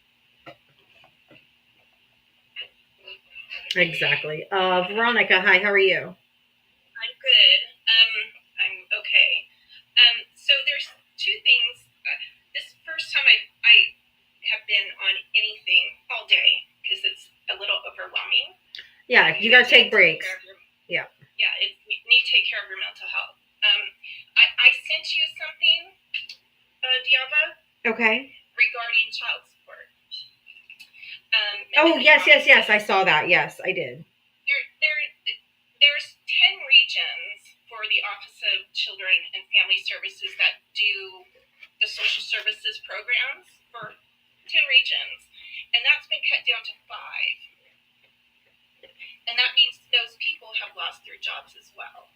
Exactly. Veronica, hi, how are you? I'm good. I'm okay. So there's two things. This first time I have been on anything all day because it's a little overwhelming. Yeah, you gotta take breaks. Yeah. Yeah, you need to take care of your mental health. I sent you something, Diava. Okay. Regarding child support. Oh, yes. I saw that. Yes, I did. There's 10 regions for the Office of Children and Family Services that do the social services programs for 10 regions, and that's been cut down to 5. And that means those people have lost their jobs as well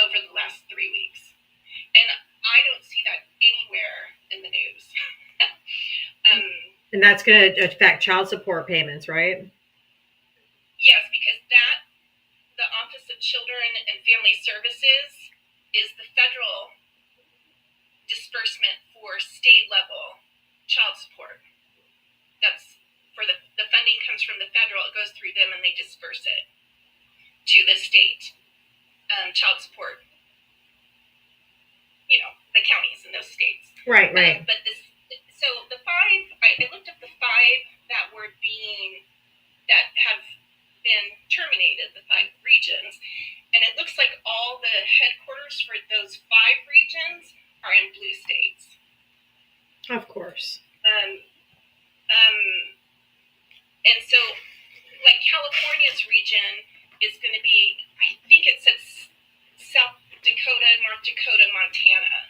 over the last 3 weeks. And I don't see that anywhere in the news. And that's going to affect child support payments, right? Yes, because the Office of Children and Family Services is the federal disbursement for state level child support. That's for the funding comes from the federal, it goes through them and they disperse it to the state child support, the counties in those states. Right. But so the 5, I looked up the 5 that have been terminated, the 5 regions, and it looks like all the headquarters for those 5 regions are in blue states. Of course. And so, like California's region is going to be, I think it says South Dakota, North Dakota, Montana.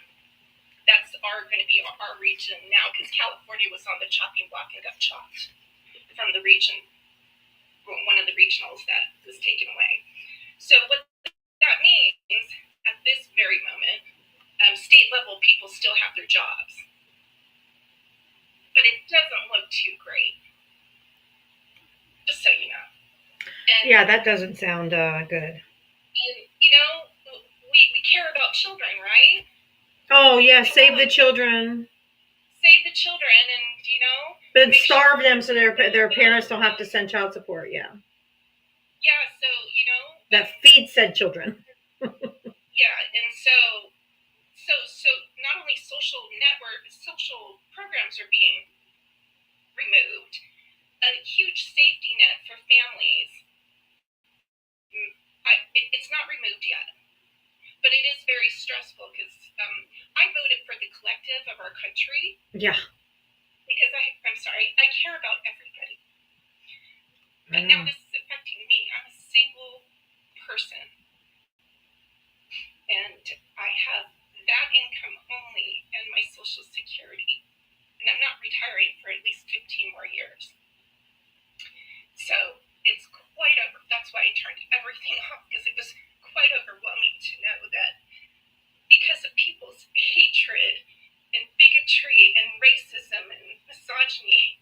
That's going to be our region now because California was on the chopping block and got chopped from the region, one of the regionals that was taken away. So what that means at this very moment, state level people still have their jobs, but it doesn't look too great. Just so you know. And, yeah, that doesn't sound good. And, we care about children, right? Oh, yeah, save the children. Save the children and, But starve them so their parents don't have to send child support, yeah. Yeah, so, That feeds said children. Yeah, and so not only social programs are being removed, a huge safety net for families. It's not removed yet, but it is very stressful because I voted for the collective of our country. Yeah. Because I care about everybody. But now this is affecting me. I'm a single person, and I have that income only and my Social Security, and I'm not retiring for at least 15 more years. So it's that's why I turned everything off, because it was quite overwhelming to know that because of people's hatred and bigotry and racism and misogyny,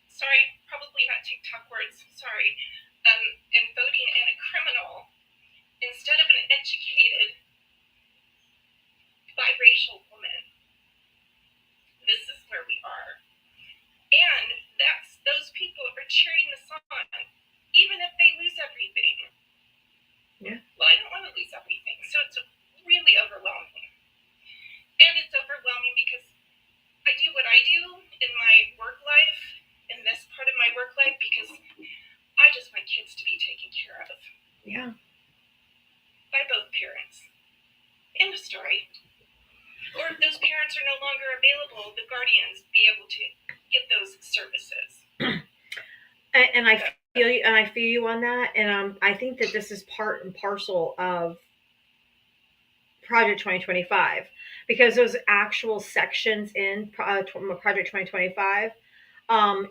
sorry, probably not TikTok words, sorry, and voting in a criminal instead of an educated biracial woman. This is where we are. And those people are cheering this on, even if they lose everything. Yeah. Well, I don't want to lose everything, so it's really overwhelming. And it's overwhelming because I do what I do in my work life, in this part of my work life, because I just want kids to be taken care of. Yeah. By both parents. End of story. Or if those parents are no longer available, the guardians be able to get those services. And I feel you on that. And I think that this is part and parcel of Project 2025, because those actual sections in Project 2025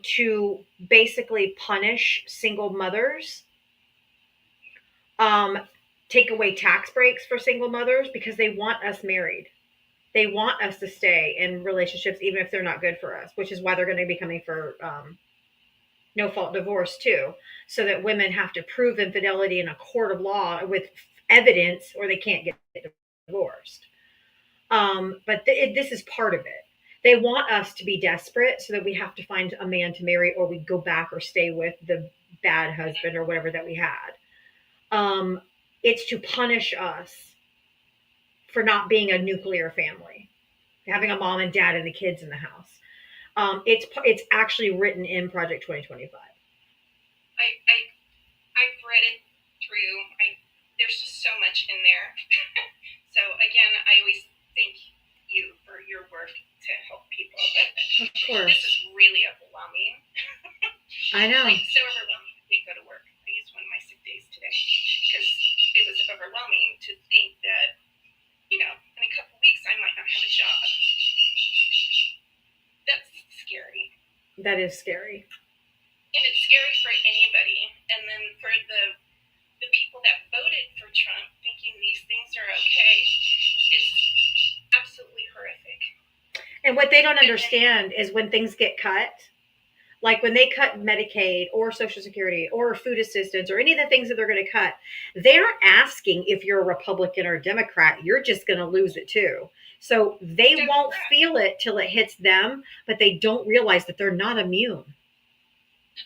to basically punish single mothers, take away tax breaks for single mothers because they want us married. They want us to stay in relationships even if they're not good for us, which is why they're going to be coming for no fault divorce too, so that women have to prove infidelity in a court of law with evidence or they can't get divorced. But this is part of it. They want us to be desperate so that we have to find a man to marry, or we go back or stay with the bad husband or whatever that we had. It's to punish us for not being a nuclear family, having a mom and dad and the kids in the house. It's actually written in Project 2025. I've read it through. There's just so much in there. So again, I always thank you for your work to help people. But Of course. this is really overwhelming. I know. Like, so overwhelming. I can't go to work. I used one of my sick days today because it was overwhelming to think that, in a couple weeks I might not have a job. That's scary. That is scary. And it's scary for anybody. And then for the people that voted for Trump thinking these things are okay, it's absolutely horrific. And what they don't understand is when things get cut, like when they cut Medicaid or Social Security or food assistance or any of the things that they're going to cut, they're asking if you're a Republican or a Democrat, you're just going to lose it too. So they won't feel it till it hits them, but they don't realize that they're not immune.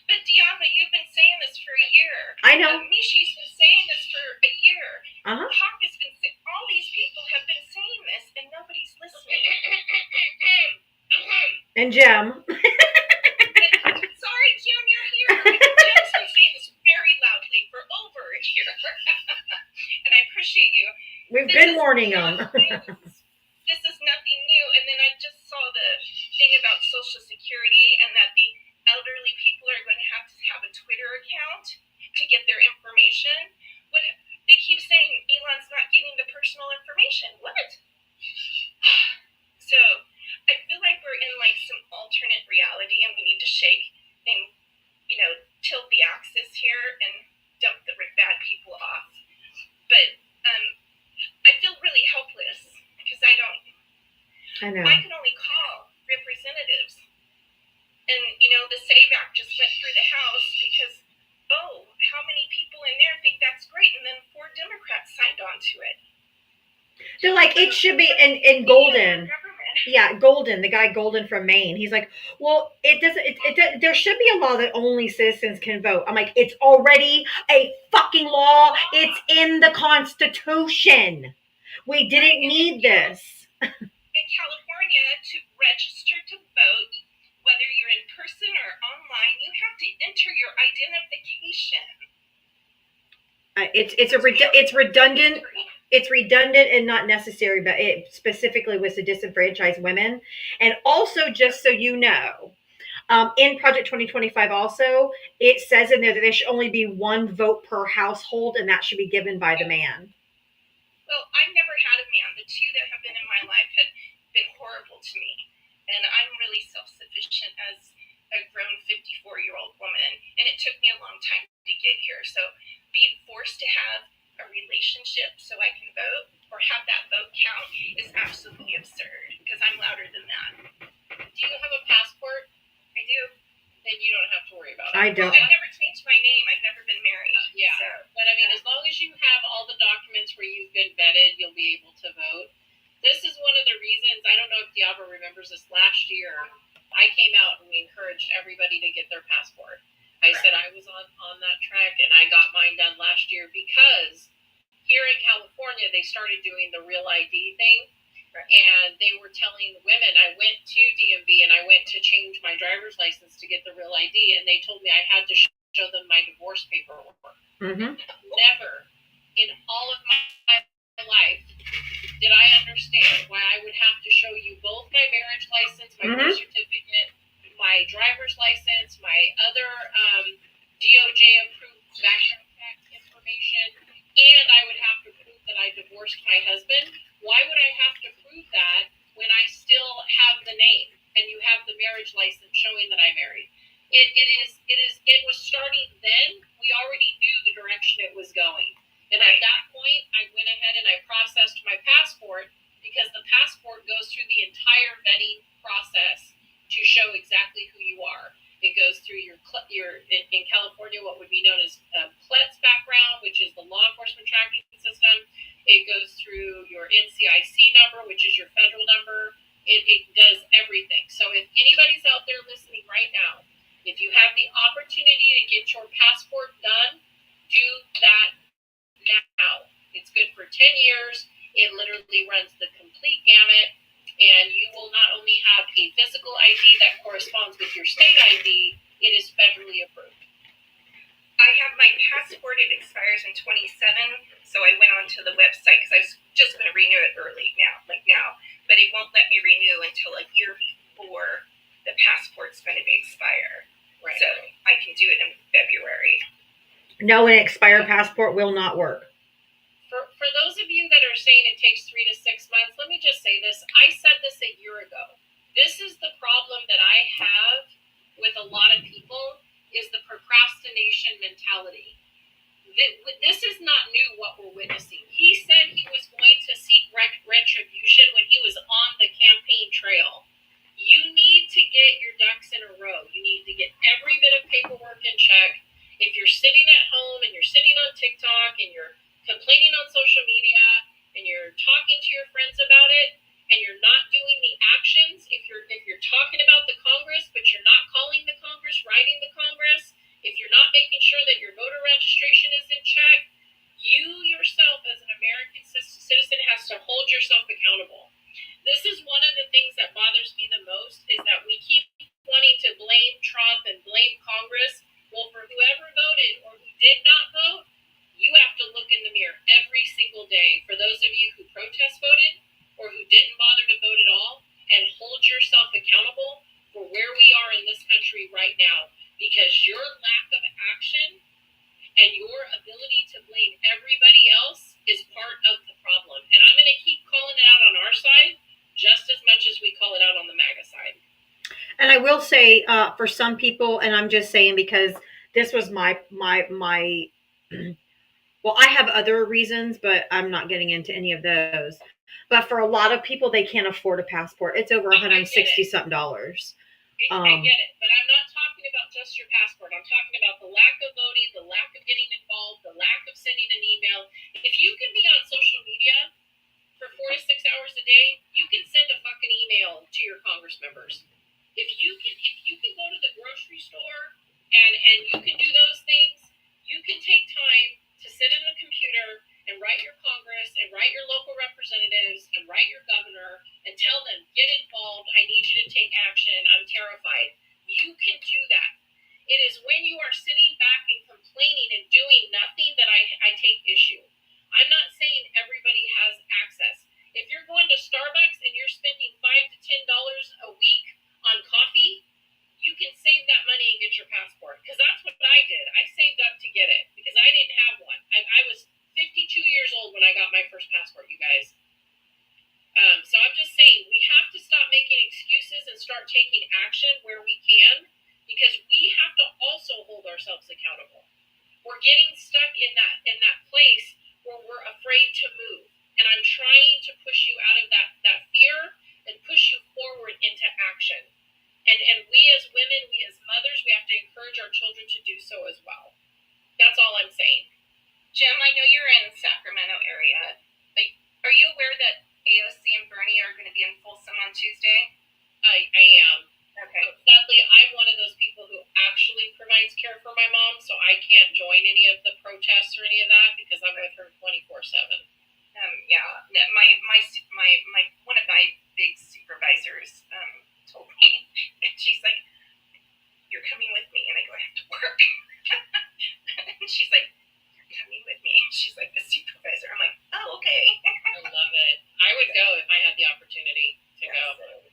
But Diava, you've been saying this for a year. I know. Mishi's been saying this for a year. Uh-huh. Hawk has been saying, all these people have been saying this and nobody's listening. And Jem. Sorry, Jim, you're here. Jim's been saying this very loudly for over a year. And I appreciate you. We've been warning them. This is nothing new. And then I just saw the thing about Social Security and that the elderly people are going to have a Twitter account to get their information. What they keep saying, Elon's not getting the personal information. What? So I feel like we're in like some alternate reality, and we need to shake and tilt the axis here and dump the bad people off. But I feel really helpless because I know. I can only call representatives. And, the SAVE Act just went through the House because, how many people in there think that's great? And then 4 Democrats signed on to it. They're like, it should be in Golden. Yeah, Golden, the guy Golden from Maine. He's like, well, there should be a law that only citizens can vote. I'm like, it's already a fucking law. It's in the Constitution. We didn't need this. In California, to register to vote, whether you're in person or online, you have to enter your identification. It's redundant. It's redundant and not necessary, but it specifically was to disenfranchise women. And also, just so you know, in Project 2025 also, it says in there that there should only be 1 vote per household, and that should be given by the man. Well, I've never had a man. The 2 that have been in my life had been horrible to me. And I'm really self-sufficient as a grown 54-year-old woman, and it took me a long time to get here. So being forced to have a relationship so I can vote or have that vote count is absolutely absurd because I'm louder than that. Do you have a passport? I do. Then you don't have to worry about it. I don't. I've never changed my name. I've never been married. Yeah. So, But I mean, as long as you have all the documents where you've been vetted, you'll be able to vote. This is one of the reasons, I don't know if Diablo remembers this, last year, I came out and we encouraged everybody to get their passport. I said I was on that track and I got mine done last year because here in California, they started doing the real ID thing. And they were telling women, I went to DMV and I went to change my driver's license to get the real ID, and they told me I had to show them my divorce paperwork. Mm-hmm. Never in all of my life did I understand why I would have to show you both my marriage license, my birth certificate, my driver's license, my other DOJ approved background check information, and I would have to prove that I divorced my husband. Why would I have to prove that when I still have the name and you have the marriage license showing that I married? It was starting then. We already knew the direction it was going. And at that point, I went ahead and I processed my passport because the passport goes through the entire vetting process to show exactly who you are. It goes through your in California, what would be known as CLETS background, which is the law enforcement tracking system. It goes through your NCIC number, which is your federal number. It does everything. So if anybody's out there listening right now, if you have the opportunity to get your passport done, do that now. It's good for 10 years. It literally runs the complete gamut, and you will not only have a physical ID that corresponds with your state ID, it is federally approved. I have my passport. It expires in 27, so I went onto the website because I was just going to renew it early now, but it won't let me renew until a year before the passport's going to expire. Right. So I can do it in February. No, an expired passport will not work. For those of you that are saying it takes 3 to 6 months, let me just say this. I said this a year ago. This is the problem that I have with a lot of people is the procrastination mentality. This is not new what we're witnessing. He said he was going to seek retribution when he was on the campaign trail. You need to get your ducks in a row. You need to get every bit of paperwork in check. If you're sitting at home and you're sitting on TikTok and you're complaining on social media and you're talking to your friends about it and you're not doing the actions, if you're talking about the Congress but you're not calling the Congress, writing the Congress, if you're not making sure that your voter registration is in check, you yourself as an American citizen has to hold yourself accountable. This is one of the things that bothers me the most is that we keep wanting to blame Trump and blame Congress. Well, for whoever voted or who did not vote, you have to look in the mirror every single day. For those of you who protest voted or who didn't bother to vote at all, and hold yourself accountable for where we are in this country right now. Because your lack of action and your ability to blame everybody else is part of the problem. And I'm going to keep calling it out on our side just as much as we call it out on the MAGA side. And I will say, for some people, and I'm just saying because this was my well, I have other reasons, but I'm not getting into any of those. But for a lot of people, they can't afford a passport. It's over $160 something. I get it, but I'm not talking about just your passport. I'm talking about the lack of voting, the lack of getting involved, the lack of sending an email. If you can be on social media for 4 to 6 hours a day, you can send a fucking email to your Congress members. If you can go to the grocery store and you can do those things, you can take time to sit in a computer and write your Congress and write your local representatives and write your governor and tell them, get involved, I need you to take action, I'm terrified. You can do that. It is when you are sitting back and complaining and doing nothing that I take issue. I'm not saying everybody has access. If you're going to Starbucks and you're spending $5 to $10 a week on coffee, you can save that money and get your passport. Because that's what I did. I saved up to get it because I didn't have one. I was 52 years old when I got my first passport, you guys. So I'm just saying, we have to stop making excuses and start taking action where we can. accountable. We're getting stuck in that place where we're afraid to move. And I'm trying to push you out of that fear and push you forward into action. And we as women, we as mothers, we have to encourage our children to do so as well. That's all I'm saying. Jim, I know you're in the Sacramento area. Are you aware that AOC and Bernie are going to be in Folsom on Tuesday? I am. Okay. Sadly, I'm one of those people who actually provides care for my mom, so I can't join any of the protests or any of that because I'm with her 24/7. Yeah. My one of my big supervisors told me, and she's like, "You're coming with me," and I go, "I have to work." And she's like, "You're coming with me." She's like, "The supervisor." I'm like, "Oh, okay." I love it. I would go if I had the opportunity to go.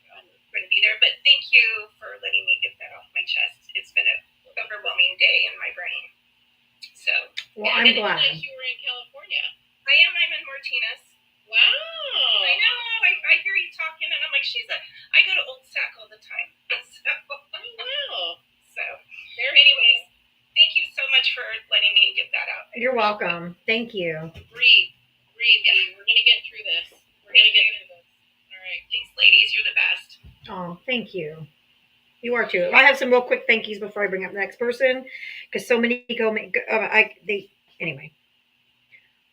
Wouldn't be there, but thank you for letting me get that off my chest. It's been an overwhelming day in my brain. So, Well, I I'm didn't glad. realize you were in California. I'm in Martinez. Wow. I know. I hear you talking, and I'm like, I go to Old Sac all the time. So, anyways, thank you so much for letting me get that out. You're welcome. Thank you. Breathe, Dee. We're gonna get through this. All right. Thanks, ladies. You're the best. Oh, thank you. You are too. I have some real quick thank yous before I bring up the next person, because so many anyway.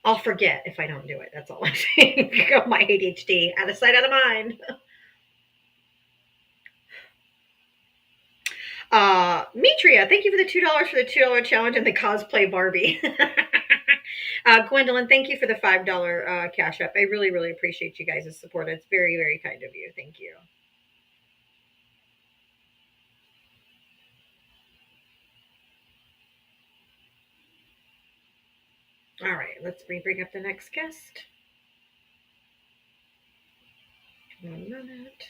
I'll forget if I don't do it. That's all I'm saying. My ADHD, out of sight, out of mind. Mitria, thank you for the $2 for the $2 challenge and the cosplay Barbie. Gwendolyn, thank you for the $5 cash app. I really, really appreciate you guys' support. It's very, very kind of you. Thank you. All right, let's bring up the next guest. 1 minute.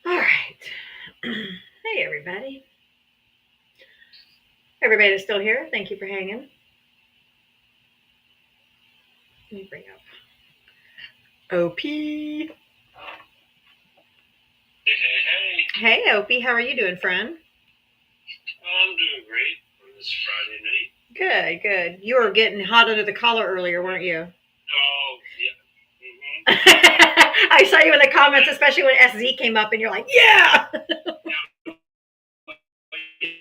All right. Hey, everybody. Everybody that's still here, thank you for hanging. Let me bring up OP. Hey. Hey, OP, how are you doing, friend? I'm doing great on this Friday night. Good. You were getting hot under the collar earlier, weren't you? Oh, yeah. Mm-hmm. I saw you in the comments, especially when SZ came up, and you're like, yeah! Yeah, when he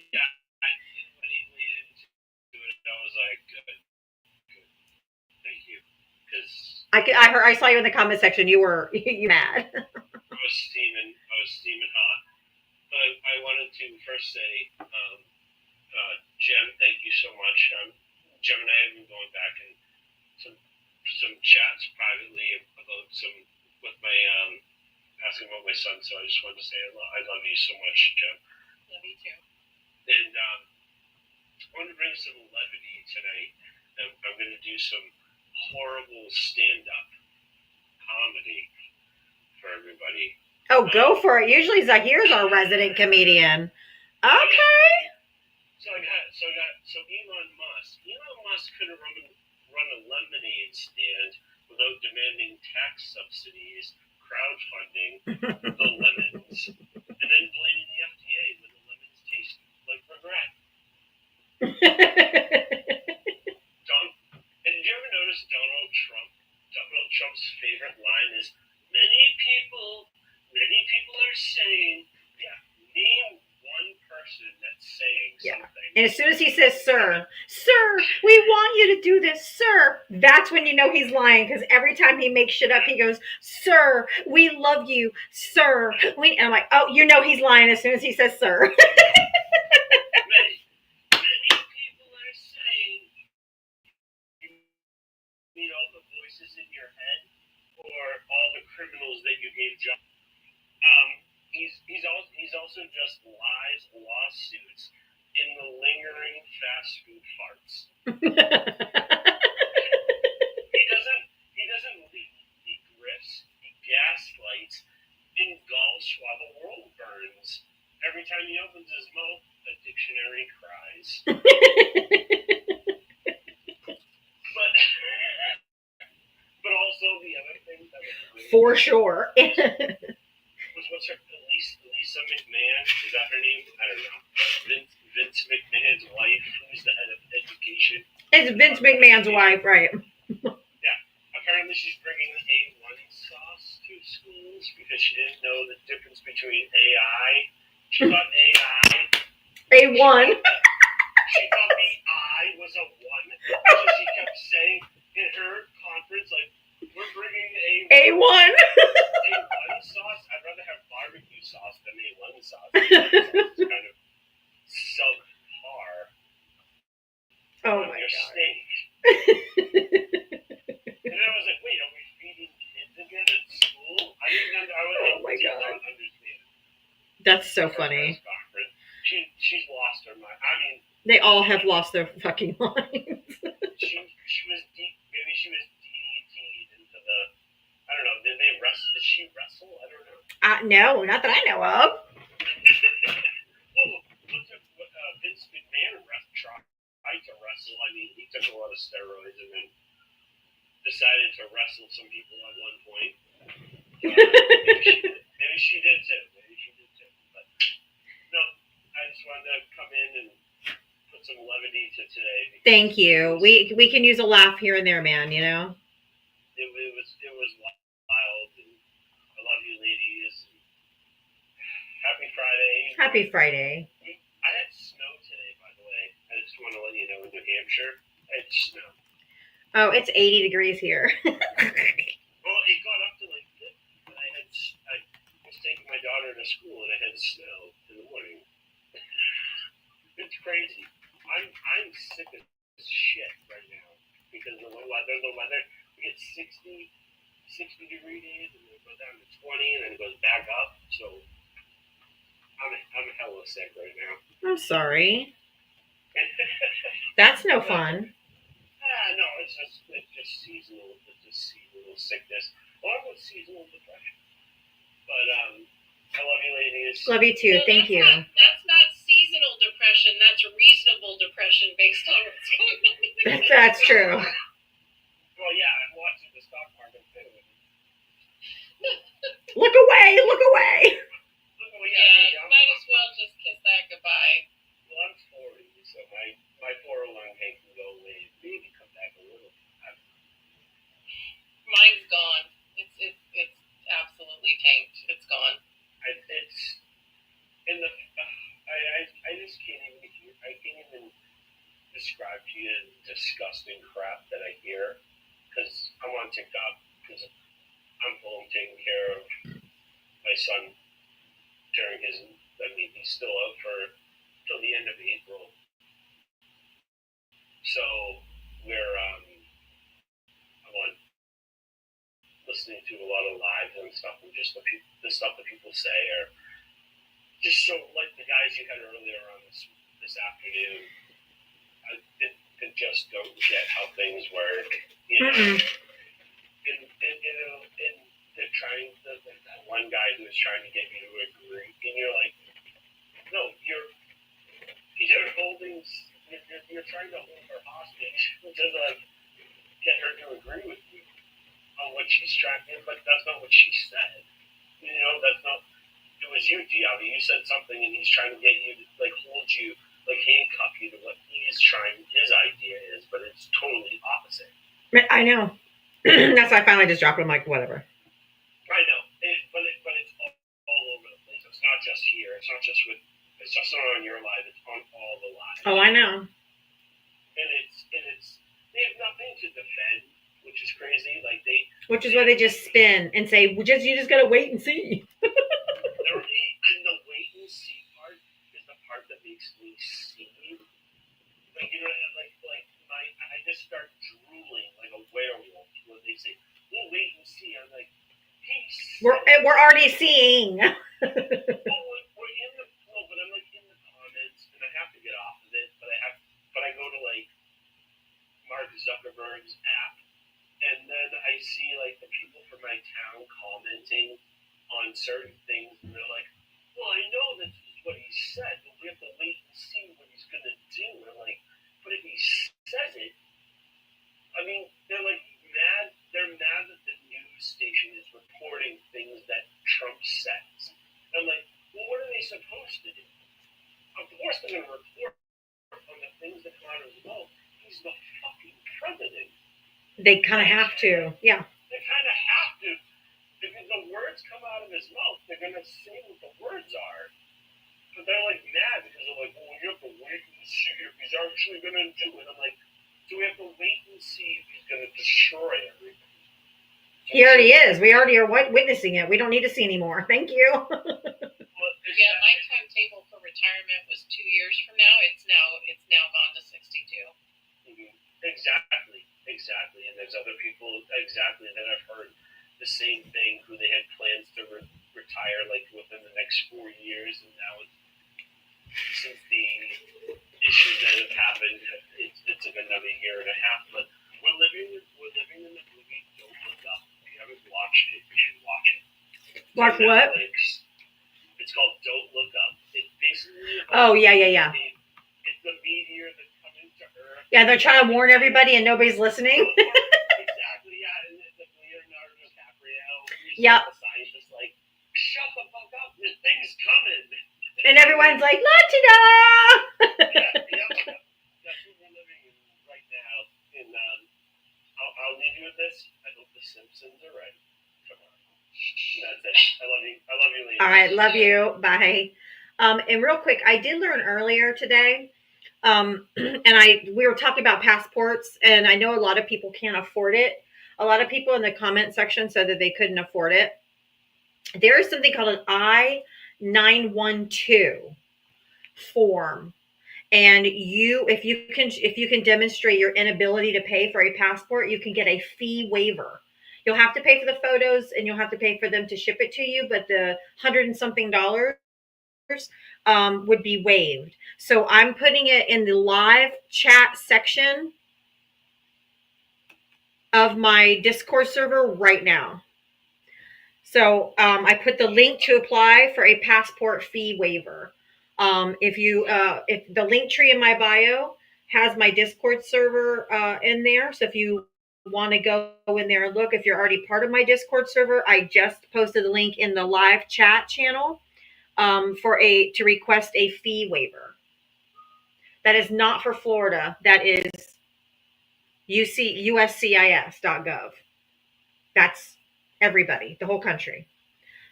leaned into it, I was like, good. Thank you. Because I saw you in the comment section. You were mad. I was steaming hot. But I wanted to first say, Jem, thank you so much. Jem and I have been going back in some chats privately about with my asking about my son. So I just wanted to say I love you so much, Jem. Love you too. And I want to bring some levity tonight. I'm going to do some horrible stand-up comedy for everybody. Oh, go for it. Usually Zahir's our resident comedian. Okay. So Elon Musk couldn't run a lemonade stand without demanding tax subsidies, crowdfunding the lemons, and then blaming the FDA when the lemons taste like regret. And did you ever notice Donald Trump's favorite line is, many people are saying, name one person that's saying something. And as soon as he says, sir, we want you to do this, sir, that's when you know he's lying, because every time he makes shit up, he goes, sir, we love you, sir. And I'm like, oh, you know he's lying as soon as he says, sir. Many people are saying, all the voices in your head, or all the criminals that you gave jobs. He's also just lies, lawsuits, in the lingering fast food farts. He doesn't lead. He grifts. He gaslights. And golfs while the world burns. Every time he opens his mouth, a dictionary cries. But also the other thing that was For sure. what's her Lisa McMahon? Is that her name? I don't know. Vince McMahon's wife, who's the head of education. It's Vince McMahon's wife, right? Apparently she's bringing A1 sauce to schools because she didn't know the difference between AI. She thought AI. A1. She thought the I was a 1. So she kept saying in her conference, like, we're bringing A1 sauce. I'd rather have barbecue sauce than A1 sauce. A1 sauce is kind of subpar. Oh on my your god. steak. And then I was like, wait, are we feeding kids again at school? I did not understand. That's so funny. She's lost her mind. I mean, They all have lost their fucking minds. she was deep. Maybe she was DDT'd into the. I don't know. Did they wrestle? Did she wrestle? I don't know. No, not that I know of. Well, Vince McMahon tried to wrestle. I mean, he took a lot of steroids and then decided to wrestle some people at one point. Maybe she did too. But no, I just wanted to come in and put some levity to today. Thank you. We can use a laugh here and there, man. You know. It was wild, and I love you, ladies. Happy Friday. Happy Friday. I had snow today, by the way. I just want to let you know, in New Hampshire, I had snow. Oh, it's 80 degrees here. Well, it got up to like this, and I was taking my daughter to school, and I had snow in the morning. It's crazy. I'm sick of shit right now because of the weather. We get 60-degree days, and then it goes down to 20, and then it goes back up. So I'm hella sick right now. I'm sorry. That's no fun. No, it's just seasonal. It's just seasonal sickness. Along with seasonal depression. But I love you, ladies. Love you too. Thank you. That's not seasonal depression. That's reasonable depression based on what's going on. That's true. Well, yeah, I'm watching the stock market too. Look away! Look away! Yeah, you might as well just kiss that goodbye. Well, I'm 40, so my 401k can go away and maybe come back a little. Mine's gone. It's absolutely tanked. It's gone. I just can't even hear. I can't even describe to you the disgusting crap that I hear because I'm on TikTok because I'm home taking care of my son during his. I mean, he's still out till the end of April. So we're I'm on listening to a lot of lives and stuff, and just the stuff that people say are just so like the guys you had earlier on this afternoon. I just don't get how things work, you know. And they're trying that one guy who was trying to get you to agree, and you're like, no, you're trying to hold her hostage to like get her to agree with you on what she's trying to, but that's not what she said. You know, that's not. It was you, Diava. You said something, and he's trying to get you to like hold you, like handcuff you to what his idea is, but it's totally opposite. I know. That's why I finally just dropped it. I'm like, whatever. I know, but it's all over the place. It's not just here. It's not just not on your live. It's on all the lives. Oh, I know. And it's they have nothing to defend, which is crazy. Like which is why they just spin and say, you just gotta wait and see. And the wait and see part is the part that makes me see. Like, you know, I just start drooling like a werewolf when they say, "We'll wait and see." I'm like, hey, we're already seeing. But I'm like in the comments, and I have to get off of it. But I go to like Mark Zuckerberg's app, and then I see like the people from my town commenting on certain things, and they're like, "Well, I know this is what he said, but we have to wait and see what he's gonna do." And I'm like, "But if he says it, I mean, they're like mad. They're mad that the news station is reporting things that Trump says." I'm like, well, what are they supposed to do? Of course they're going to report things that come out of his mouth, he's the fucking president. They kind of have to. Yeah. They kind of have to. Because the words come out of his mouth, they're going to say what the words are. But they're like mad because they're like, well, you have to wait and see if he's actually going to do it. I'm like, do we have to wait and see if he's going to destroy everything? He already is. We already are witnessing it. We don't need to see anymore. Thank you. Yeah, my timetable for retirement was 2 years from now. It's now gone to 62. Mm-hmm. Exactly. And there's other people, exactly, that I've heard the same thing, who they had plans to retire like within the next 4 years, and now since the issues that have happened, it's like another year and a half. But we're living in the movie Don't Look Up. If you haven't watched it, you should watch it. Watch what? It's called Don't Look Up. It's basically Yeah. It's the meteor that's coming to Earth. Yeah, they're trying to warn everybody and nobody's listening. Exactly, yeah. And it's like Leonardo DiCaprio. Yep. The scientist, like, shut the fuck up, this thing's coming. And everyone's like, la-ti-da! Yeah. That's what we're living in right now. And I'll leave you with this. I hope the Simpsons are right. Come on. That's it. I love you, ladies. All right, love you. Bye. And real quick, I did learn earlier today, and we were talking about passports, and I know a lot of people can't afford it. A lot of people in the comment section said that they couldn't afford it. There is something called an I-912 form. And if you can demonstrate your inability to pay for a passport, you can get a fee waiver. You'll have to pay for the photos and you'll have to pay for them to ship it to you, but the $100 and something would be waived. So I'm putting it in the live chat section of my Discord server right now. So I put the link to apply for a passport fee waiver. If the link tree in my bio has my Discord server in there, so if you want to go in there and look, if you're already part of my Discord server, I just posted the link in the live chat channel to request a fee waiver. That is not for Florida. That is USCIS.gov. That's everybody, the whole country.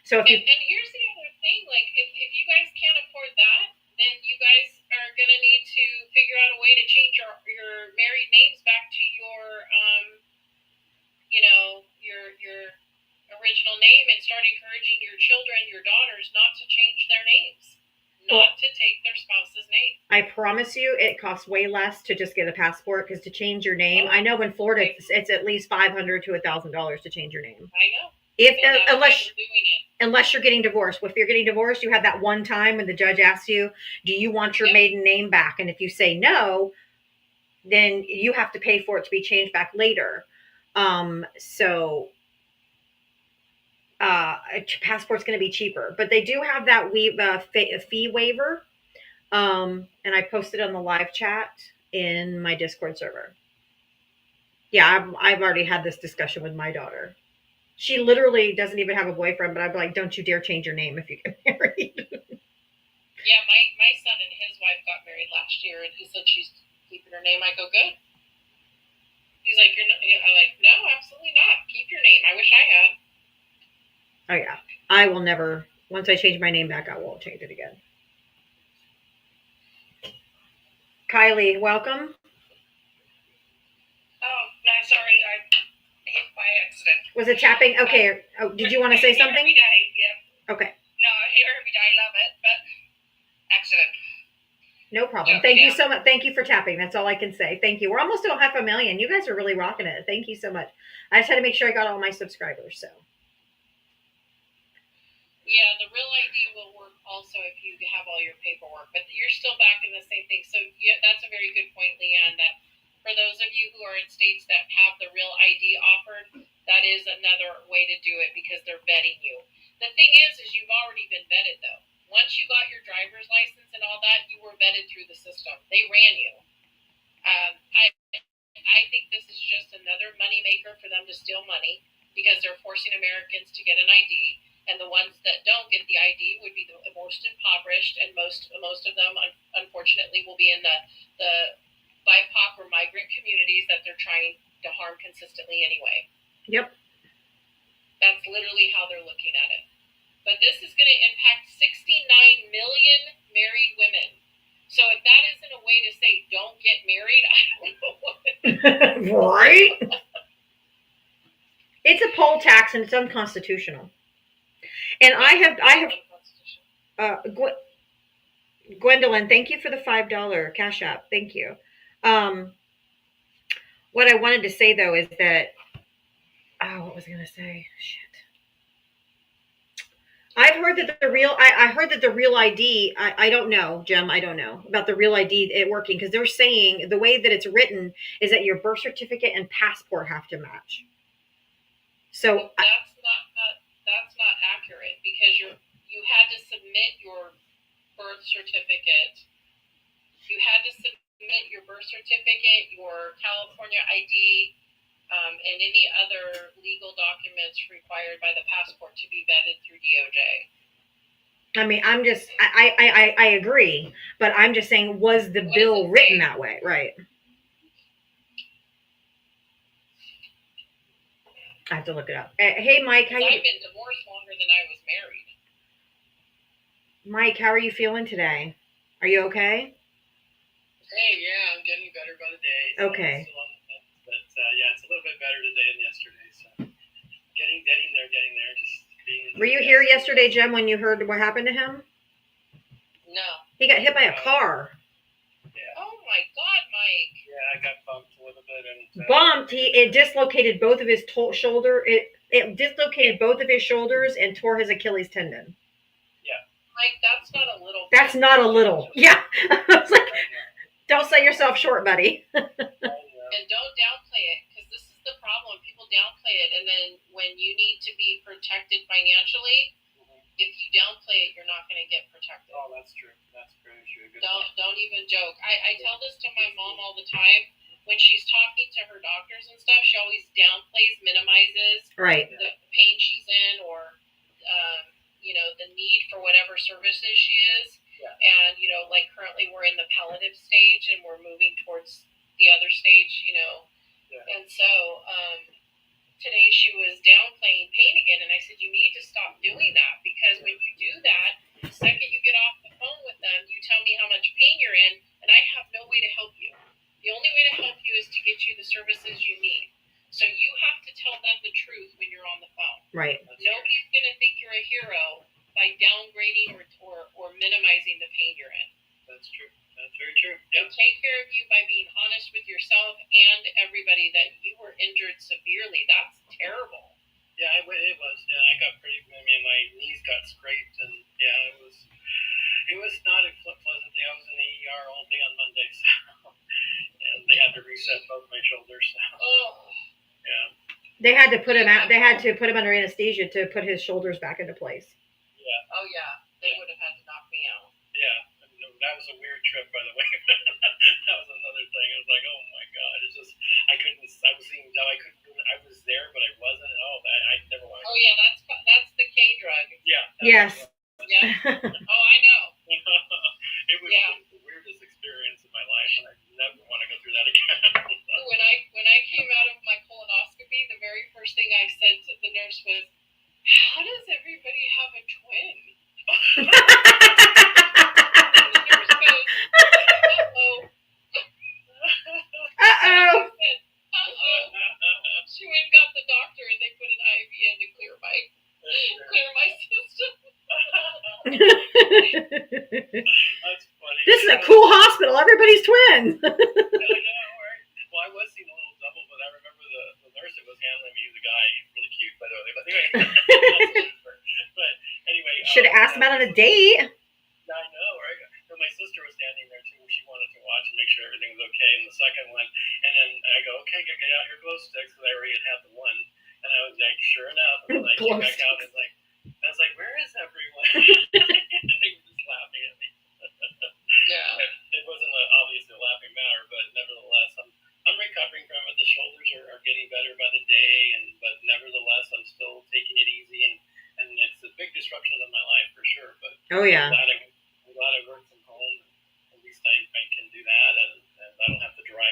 So if you and here's the other thing, like if you guys can't afford that, then you guys are gonna need to figure out a way to change your married names back to your your original name, and start encouraging your children, your daughters, not to change their names, not to take their spouse's name. I promise you, it costs way less to just get a passport, because to change your name, I know in Florida it's at least $500 to $1,000 to change your name. I know. Unless you're getting divorced. If you're getting divorced, you have that one time when the judge asks you, do you want your maiden name back? And if you say no, then you have to pay for it to be changed back later. A passport's going to be cheaper, but they do have that fee waiver. And I posted on the live chat in my Discord server. Yeah, I've already had this discussion with my daughter. She literally doesn't even have a boyfriend, but I'd be like, don't you dare change your name if you get married. Yeah, my son and his wife got married last year, and he said she's keeping her name. I go, good. He's like, I'm like, no, absolutely not. Keep your name. I wish I had. Oh yeah, I will never. Once I change my name back, I won't change it again. Kylie, welcome. Oh, no, sorry, I hit by accident. Was it tapping? Okay. Oh, did you want to say something? Every day, yeah. Okay. No, I hear every day. Love it, but accident. No problem. Thank you so much. Thank you for tapping. That's all I can say. Thank you. We're almost to 500,000. You guys are really rocking it. Thank you so much. I just had to make sure I got all my subscribers. So. Yeah, the real ID will work also if you have all your paperwork, but you're still back in the same thing. So yeah, that's a very good point, Leanne, that for those of you who are in states that have the real ID offered, that is another way to do it, because they're vetting you. The thing is you've already been vetted though. Once you got your driver's license and all that, you were vetted through the system. They ran you. I think this is just another moneymaker for them to steal money, because they're forcing Americans to get an ID. And the ones that don't get the ID would be the most impoverished, and most of them, unfortunately, will be in the BIPOC or migrant communities that they're trying to harm consistently anyway. Yep. That's literally how they're looking at it. But this is going to impact 69 million married women. So if that isn't a way to say don't get married, I don't know what. Right? It's a poll tax and it's unconstitutional. And I have Gwendolyn, thank you for the $5 Cash App. Thank you. What I wanted to say though is that, what was I going to say? Shit. I've heard that I heard that the real ID, I don't know, Jem, I don't know about the real ID it working, because they're saying the way that it's written is that your birth certificate and passport have to match. So that's not accurate, because you had to submit your birth certificate. You had to submit your birth certificate, your California ID, and any other legal documents required by the passport to be vetted through DOJ. I mean, I agree, but I'm just saying, was the bill written that way? Right. I have to look it up. Hey, Mike, how you? I've been divorced longer than I was married. Mike, how are you feeling today? Are you okay? Hey, yeah, I'm getting better by the day. So okay. But yeah, it's a little bit better today than yesterday. So getting there. Just being. Were you here yesterday, Jem, when you heard what happened to him? No. He got hit by a car. Yeah. Oh my God, Mike. Yeah, I got bumped a little bit and. Bumped. It dislocated both of his shoulder. It dislocated both of his shoulders and tore his Achilles tendon. Yeah. Mike, that's not a little. That's not a little. Yeah. I was like, don't sell yourself short, buddy. And don't downplay it, because this is the problem. People downplay it, and then when you need to be protected financially, if you downplay it, you're not going to get protected. Oh, that's true. That's very true. Don't even joke. I tell this to my mom all the time. When she's talking to her doctors and stuff, she always downplays, minimizes the pain she's in, or the need for whatever services she is. Yeah. And like currently we're in the palliative stage, and we're moving towards the other stage, Yeah. And so today she was downplaying pain again, and I said, you need to stop doing that, because when you do that, the second you get off the phone with them, you tell me how much pain you're in, and I have no way to help you. The only way to help you is to get you the services you need. So you have to tell them the truth when you're on the phone. Right. Nobody's going to think you're a hero by downgrading or minimizing the pain you're in. That's true. That's very true. Yep. Take care of you by being honest with yourself and everybody that you were injured severely. That's terrible. Yeah, it was. Yeah, I got my knees got scraped, and yeah, it was not a pleasant day. I was in the ER all day on Monday, so and they had to reset both my shoulders. So. Oh. Yeah. They had to put him out. They had to put him under anesthesia to put his shoulders back into place. Yeah. Oh yeah, they would have had to knock me out. Yeah. That was a weird trip, by the way. That was another thing. I was like, oh my God. It's just, I was there, but I wasn't at all. I never wanted to. Oh, yeah, that's the K drug. Yeah. Yes. Yeah. Oh, I know. It was the weirdest experience in my life, and I never want to go through that again. When I came out of my colonoscopy, the very first thing I said to the nurse was, how does everybody have a twin? Uh-oh. She went and got the doctor, and they put an IV in to clear my system. That's funny. This is a cool hospital. Everybody's twins. I know, right? Well, I was seeing a little double, but I remember the nurse that was handling me. He's a guy. He's really cute, by the way. But anyway. Should have asked him out on a date. I know, right? So my sister was standing there too. She wanted to watch and make sure everything was okay in the second one. And then I go, okay, get out your glow sticks, because I already had the one. And I was like, sure enough. And then I came back out and I was like, where is everyone? And they were just laughing at me. Yeah. It wasn't obviously a laughing matter, but nevertheless, I'm recovering from it. The shoulders are getting better by the day, but nevertheless, I'm still taking it easy, and it's a big disruption in my life for sure. But Oh yeah. I'm glad I work from home. At least I can do that, and I don't have to drive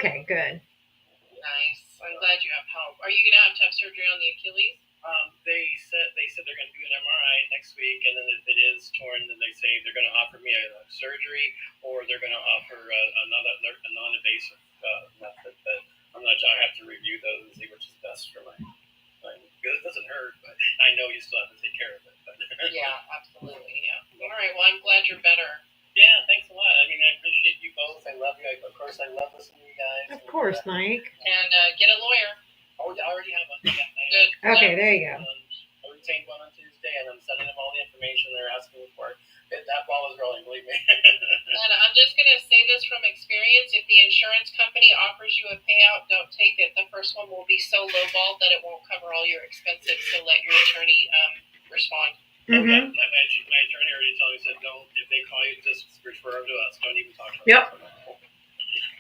Okay, good. Nice. I'm glad you have help. Are you gonna have to have surgery on the Achilles? They said they're going to do an MRI next week, and then if it is torn, then they say they're going to offer me a surgery, or they're going to offer a non-invasive method. But I'm not sure. I have to review those and see which is best for my. Because it doesn't hurt, but I know you still have to take care of it. But Yeah, absolutely. Yeah. All right. Well, I'm glad you're better. yeah, thanks a lot. I mean, I appreciate you both. I love you. Of course, I love listening to you guys. Of course, Mike. And get a lawyer. Oh, I already have one. Yeah, Good. Okay, there you go. I retained one on Tuesday, and I'm sending them all the information they're asking for. That ball is rolling, believe me. And I'm just going to say this from experience. If the insurance company offers you a payout, don't take it. The first one will be so lowball that it won't cover all your expenses, so let your attorney respond. Mm-hmm. Okay. My attorney already told me, said, don't, if they call you, just refer them to us. Don't even talk to us. Yep.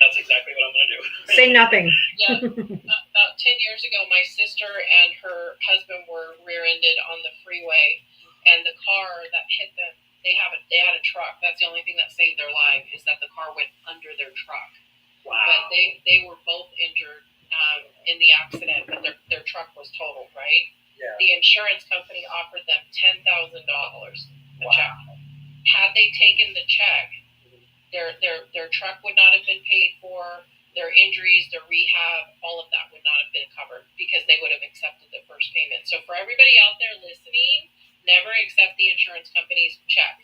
That's exactly what I'm going to do. Say nothing. Yeah. About 10 years ago, my sister and her husband were rear-ended on the freeway, and the car that hit them, they had a truck. That's the only thing that saved their life, is that the car went under their truck. Wow. But they were both injured in the accident, but their truck was totaled, right? Yeah. The insurance company offered them $10,000 a check. Had they taken the check, their truck would not have been paid for, their injuries, their rehab, all of that would not have been covered because they would have accepted the first payment. So for everybody out there listening, never accept the insurance company's check.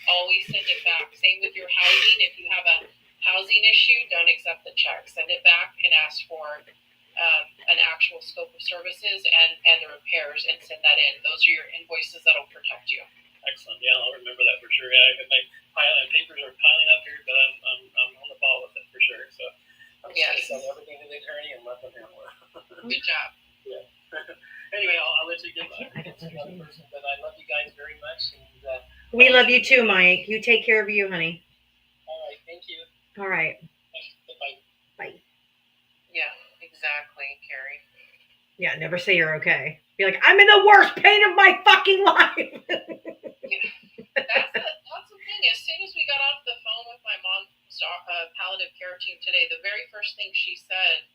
Always send it back. Same with your housing. If you have a housing issue, don't accept the check. Send it back and ask for an actual scope of services and the repairs, and send that in. Those are your invoices that'll protect you. Excellent. Yeah, I'll remember that for sure. Yeah, my papers are piling up here, but I'm on the ball with it for sure. So I'm just going to send everything to the attorney and let them handle it. Good job. Yeah. Anyway, I'll let you get back. But I love you guys very much. And, We love you too, Mike. You take care of you, honey. all right. Thank you. All right. Bye. Bye. Yeah, exactly, Carrie. Yeah, never say you're okay. Be like, I'm in the worst pain of my fucking life. That's the thing. As soon as we got off the phone with my mom's palliative care team today, the very first thing she said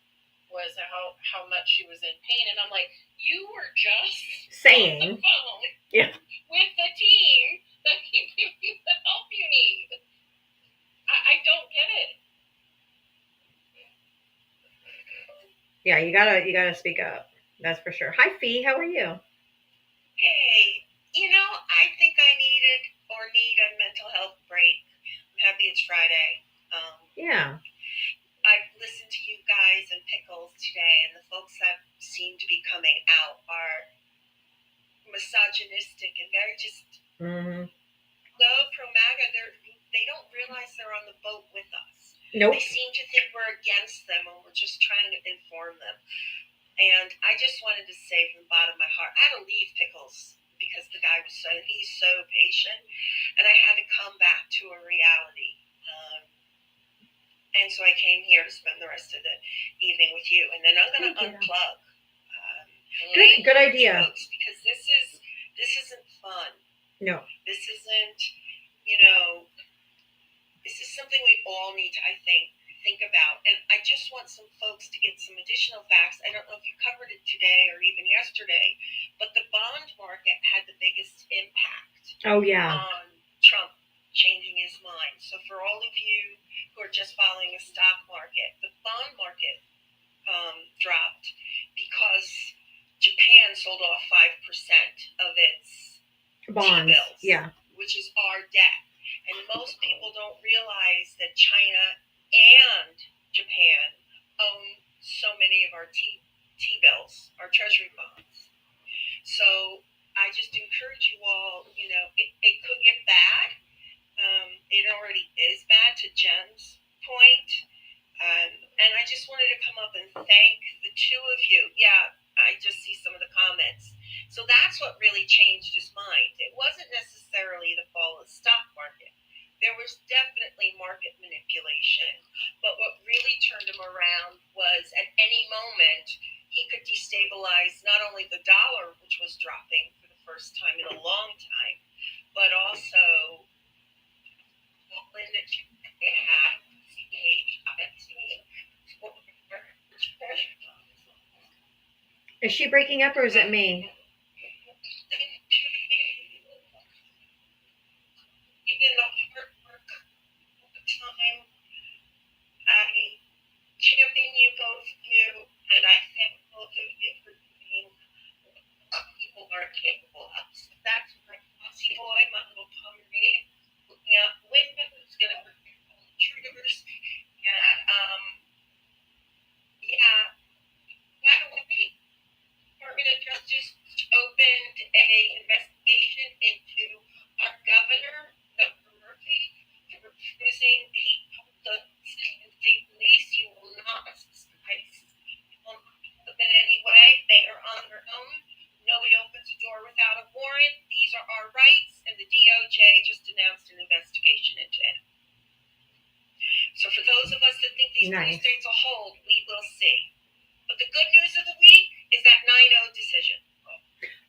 was how much she was in pain, and I'm like, you were just saying on the phone with the team that can give you the help you need. I don't get it. Yeah, you gotta speak up. That's for sure. Hi, Fee. How are you? Hey, I think I need a mental health break. I'm happy it's Friday. Yeah. I've listened to you guys and Pickles today, and the folks that seem to be coming out are misogynistic, and they're just pro-MAGA. They don't realize they're on the boat with us. Nope. They seem to think we're against them, and we're just trying to inform them. And I just wanted to say from the bottom of my heart, I had to leave Pickles because the guy he's so patient, and I had to come back to a reality. And so I came here to spend the rest of the evening with you, and then I'm going to unplug. Good idea. Folks, because this isn't fun. No. This isn't, this is something we all need to, I think about. And I just want some folks to get some additional facts. I don't know if you covered it today or even yesterday, but the bond market had the biggest impact on Trump changing his mind. So for all of you who are just following the stock market, the bond market dropped because Japan sold off 5% of its bonds, T-bills, which is our debt. And most people don't realize that China and Japan own so many of our T-bills, our treasury bonds. So I just encourage you all, it could get bad. It already is bad, to Jen's point. And I just wanted to come up and thank the two of you. Yeah, I just see some of the comments. So that's what really changed his mind. It wasn't necessarily the fall of the stock market. There was definitely market manipulation. But what really turned him around was at any moment, he could destabilize not only the dollar, which was dropping for the first time in a long time, but also Is she breaking up or is it me? You did the hard work all the time. I champion you both, and I thank both of you for doing what people are capable of. So that's my bossy boy, my little Pomeranian, looking out the window, who's gonna protect all the intruders. And yeah. By the way, Department of Justice opened a investigation into our governor, Dr. Murphy, for refusing. He told the state police, "You will not suspect them in any way. They are on their own. Nobody opens a door without a warrant. These are our rights." And the DOJ just announced an investigation into it. So for those of us that think these blue states will hold, we will see. But the good news of the week is that 9-0 decision.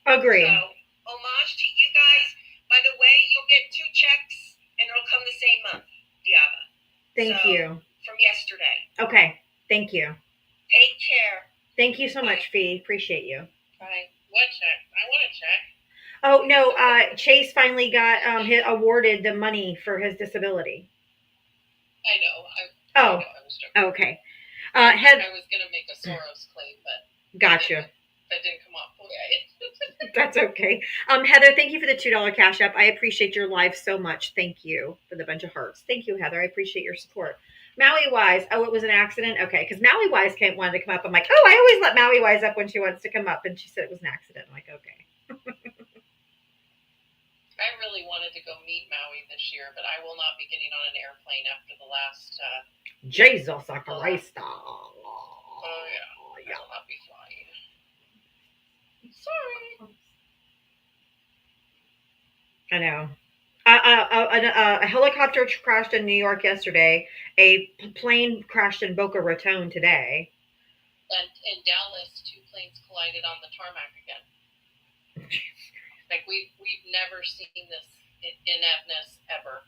Agree. So, homage to you guys. By the way, you'll get 2 checks, and it'll come the same month, Diava. Thank you. From yesterday. Okay. Thank you. Take care. Thank you so much, Fee. Appreciate you. Bye. What check? I want a check. Oh, no. Chase finally got awarded the money for his disability. I know. Oh. I know, I was joking. Okay. I was going to make a Soros claim, but Gotcha. that didn't come off the way. That's okay. Heather, thank you for the $2 Cash App. I appreciate your live so much. Thank you for the bunch of hearts. Thank you, Heather. I appreciate your support. Maui Wise. Oh, it was an accident? Okay, because Maui Wise wanted to come up. I'm like, oh, I always let Maui Wise up when she wants to come up. And she said it was an accident. I'm like, okay. I really wanted to go meet Maui this year, but I will not be getting on an airplane after the last... Jesus Christ. Oh, yeah. I will not be flying. Sorry. I know. A helicopter crashed in New York yesterday. A plane crashed in Boca Raton today. And in Dallas, 2 planes collided on the tarmac again. Like we've never seen this ineptness ever.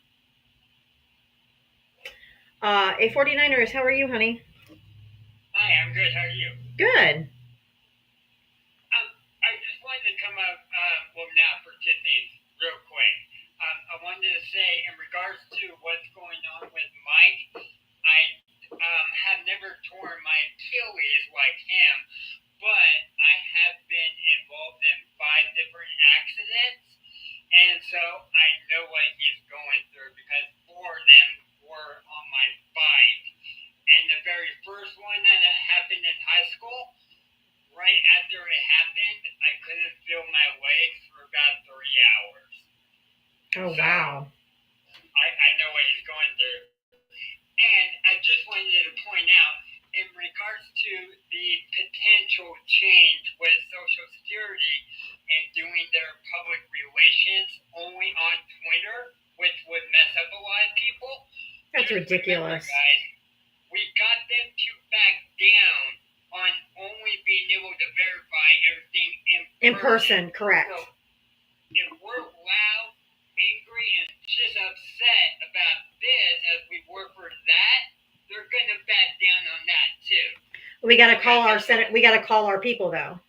A49ers, how are you, honey? Hi, I'm good. How are you? Good. I just wanted to come up now for 2 things real quick. I wanted to say in regards to what's going on with Mike, I have never torn my Achilles like him, but I have been involved in 5 different accidents, and so I know what he's going through because 4 of them were on my bike. And the very first one that happened in high school, right after it happened, I couldn't feel my legs for about 3 hours. Oh, wow. I know what he's going through. And I just wanted to point out, in regards to the potential change with Social Security and doing their public relations only on Twitter, which would mess up a lot of people. That's ridiculous. Remember, guys, we got them to back down on only being able to verify everything in person. Correct. So if we're loud, angry, and just upset about this as we were for that, they're going to back down on that too. We got to call our Senate. We got to call our people, though.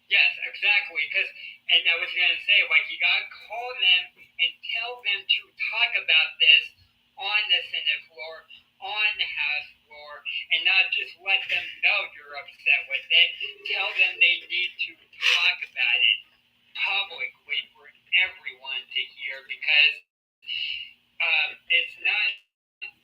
Yes, exactly. And I was going to say, like, you got to call them and tell them to talk about this on the Senate floor, on the House floor, and not just let them know you're upset with it. Tell them they need to talk about it publicly for everyone to hear, because it's not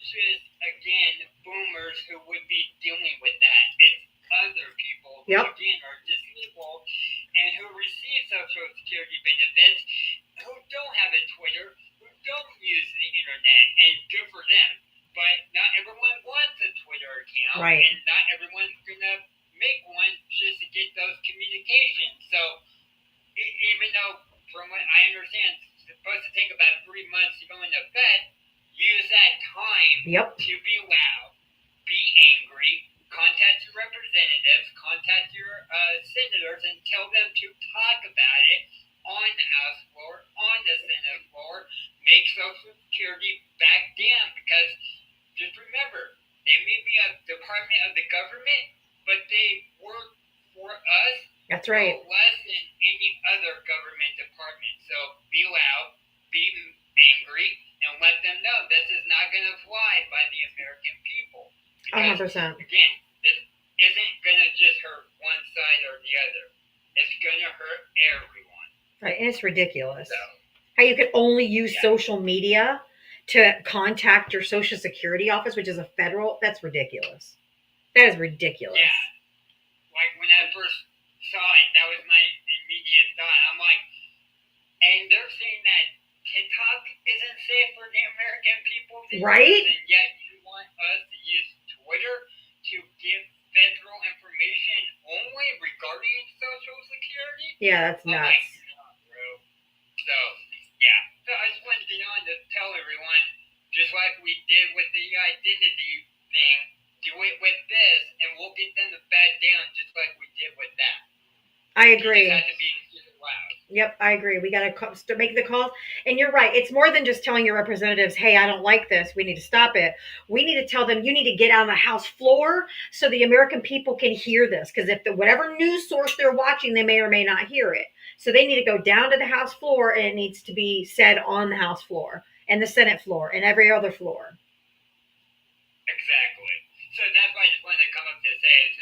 just, again, boomers who would be dealing with that. It's other people who, again, are disabled and who receive Social Security benefits, who don't have a Twitter, who don't use the internet, and good for them. But not everyone wants a Twitter account, right, and not everyone's going to make one just to get those communications. So even though, from what I understand, it's supposed to take about 3 months to go into effect, use that time to be loud, be angry, contact your representatives, contact your senators, and tell them to talk about it on the House floor, on the Senate floor, make Social Security back down, because just remember, they may be a department of the government, but they work for support us. That's right. No less than any other government department. So be loud, be angry, and let them know this is not going to fly by the American people. Because, 100%. again, this isn't going to just hurt one side or the other. It's going to hurt everyone. Right, and it's ridiculous. So, how you could only use social media to contact your Social Security office, which is a federal, that's ridiculous. That is ridiculous. yeah. Like when I first saw it, that was my immediate thought. I'm like, and they're saying that TikTok isn't safe for the American people. Right? And yet you want us to use Twitter to give federal information only regarding Social Security? Yeah, that's I'm nuts. like, oh, bro. So, yeah. So I just wanted to get on to tell everyone, just like we did with the identity thing, do it with this, and we'll get them to back down just like we did with that. I agree. You just have to be loud. Yep, I agree. We got to make the calls. And you're right. It's more than just telling your representatives, hey, I don't like this. We need to stop it. We need to tell them, you need to get on the House floor so the American people can hear this. Because if whatever news source they're watching, they may or may not hear it. So they need to go down to the House floor, and it needs to be said on the House floor and the Senate floor and every other floor. Exactly. So that's why I just wanted to come up to say,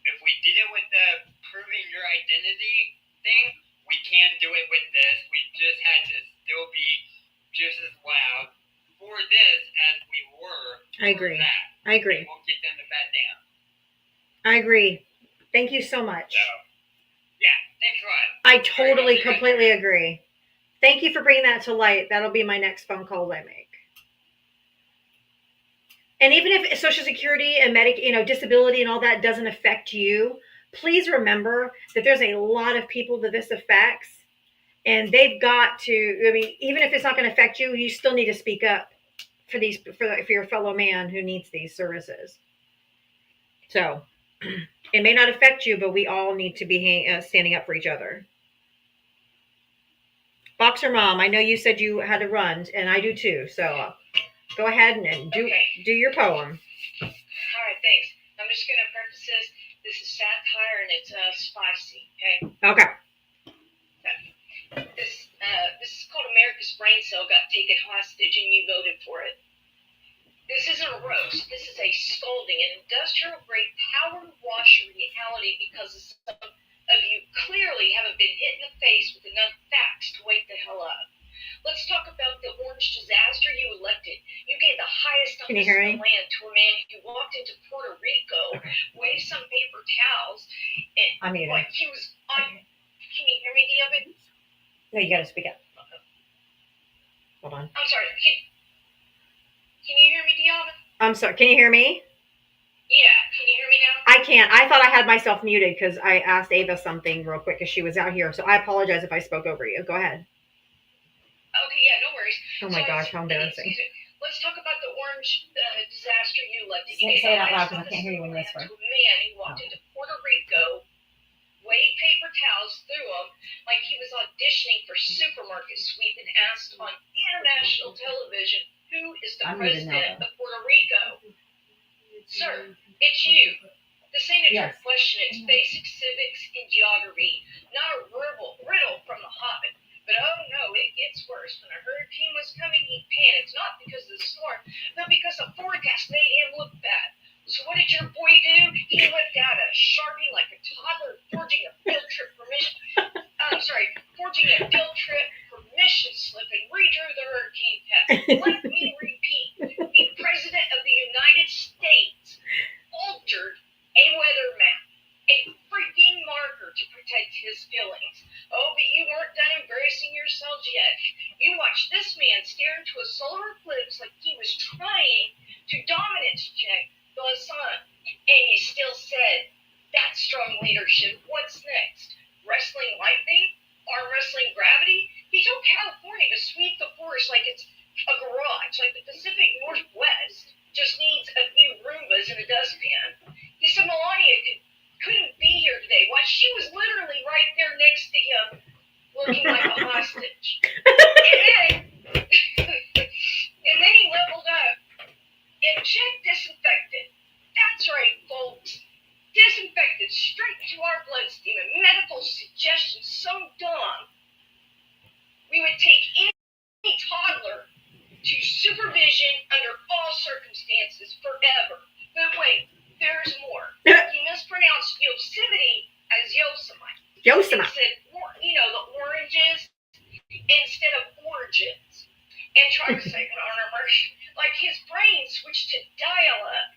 if we did it with the proving your identity thing, we can do it with this. We just had to still be just as loud for this as we were. I agree. That. I agree. And we'll get them to back down. I agree. Thank you so much. So, yeah, thanks a lot. I totally, completely agree. Thank you for bringing that to light. That'll be my next phone call I make. And even if Social Security and disability and all that doesn't affect you, please remember that there's a lot of people that this affects, and they've got to. I mean, even if it's not going to affect you, you still need to speak up for your fellow man who needs these services. So it may not affect you, but we all need to be standing up for each other. Boxer Mom, I know you said you had to run, and I do too. So go ahead and do your poem. All right, thanks. I'm just going to preface this. This is satire, and it's spicy, okay? Okay. This is called America's Brain Cell Got Taken Hostage, and you voted for it. This isn't a roast. This is a scolding, an industrial-grade power washer reality because some of you clearly haven't been hit in the face with enough facts to wake the hell up. Let's talk about the orange disaster you elected. You gave the highest office in the land to a man who walked into Puerto Rico, waved some paper towels, and like he was on. Can you hear me, Diava? No, you got to speak up. Hold on. I'm sorry. Can you hear me, Diava? I'm sorry. Can you hear me? Yeah. Can you hear me now? I can't. I thought I had myself muted because I asked Ava something real quick because she was out here. So I apologize if I spoke over you. Go ahead. Okay, yeah, no worries. Oh my gosh, how embarrassing. Let's talk about the orange disaster you elected. Say it out loud because I can't hear you when you whisper. A man who walked into Puerto Rico, waved paper towels through him like he was auditioning for supermarket sweep and asked on international television, who is the president of Puerto Rico? Sir, it's you. This ain't a trick question. It's basic civics and geography, not a riddle from the Hobbit. But oh no, it gets worse. When a hurricane was coming, he panicked, not because of the storm, but because the forecast made him look bad. So what did your boy do? He whipped out a Sharpie like a toddler forging a field trip permission slip and redrew the hurricane path. Let me repeat, the President of the United States altered a weather map, a freaking marker to protect his feelings. Oh, but you weren't done embarrassing yourselves yet. You watched this man stare into a solar eclipse like he was trying to dominance check the sun. And you still said, that's strong leadership. What's next? Wrestling lightning? Arm wrestling gravity? He told California to sweep the forest like it's a garage, like the Pacific Northwest just needs a few Roombas and a dustpan. He said Melania couldn't be here today. Why, she was literally right there next to him, looking like a hostage. And then he leveled up and checked disinfectant. That's right, folks. Disinfectant infected straight to our bloodstream and medical suggestions so dumb. We would take any toddler to supervision under all circumstances forever. But wait, there's more. He mispronounced Yosemite as Yosemite. Yosemite. He said, the oranges instead of origins. And tried to say, like his brain switched to dial-up.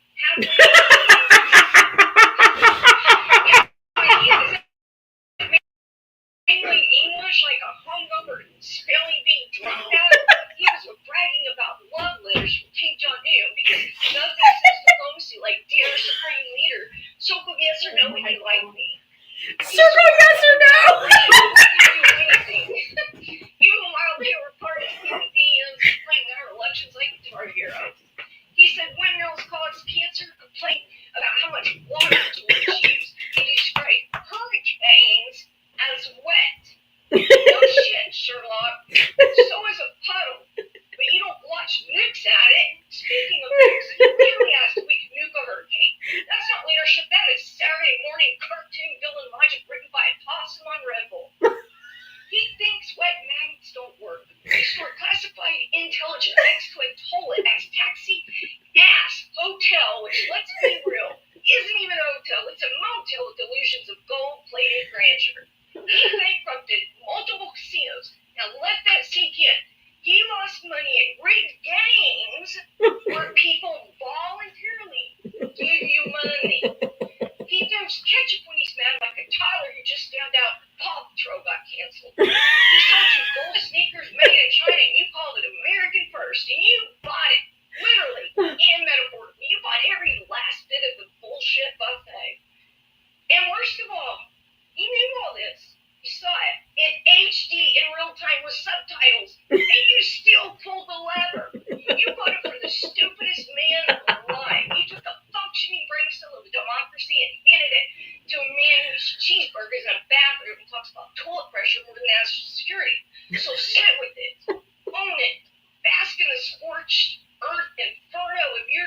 English like a hungover spelling bee dropout. He was bragging about love letters from King John New because nothing says diplomacy like dear supreme leader. Circle yes or no when you like me. Circle yes or no. Even while they were part of the DMs playing our elections like guitar heroes. He said windmills cause cancer, complained about how much water toilets use. He described hurricanes as wet. No shit, Sherlock. So is a puddle. But you don't watch nukes at it. Speaking of nukes, we asked if we could nuke a hurricane. That's not leadership. That is Saturday morning cartoon villain logic written by a possum on Red Bull. He thinks wet magnets don't work. They store classified intelligence next to a toilet as taxi ass hotel, which, let's be real, isn't even a hotel. It's a motel with delusions of gold-plated grandeur. He bankrupted multiple casinos. Now let that sink in. He lost money at rigged games where people voluntarily give you money. He throws ketchup when he's mad like a toddler who just found out Paw Patrol got canceled. He sold you gold sneakers made in China and you called it American First and you bought it, literally and metaphorically. You bought every last bit of the bullshit buffet. And worst of all, you knew all this. You saw it in HD in real time with subtitles, and you still pulled the lever. You voted for the stupidest man alive. You took the functioning brain cell of democracy and handed it to a man who eats cheeseburgers in a bathroom and talks about toilet pressure more than national security. So sit with it. Own it. Bask in the scorched earth inferno of your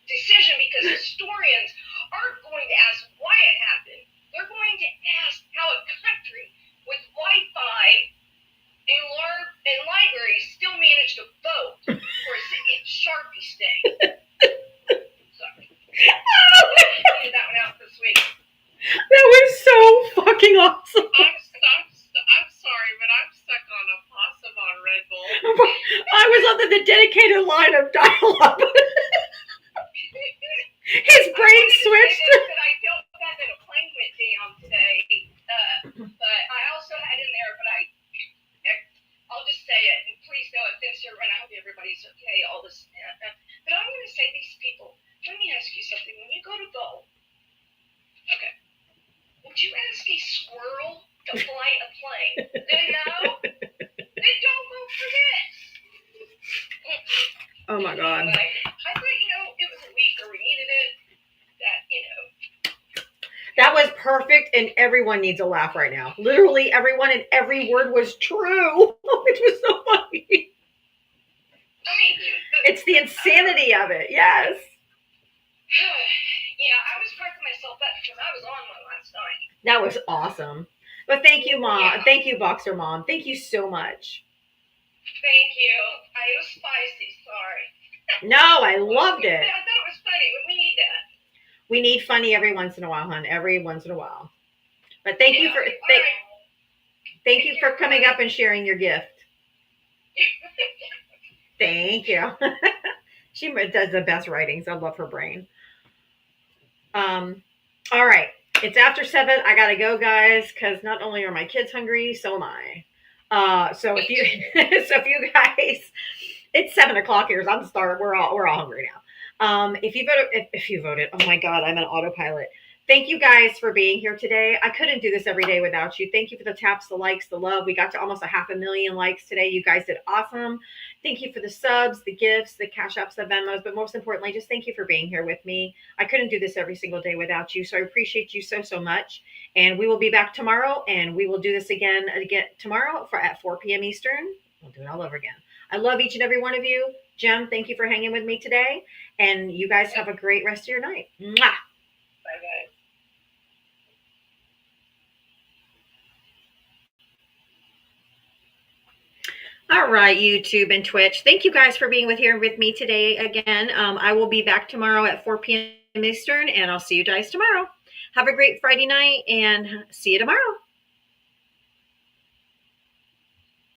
decision because historians aren't going to ask why it happened. They're going to ask how a country with Wi-Fi and libraries still managed to vote for a Sharpie stain. Sorry. I figured that one out this week. That was so fucking awesome. I'm sorry, but I'm stuck on a possum on Red Bull. I was on the dedicated line of dial-up. His brain switched. I felt bad that a plane went down today, but I also had in there, I'll just say it, and please no offense here, and I hope everybody's okay, all this, but I'm going to say these people, let me ask you something, when you go to vote, okay, would you ask a squirrel to fly a plane? Then no? Then don't vote for this. Oh my God. Anyway, I thought, it was a week where we needed it, That was perfect, and everyone needs a laugh right now. Literally everyone, and every word was true. It was so funny. It's the insanity of it, yes. Yeah, I was cracking myself up because I was on one last night. That was awesome. But thank you, Mom. Yeah. Thank you, Boxer Mom. Thank you so much. Thank you. It was spicy, sorry. No, I loved it. I thought it was funny, but we need that. We need funny every once in a while, hon. Every once in a while. But thank you for thank you for coming up and sharing your gift. Thank you. She does the best writings. I love her brain. All right. It's after 7. I gotta go, guys, because not only are my kids hungry, so am I. So if you guys, it's 7 o'clock here. So I'm starting. We're all hungry now. If you voted, oh my God, I'm an autopilot. Thank you guys for being here today. I couldn't do this every day without you. Thank you for the taps, the likes, the love. We got to almost 500,000 likes today. You guys did awesome. Thank you for the subs, the gifts, the cash apps, the Venmos, but most importantly, just thank you for being here with me. I couldn't do this every single day without you. So I appreciate you so, so much. And we will be back tomorrow, and we will do this again tomorrow at 4 p.m. Eastern. We'll do it all over again. I love each and every one of you. Jem, thank you for hanging with me today. And you guys have a great rest of your night. Mwah! Bye, guys. All right, YouTube and Twitch. Thank you guys for being here with me today again. I will be back tomorrow at 4 p.m. Eastern, and I'll see you guys tomorrow. Have a great Friday night, and see you tomorrow.